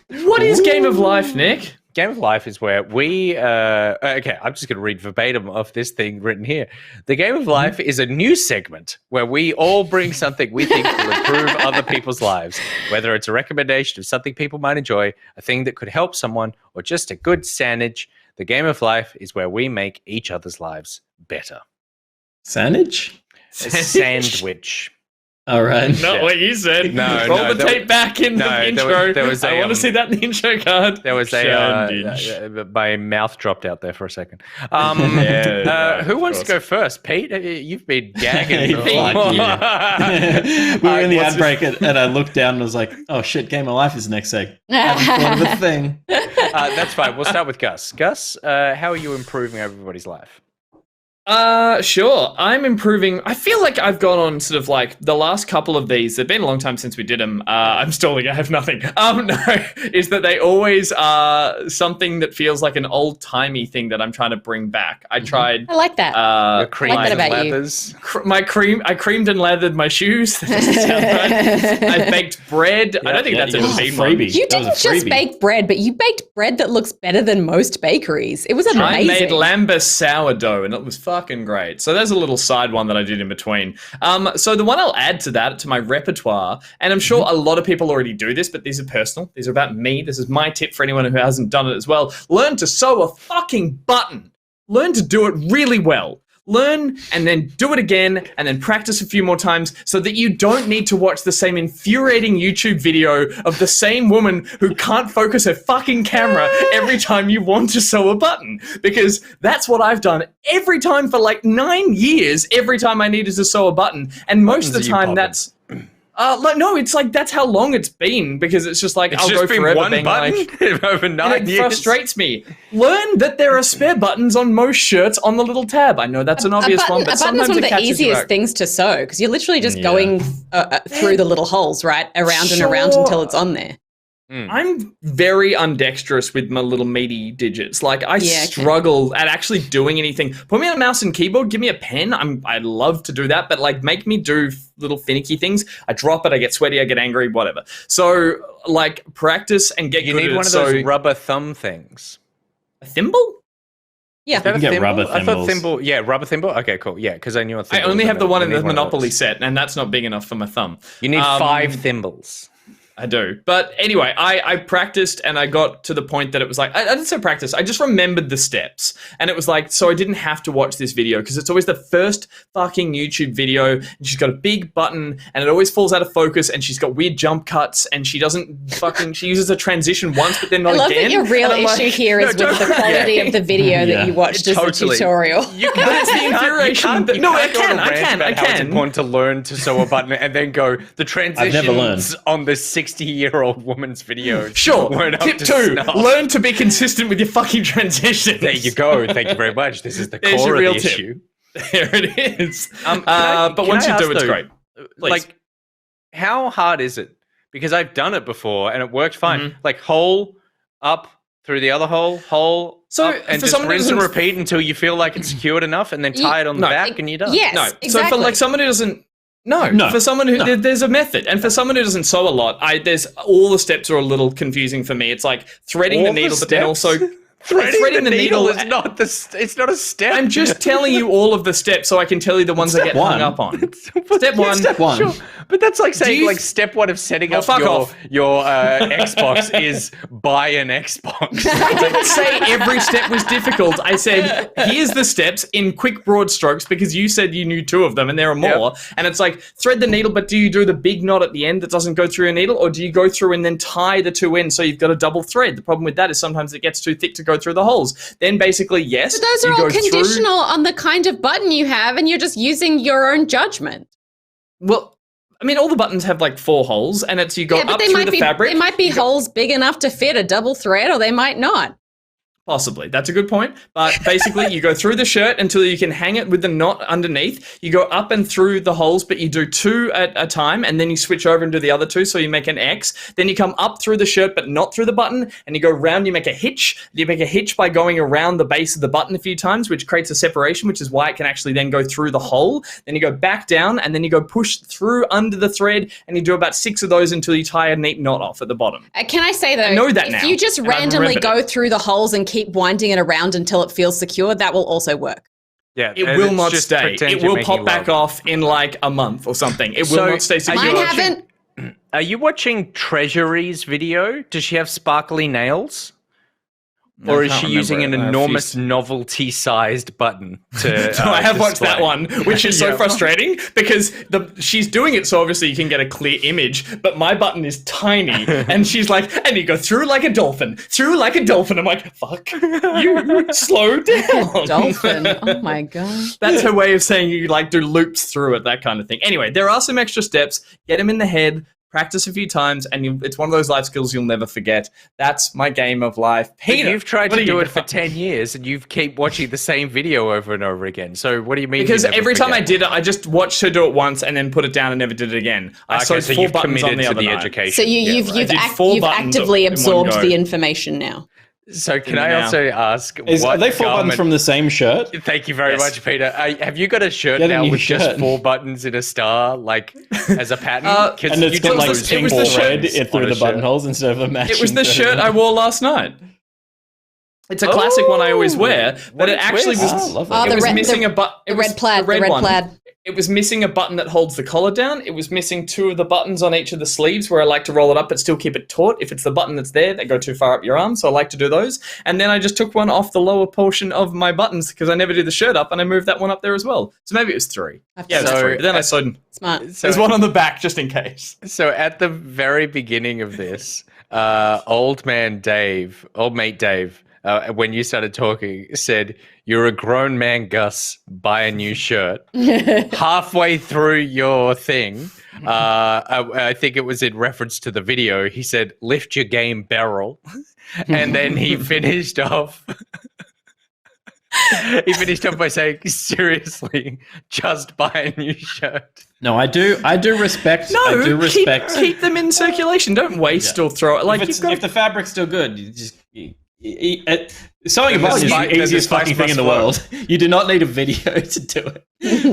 What is Game of Life, Nick? Game of Life is where we... okay, I'm just going to read verbatim of this thing written here. The Game of Life is a new segment where we all bring something we think will improve other people's lives, whether it's a recommendation of something people might enjoy, a thing that could help someone, or just a good sandwich. The Game of Life is where we make each other's lives better. Sandwich? A sandwich. All right. Not what you said. Roll the tape back in the intro. I want to see that in the intro card. There was my mouth dropped out there for a second. Who wants to go first? Pete, you've been gagging. We were in the ad break and I looked down and was like, oh shit, Game of Life is the next seg. I haven't thought of a thing. That's fine. We'll start with Gus. Gus, how are you improving everybody's life? Sure. I'm improving. I feel like I've gone on sort of like the last couple of these. It's been a long time since we did them. I'm stalling. I have nothing. No, is that they always are something that feels like an old timey thing that I'm trying to bring back. I tried. I like that. I like that about you. I creamed and lathered my shoes. That doesn't sound right. I baked bread. I don't think that's a freebie. You didn't just bake bread, but you baked bread that looks better than most bakeries. It was amazing. I made lambus sourdough, and it was fucking great. So there's a little side one that I did in between. So the one I'll add to that, to my repertoire, and I'm sure a lot of people already do this, but these are personal. These are about me. This is my tip for anyone who hasn't done it as well. Learn to sew a fucking button. Learn to do it really well. Learn and then do it again and then practice a few more times so that you don't need to watch the same infuriating YouTube video of the same woman who can't focus her fucking camera every time you want to sew a button. Because that's what I've done every time for like 9 years, every time I needed to sew a button. And most of the time that's... no, it's like that's how long it's been because it's just like I'll go forever being like over 9 years. It frustrates me. Learn that there are spare buttons on most shirts on the little tab. I know that's an obvious one, but sometimes one of it the catches easiest you. things to sew because you're literally just going through the little holes, right, around and around until it's on there. I'm very undexterous with my little meaty digits. Like I struggle at actually doing anything. Put me on a mouse and keyboard, give me a pen. I'd love to do that, but like make me do little finicky things. I drop it, I get sweaty, I get angry, whatever. So like practice and get good at it. You need one of those rubber thumb things. A thimble? Yeah, you can get rubber thimbles. I thought thimble. Yeah, rubber thimble. Okay, cool. Yeah, because I knew a thimble. I only have the one in the Monopoly set, and that's not big enough for my thumb. You need 5 thimbles. I do. But anyway, I practiced and I got to the point that it was like, I didn't say practice, I just remembered the steps. And it was like, so I didn't have to watch this video because it's always the first fucking YouTube video. And she's got a big button and it always falls out of focus and she's got weird jump cuts and she doesn't fucking, she uses a transition once but then not again. I love that your real issue here is with the quality of the video that you watched as a tutorial. You can't, But it's the infuriation. no, I can. How it's important to learn to sew a button and then go, the transitions on this 60-year-old woman's videos. Sure. Tip 2, learn to be consistent with your fucking transitions. There you go. Thank you very much. This is the core of the issue. There it is. But once you do, it's great. Please. Like, how hard is it? Because I've done it before and it worked fine. Like, hole, up, through the other hole, so up, and just rinse and repeat until you feel like it's secured enough and then tie it on the back and you're done. Yes, exactly. So for like someone who doesn't No, for someone who there's a method, and for someone who doesn't sew a lot, there's all the steps are a little confusing for me. It's like threading the needle, but then also threading the needle is not it's not a step. I'm just telling you all of the steps so I can tell you the ones I get hung up on. Step one. Sure. But that's like saying like step 1 of setting up your Xbox is buy an Xbox. I didn't say every step was difficult. I said here's the steps in quick broad strokes because you said you knew 2 of them and there are more. And it's like thread the needle, but do you do the big knot at the end that doesn't go through your needle, or do you go through and then tie the 2 ends so you've got a double thread? The problem with that is sometimes it gets too thick to go through the holes. Then basically, yes. But those are all conditional on the kind of button you have, and you're just using your own judgment. Well, I mean, all the buttons have like 4 holes, and it's you go up through the fabric. There might be holes big enough to fit a double thread, or they might not. Possibly. That's a good point. But basically, you go through the shirt until you can hang it with the knot underneath. You go up and through the holes, but you do 2 at a time, and then you switch over and do the other 2, so you make an X. Then you come up through the shirt, but not through the button, and you go round, you make a hitch. You make a hitch by going around the base of the button a few times, which creates a separation, which is why it can actually then go through the hole. Then you go back down, and then you go push through under the thread, and you do about 6 of those until you tie a neat knot off at the bottom. Can I say, though, I know that if you just randomly go through the holes and keep winding it around until it feels secure, that will also work. Yeah, it will not stay. It will pop back off in like a month or something. It will not stay secure. Mine haven't. Are you watching Treasury's video? Does she have sparkly nails? Or is she using an enormous novelty-sized button to So I have watched that one, which is so frustrating because she's doing it so obviously you can get a clear image, but my button is tiny, and she's like, and you go through like a dolphin. I'm like, fuck, you slow down. Dolphin, oh my god. That's her way of saying you like do loops through it, that kind of thing. Anyway, there are some extra steps. Get them in the head. Practice a few times, and it's one of those life skills you'll never forget. That's my game of life. Peter, you've tried to do it for 10 years, and you keep watching the same video over and over again. So what do you mean? Because every time I did it, I just watched her do it once and then put it down and never did it again. I sewed 4 buttons on the other night. So you've actively absorbed the information now. So can I also ask, are they 4 buttons from the same shirt? Thank you very much, Peter. Have you got a shirt now with just 4 buttons in a star, like as a pattern? And it's got like pink thread through the buttonholes instead of a matching. It was the shirt I wore last night. It's a classic one I always wear, but it actually was. It was missing a button. The red plaid. It was missing a button that holds the collar down. It was missing 2 of the buttons on each of the sleeves where I like to roll it up but still keep it taut. If it's the button that's there, they go too far up your arm, so I like to do those. And then I just took one off the lower portion of my buttons because I never do the shirt up, and I moved that one up there as well. So maybe it was 3. Yeah, it was 3. But then I sewed. Smart. There's one on the back just in case. So at the very beginning of this, old mate Dave, when you started talking, said, "You're a grown man, Gus. Buy a new shirt." Halfway through your thing, I think it was in reference to the video, he said, "Lift your game, Beryl." And then he finished off He finished off by saying, seriously, just buy a new shirt. No, I do respect. No, I do respect. Keep them in circulation. Don't waste or throw it. Like if the fabric's still good, you just sewing a button is the easiest fucking thing in the world. You do not need a video to do it.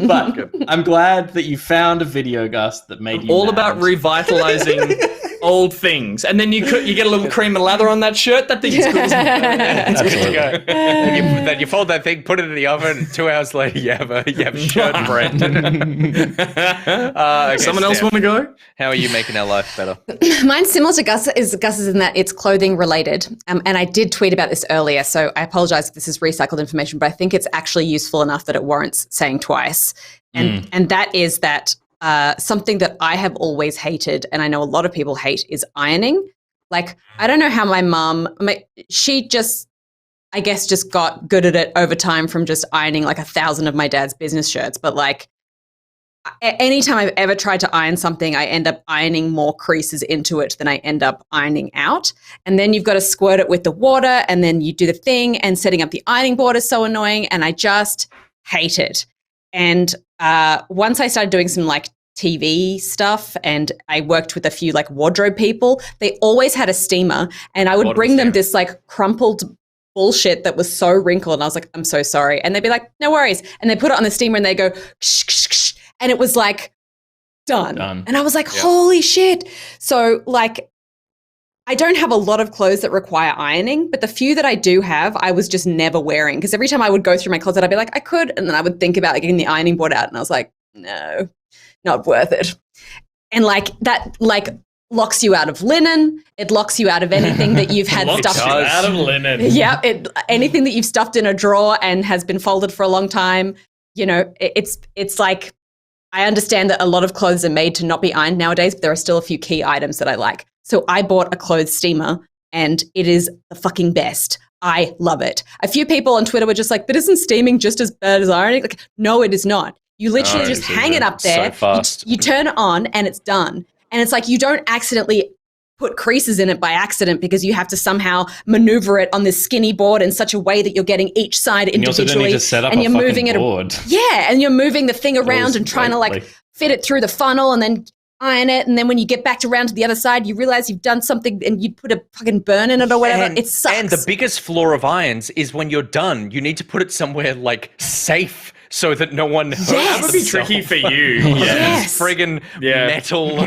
But I'm glad that you found a video, Gus, that made you all mad. about revitalizing old things, and then you get a little cream and lather on that shirt. That thing is good. It's good to go. Then you fold that thing, put it in the oven, and 2 hours later you have shirt bread. Someone else want to go? How are you making our life better? Mine's similar to Gus's in that it's clothing related. And I did tweet about this earlier, so I apologize if this is recycled information, but I think it's actually useful enough that it warrants saying twice. And that is that something that I have always hated, and I know a lot of people hate, is ironing. Like, I don't know how my mum, she just, I guess, just got good at it over time from just ironing like 1,000 of my dad's business shirts. But like, anytime I've ever tried to iron something, I end up ironing more creases into it than I end up ironing out. And then you've got to squirt it with the water, and then you do the thing, and setting up the ironing board is so annoying, and I just hate it. And once I started doing some like TV stuff, and I worked with a few like wardrobe people, they always had a steamer, and I would bring them this like crumpled bullshit that was so wrinkled, and I was like, I'm so sorry. And they'd be like, no worries. And they put it on the steamer and they go, ksh, ksh, ksh, and it was like done. And I was like, holy shit. So like, I don't have a lot of clothes that require ironing, but the few that I do have, I was just never wearing, because every time I would go through my closet, I'd be like, I could, and then I would think about getting the ironing board out, and I was like, no, not worth it. And like that, like locks you out of linen. It locks you out of anything that you've had stuffed out of linen. Yeah, anything that you've stuffed in a drawer and has been folded for a long time. You know, it's like, I understand that a lot of clothes are made to not be ironed nowadays, but there are still a few key items that I like. So I bought a clothes steamer, and it is the fucking best. I love it. A few people on Twitter were just like, but isn't steaming just as bad as ironing? Like, no, it is not. You literally just hang it up there. So fast. You turn it on and it's done. And it's like, you don't accidentally put creases in it by accident, because you have to somehow maneuver it on this skinny board in such a way that you're getting each side individually. You also don't need to set up and a you're fucking moving board. Yeah, and you're moving the thing around and trying to like fit it through the funnel and then iron it. And then when you get back around to the other side, you realize you've done something and you put a fucking burn in it or whatever. It sucks. And the biggest flaw of irons is when you're done, you need to put it somewhere like safe, so that no one hurts. That would be tricky for you. Yes. Friggin' metal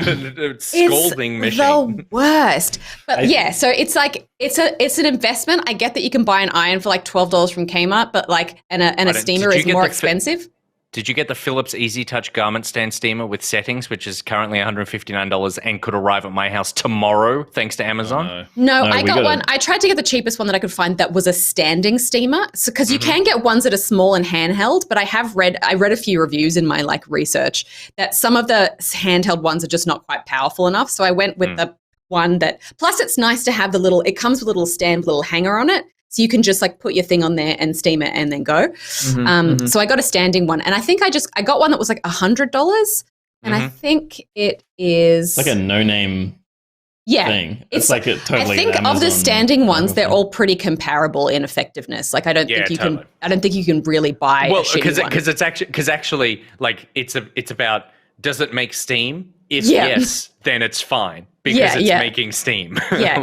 scalding machine. The worst. But yeah, so it's like it's an investment. I get that you can buy an iron for like $12 from Kmart, but like and a steamer is more expensive. Did you get the Philips Easy Touch garment stand steamer with settings, which is currently $159 and could arrive at my house tomorrow thanks to Amazon? No, I got one. I tried to get the cheapest one that I could find that was a standing steamer. So, because you can get ones that are small and handheld, but I read a few reviews in my like research that some of the handheld ones are just not quite powerful enough. So I went with the one that, plus it's nice to have it comes with a little stand with a little hanger on it. So you can just like put your thing on there and steam it and then go. So I got a standing one, and I think I got one that was like $100, and I think it is like a no-name thing. It's like a totally. I think Amazon of the standing ones, they're all pretty comparable in effectiveness. Like I don't think you can. I don't think you can really buy. Well, because it's actually like it's about, does it make steam? If yes, then it's fine, because it's making steam. Yeah,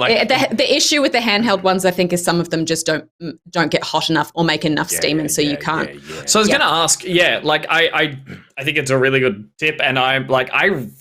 the issue with the handheld ones, I think, is some of them just don't get hot enough or make enough steam, and so you can't. So I was going to ask, like I think it's a really good tip, and I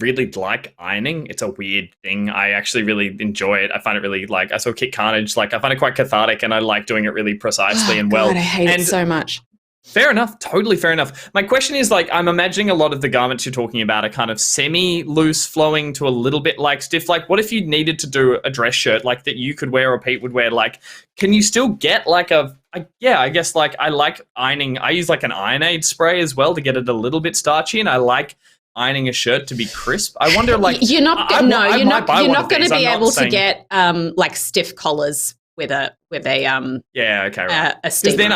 really like ironing. It's a weird thing. I actually really enjoy it. I find it really I saw Kit Carnage. Like I find it quite cathartic, and I like doing it really precisely and well. God, I hate it so much. Fair enough. Totally fair enough. My question is, like, I'm imagining a lot of the garments you're talking about are kind of semi-loose flowing to a little bit like stiff. Like, what if you needed to do a dress shirt like that you could wear or Pete would wear? Like, can you still get like I guess like I like ironing. I use like an iron-aid spray as well to get it a little bit starchy, and I like ironing a shirt to be crisp. I wonder, like, you're not going to be able to get like stiff collars with a Yeah, okay, right. a steamer. Because then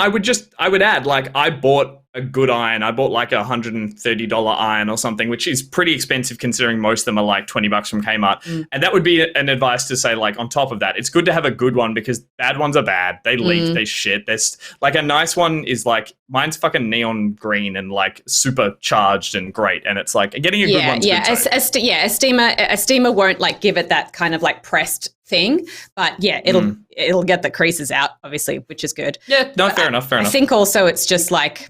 I would add, like, I bought a good iron. I bought like $130 iron or something, which is pretty expensive considering most of them are like $20 from Kmart. And that would be an advice to say, like, on top of that, it's good to have a good one because bad ones are bad. They leak, they shit. There's like a nice one is like, mine's fucking neon green and like super charged and great. And it's like getting a good one's good too. A steamer won't like give it that kind of like pressed thing, but yeah, it'll get the creases out, obviously, which is good. Yeah, no, fair enough. I think also it's just like,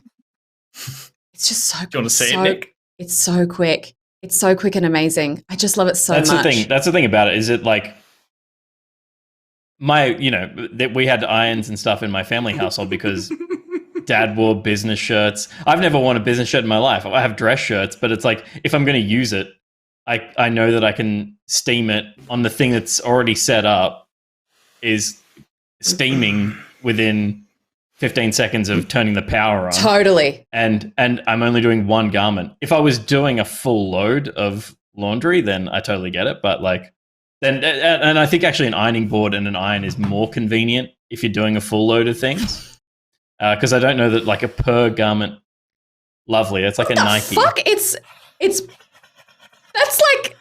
it's just so. Do you want to see it, Nick? It's so quick. It's so quick and amazing. I just love it so much. That's the thing about it. Is it like that we had irons and stuff in my family household because Dad wore business shirts. I've never worn a business shirt in my life. I have dress shirts, but it's like if I'm going to use it, I know that I can steam it on the thing that's already set up is steaming within 15 seconds of turning the power on. Totally. And I'm only doing one garment. If I was doing a full load of laundry, then I totally get it. But like, then, and I think actually an ironing board and an iron is more convenient if you're doing a full load of things. Because I don't know that like a per garment, lovely. It's like a Nike. Fuck, it's that's like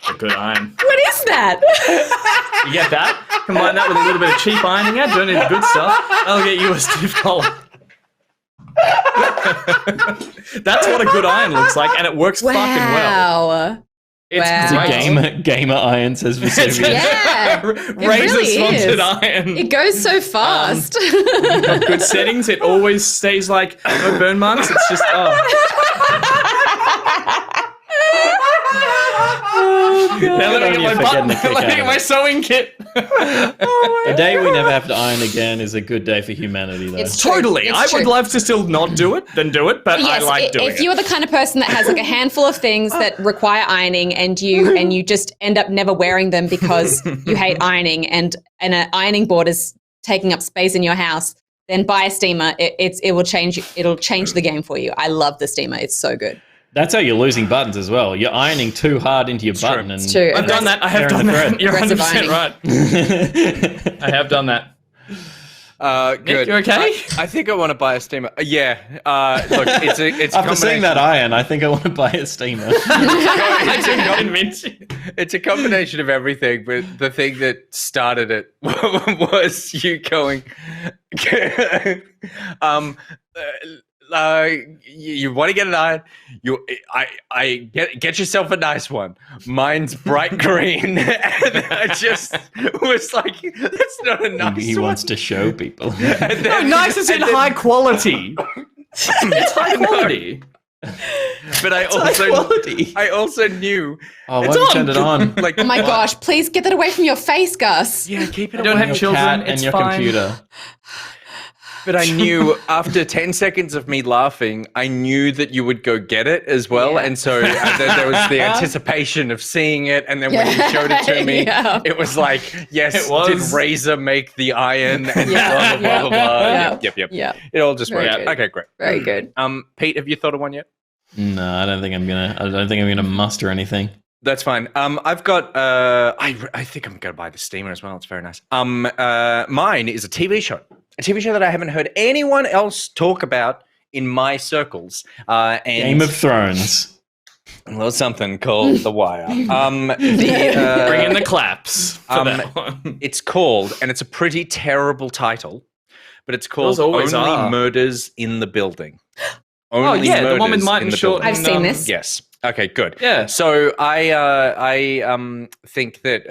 a good iron. What is that? You get that? Combine that with a little bit of cheap ironing. Yeah, don't need the good stuff. I'll get you a stiff collar. That's what a good iron looks like, and it works fucking well. It's a gamer iron, says Vesuvius. Yeah, Razor sponsored iron. It goes so fast. Good settings. It always stays like no burn marks. It's just Now let me get my button. Let me get my sewing kit. A day we never have to iron again is a good day for humanity, though. It's totally. I would love to still not do it than do it, but yes, I like doing it. If you're the kind of person that has like a handful of things that require ironing and you just end up never wearing them because you hate ironing and an ironing board is taking up space in your house, then buy a steamer. It'll change the game for you. I love the steamer. It's so good. That's how you're losing buttons as well. You're ironing too hard into your button. It's true. I've done that. I have done that. You're 100% right. I have done that. Good. Nick, you okay? I think I want to buy a steamer. Yeah. Look, it's after seeing that iron, I think I want to buy a steamer. It's a combination of everything, but the thing that started it was you going. You want to get an iron? I get yourself a nice one. Mine's bright green, and I just was like, "That's not a nice one." He wants to show people. No, nice is in high quality. It's high quality. But I also knew. Oh, why have you turned it on? Like, oh my gosh! Please get that away from your face, Gus. Yeah, keep it. I don't have children. It's your fine. Computer. But I knew after 10 seconds of me laughing, I knew that you would go get it as well. Yeah. And so then there was the anticipation of seeing it. And then when you showed it to me, it was like, yes, did Razor make the iron? And blah, blah, blah, blah. Yep. It all just worked. Okay, great. Very good. Pete, have you thought of one yet? No, I don't think I'm gonna muster anything. That's fine. I've got. I think I'm gonna buy the steamer as well. It's very nice. Mine is a TV show. A TV show that I haven't heard anyone else talk about in my circles. And Game of Thrones. A little something called The Wire. Bring in the claps for that one. It's called, and it's a pretty terrible title, but it's called Only Murders in the Building. Only the one with Martin Short. I've seen this. Yes. Okay, good. Yeah. So I think that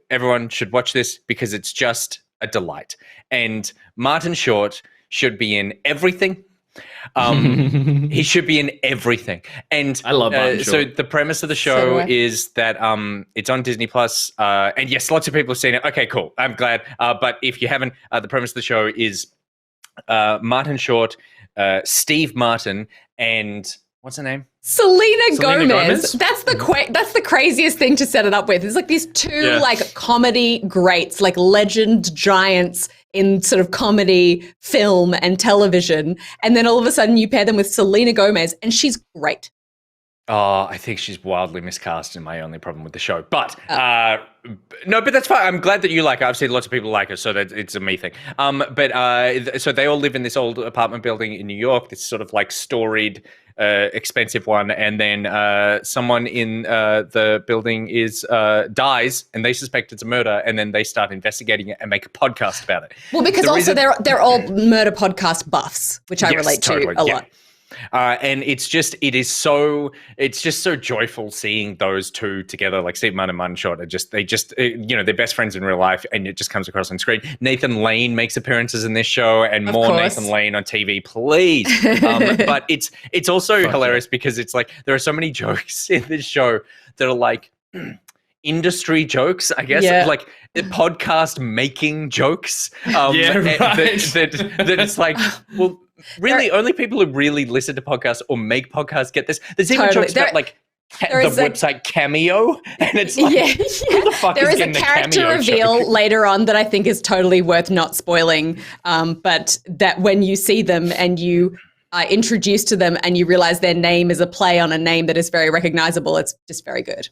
everyone should watch this because it's just a delight. And Martin Short should be in everything. He should be in everything. And I love Martin Short. So the premise of the show is that it's on Disney Plus. And yes, lots of people have seen it. Okay, cool. I'm glad. But if you haven't, the premise of the show is Martin Short, Steve Martin, and what's her name? Selena Gomez. That's the craziest thing to set it up with. It's like these two like comedy greats, like legend giants in sort of comedy, film, and television, and then all of a sudden you pair them with Selena Gomez, and she's great. Oh, I think she's wildly miscast, and my only problem with the show. But no, but that's fine. I'm glad that you like her. I've seen lots of people like her, so that it's a me thing. So they all live in this old apartment building in New York. This sort of like storied, expensive one, and then someone in the building dies, and they suspect it's a murder, and then they start investigating it and make a podcast about it. Well, because they're all murder podcast buffs, which I relate to a lot. And it's just so joyful seeing those two together, like Steve Martin and Martin Short they're best friends in real life, and it just comes across on screen. Nathan Lane makes appearances in this show, and more Nathan Lane on TV, please. But it's also hilarious because it's like there are so many jokes in this show that are like industry jokes, I guess, like podcast making jokes. That it's like, well, really, only people who really listen to podcasts or make podcasts get this. There's even jokes about like the website Cameo, and it's like, who the fuck there is is a character reveal joke? later on that I think is totally worth not spoiling. But that when you see them and you are introduced to them and you realize their name is a play on a name that is very recognizable, it's just very good.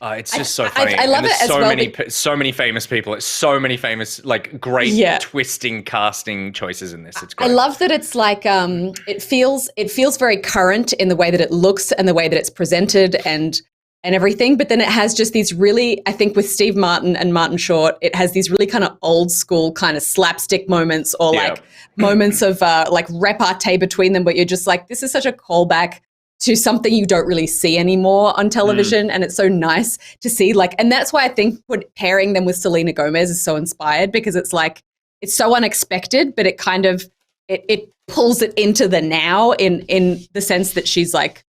It's just so funny. I love it as well. So many famous people. It's so many famous, like, great twisting casting choices in this. It's great. I love that it's like it feels very current in the way that it looks and the way that it's presented and everything. But then it has just these really, I think with Steve Martin and Martin Short, it has these really kind of old school kind of slapstick moments or like moments of like repartee between them, but you're just like, this is such a callback to something you don't really see anymore on television. And it's so nice to see, like, and that's why I think pairing them with Selena Gomez is so inspired, because it's like, it's so unexpected, but it kind of, it pulls it into the now in the sense that she's like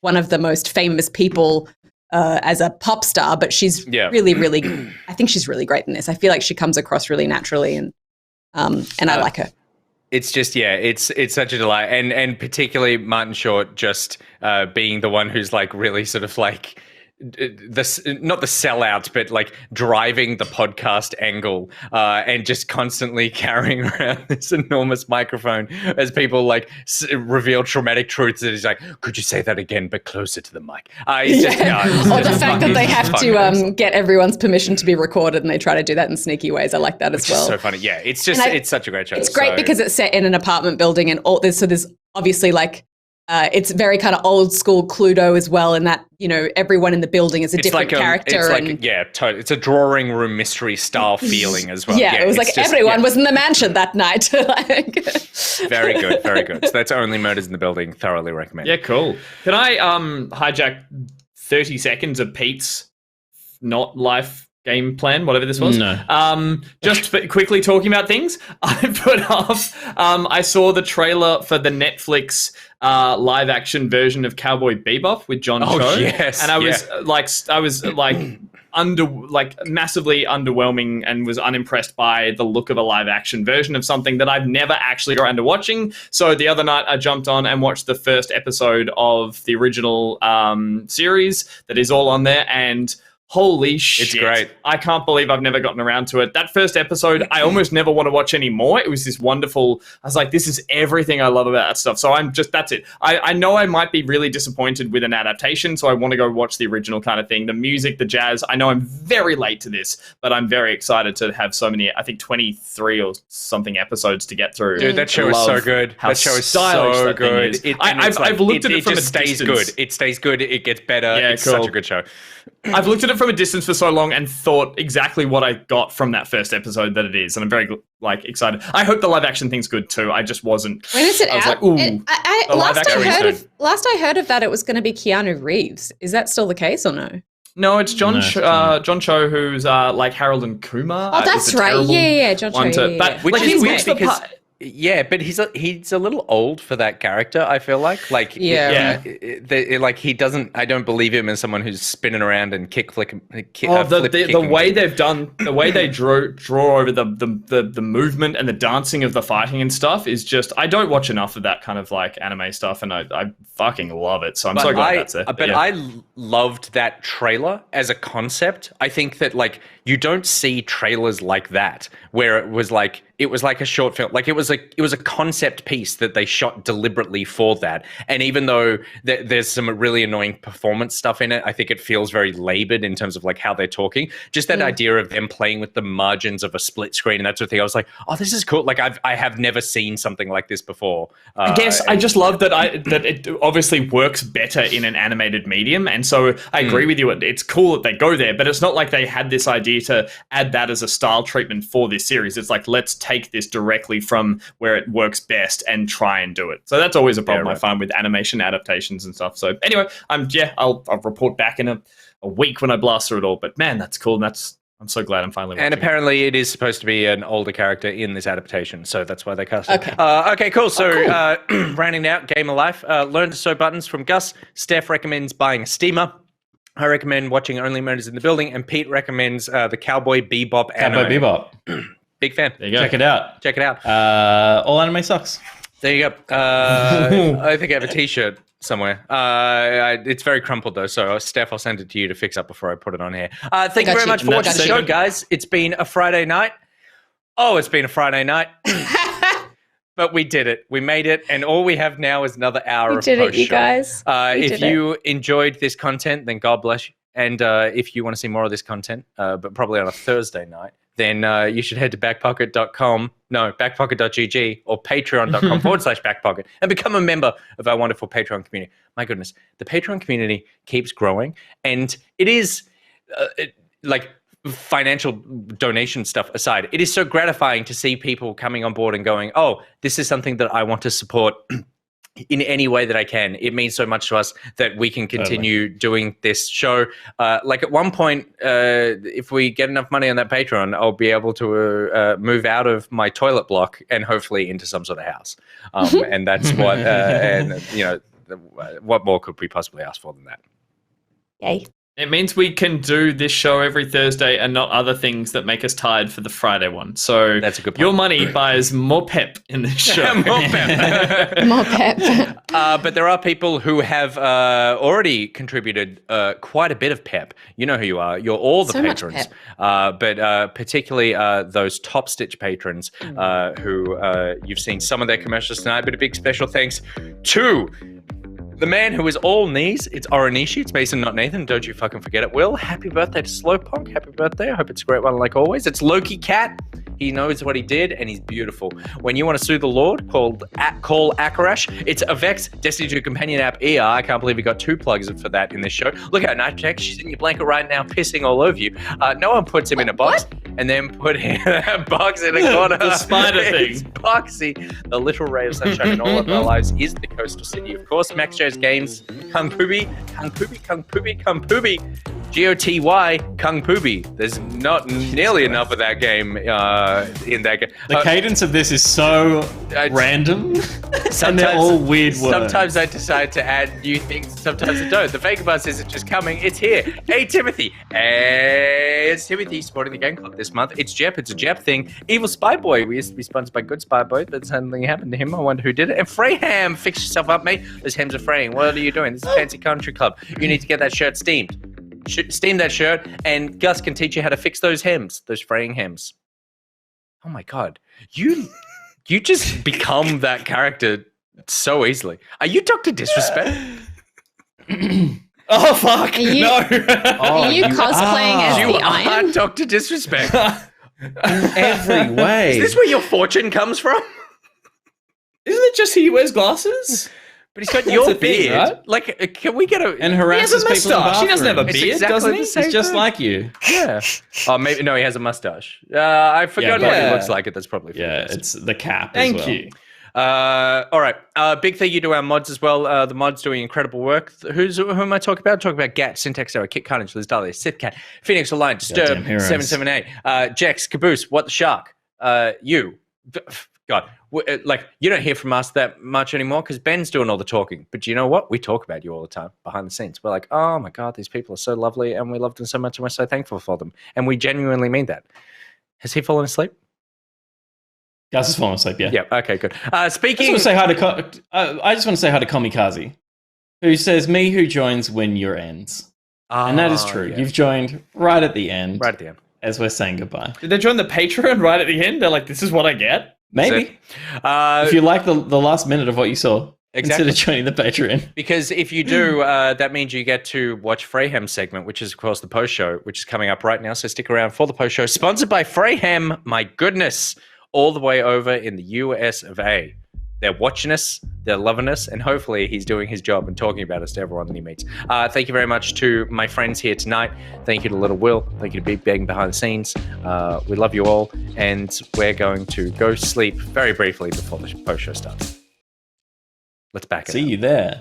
one of the most famous people as a pop star, but she's really, really, I think she's really great in this. I feel like she comes across really naturally, and I like her. It's just, it's such a delight. And particularly Martin Short just being the one who's like really sort of like not the sellout, but like driving the podcast angle and just constantly carrying around this enormous microphone as people like reveal traumatic truths. That he's like, could you say that again, but closer to the mic? Or the fact that they have to get everyone's permission to be recorded, and they try to do that in sneaky ways. I like that as well. It's so funny. Yeah, it's just, it's such a great show. It's great because it's set in an apartment building, and all this. So there's obviously like, it's very kind of old school Cluedo as well, in that, you know, everyone in the building is a different character. It's like, totally. It's a drawing room mystery style feeling as well. Yeah, it was like just, everyone was in the mansion that night. Very good, very good. So that's Only Murders in the Building. Thoroughly recommend. Yeah, cool. Can I hijack 30 seconds of Pete's not life game plan, whatever this was? No. Just quickly talking about things, I saw the trailer for the Netflix live action version of Cowboy Bebop with John Cho. Yes, and I was massively underwhelming and was unimpressed by the look of a live action version of something that I've never actually got around to watching. So the other night I jumped on and watched the first episode of the original series that is all on there, and holy shit. It's great. I can't believe I've never gotten around to it. That first episode, I almost never want to watch anymore. It was this wonderful, I was like, this is everything I love about that stuff. So that's it. I know I might be really disappointed with an adaptation, so I want to go watch the original kind of thing. The music, the jazz. I know I'm very late to this, but I'm very excited to have so many, I think 23 or something episodes to get through. Dude, that show is so good. That show is so good. I've looked at it from a distance. It stays good. It gets better. Yeah, it's cool. such a good show. I've looked at it from a distance for so long and thought exactly what I got from that first episode that it is, and I'm very excited. I hope the live action thing's good too. I just wasn't. When is it out? Like, ooh, last I heard of that, it was going to be Keanu Reeves. Is that still the case or no? No, it's John Cho, who's like Harold and Kumar. Oh, that's right. Yeah, John Cho. But which is weird because. Yeah, but he's a little old for that character, I feel like. He doesn't. I don't believe him as someone who's spinning around and the way they've done, the way they draw over the movement and the dancing of the fighting and stuff is just. I don't watch enough of that kind of like anime stuff, and I fucking love it. So I'm so glad that's it. But I loved that trailer as a concept. I think that like you don't see trailers like that where it was like a short film. Like it was a concept piece that they shot deliberately for that. And even though there's some really annoying performance stuff in it, I think it feels very labored in terms of like how they're talking. Just that idea of them playing with the margins of a split screen and that sort of thing. I was like, oh, this is cool. Like I have never seen something like this before. I guess I just love that it obviously works better in an animated medium. And so I agree with you. It's cool that they go there, but it's not like they had this idea to add that as a style treatment for this series. It's like, let's take this directly from where it works best and try and do it. So that's always a problem I find with animation adaptations and stuff. So anyway, I'll report back in a week when I blast through it all. But man, that's cool. And I'm so glad I'm finally watching. And apparently it is supposed to be an older character in this adaptation, so that's why they cast it. Okay, cool. So rounding out Game of Life, learn to sew buttons from Gus. Steph recommends buying a steamer. I recommend watching Only Murders in the Building, and Pete recommends the Cowboy Bebop anime. Cowboy Bebop. Big fan. There you go. Check it out. Check it out. All anime sucks. There you go. I think I have a T-shirt somewhere. It's very crumpled though, so Steph, I'll send it to you to fix up before I put it on here. Thank you very much for watching the show, guys. It's been a Friday night. Oh, it's been a Friday night. But we did it. We made it, and all we have now is another hour of post-show. We did it, you guys. If you enjoyed this content, then God bless you. And if you want to see more of this content, but probably on a Thursday night, then you should head to backpocket.gg or patreon.com/backpocket and become a member of our wonderful Patreon community. My goodness, the Patreon community keeps growing, and it is like financial donation stuff aside, it is so gratifying to see people coming on board and going, oh, this is something that I want to support in any way that I can. It means so much to us that we can continue doing this show. Like at one point, if we get enough money on that Patreon, I'll be able to move out of my toilet block and hopefully into some sort of house. And that's what, and you know, what more could we possibly ask for than that? Yay. It means we can do this show every Thursday and not other things that make us tired for the Friday one. So that's a good point. Your money buys more pep in this show. More pep. More pep. But there are people who have already contributed quite a bit of pep. You know who you are. You're all the patrons. But particularly those Top Stitch patrons who you've seen some of their commercials tonight. But a big special thanks to the man who is all knees. It's Oronishi. It's Mason, not Nathan. Don't you fucking forget it, Will. Happy birthday to SlowPonk. Happy birthday. I hope it's a great one like always. It's LokiCat. He knows what he did, and he's beautiful. When you want to sue the Lord, call Akarash. It's Avex, Destiny 2 companion app ER. I can't believe we got 2 plugs for that in this show. Look out, Nicrotex. She's in your blanket right now, pissing all over you. No one puts him in a box and then put him a box in a corner. The spider thing. It's Boxy. The little ray of sunshine in all of our lives is the coastal city. Of course, Max Joe's Games, Kung Pooby. GOTY, Kung Pooby. There's not nearly enough of that game in that game. The cadence of this is so random, and they're all weird words. Sometimes I decide to add new things, sometimes I don't. The Vega Buzz isn't just coming, it's here. Hey, Timothy. Hey, it's Timothy supporting the Game Club this month. It's Jepp. It's a Jepp thing. Evil Spy Boy. We used to be sponsored by Good Spy Boy, but something happened to him. I wonder who did it. And Frayham, fix yourself up, mate. Those hems are fraying. What are you doing? This is Fancy Country Club. You need to get that shirt steamed. Steam that shirt, and Gus can teach you how to fix those hems, those fraying hems. Oh my God, you just become that character so easily. Are you Dr. Disrespect? Oh fuck! Are you, are you cosplaying as the Iron? You are Dr. Disrespect. In every way. Is this where your fortune comes from? Isn't it just he wears glasses? But he's got your beard. Right? Like, can we get a... And harasses people in the bathroom. He doesn't have a beard, exactly doesn't he? He's just like you. Yeah. Oh, maybe... No, he has a mustache. I forgot what he looks like. That's probably... It's the cap Thank as well. you. All right. Big thank you to our mods as well. The mods doing incredible work. Who am I talking about? I'm talking about Gat, Syntax Error, Kit Carnage, Liz Dahlia, Sithcat, Phoenix Alliance, Disturb, 778, Jex, Caboose, What the Shark, you. God, like, you don't hear from us that much anymore because Ben's doing all the talking. But you know what? We talk about you all the time behind the scenes. We're like, oh my God, these people are so lovely and we love them so much and we're so thankful for them. And we genuinely mean that. Has he fallen asleep? Gus has fallen asleep, yeah. Yeah, okay, good. Speaking... I just want to say hi to Komikaze, who says, me who joins when your ends. And that is true. Yeah. You've joined right at the end. Right at the end. as we're saying goodbye. Did they join the Patreon right at the end? They're like, this is what I get? Maybe. If you like the last minute of what you saw, consider joining the Patreon. Because if you do, that means you get to watch Freyham's segment, which is, of course, the post show, which is coming up right now. So stick around for the post show. Sponsored by Freyham. My goodness. All the way over in the US of A. They're watching us, they're loving us, and hopefully he's doing his job and talking about us to everyone that he meets. Thank you very much to my friends here tonight. Thank you to Little Will. Thank you to Big Bang behind the scenes. We love you all, and we're going to go sleep very briefly before the post show starts. Let's back it up. See you there.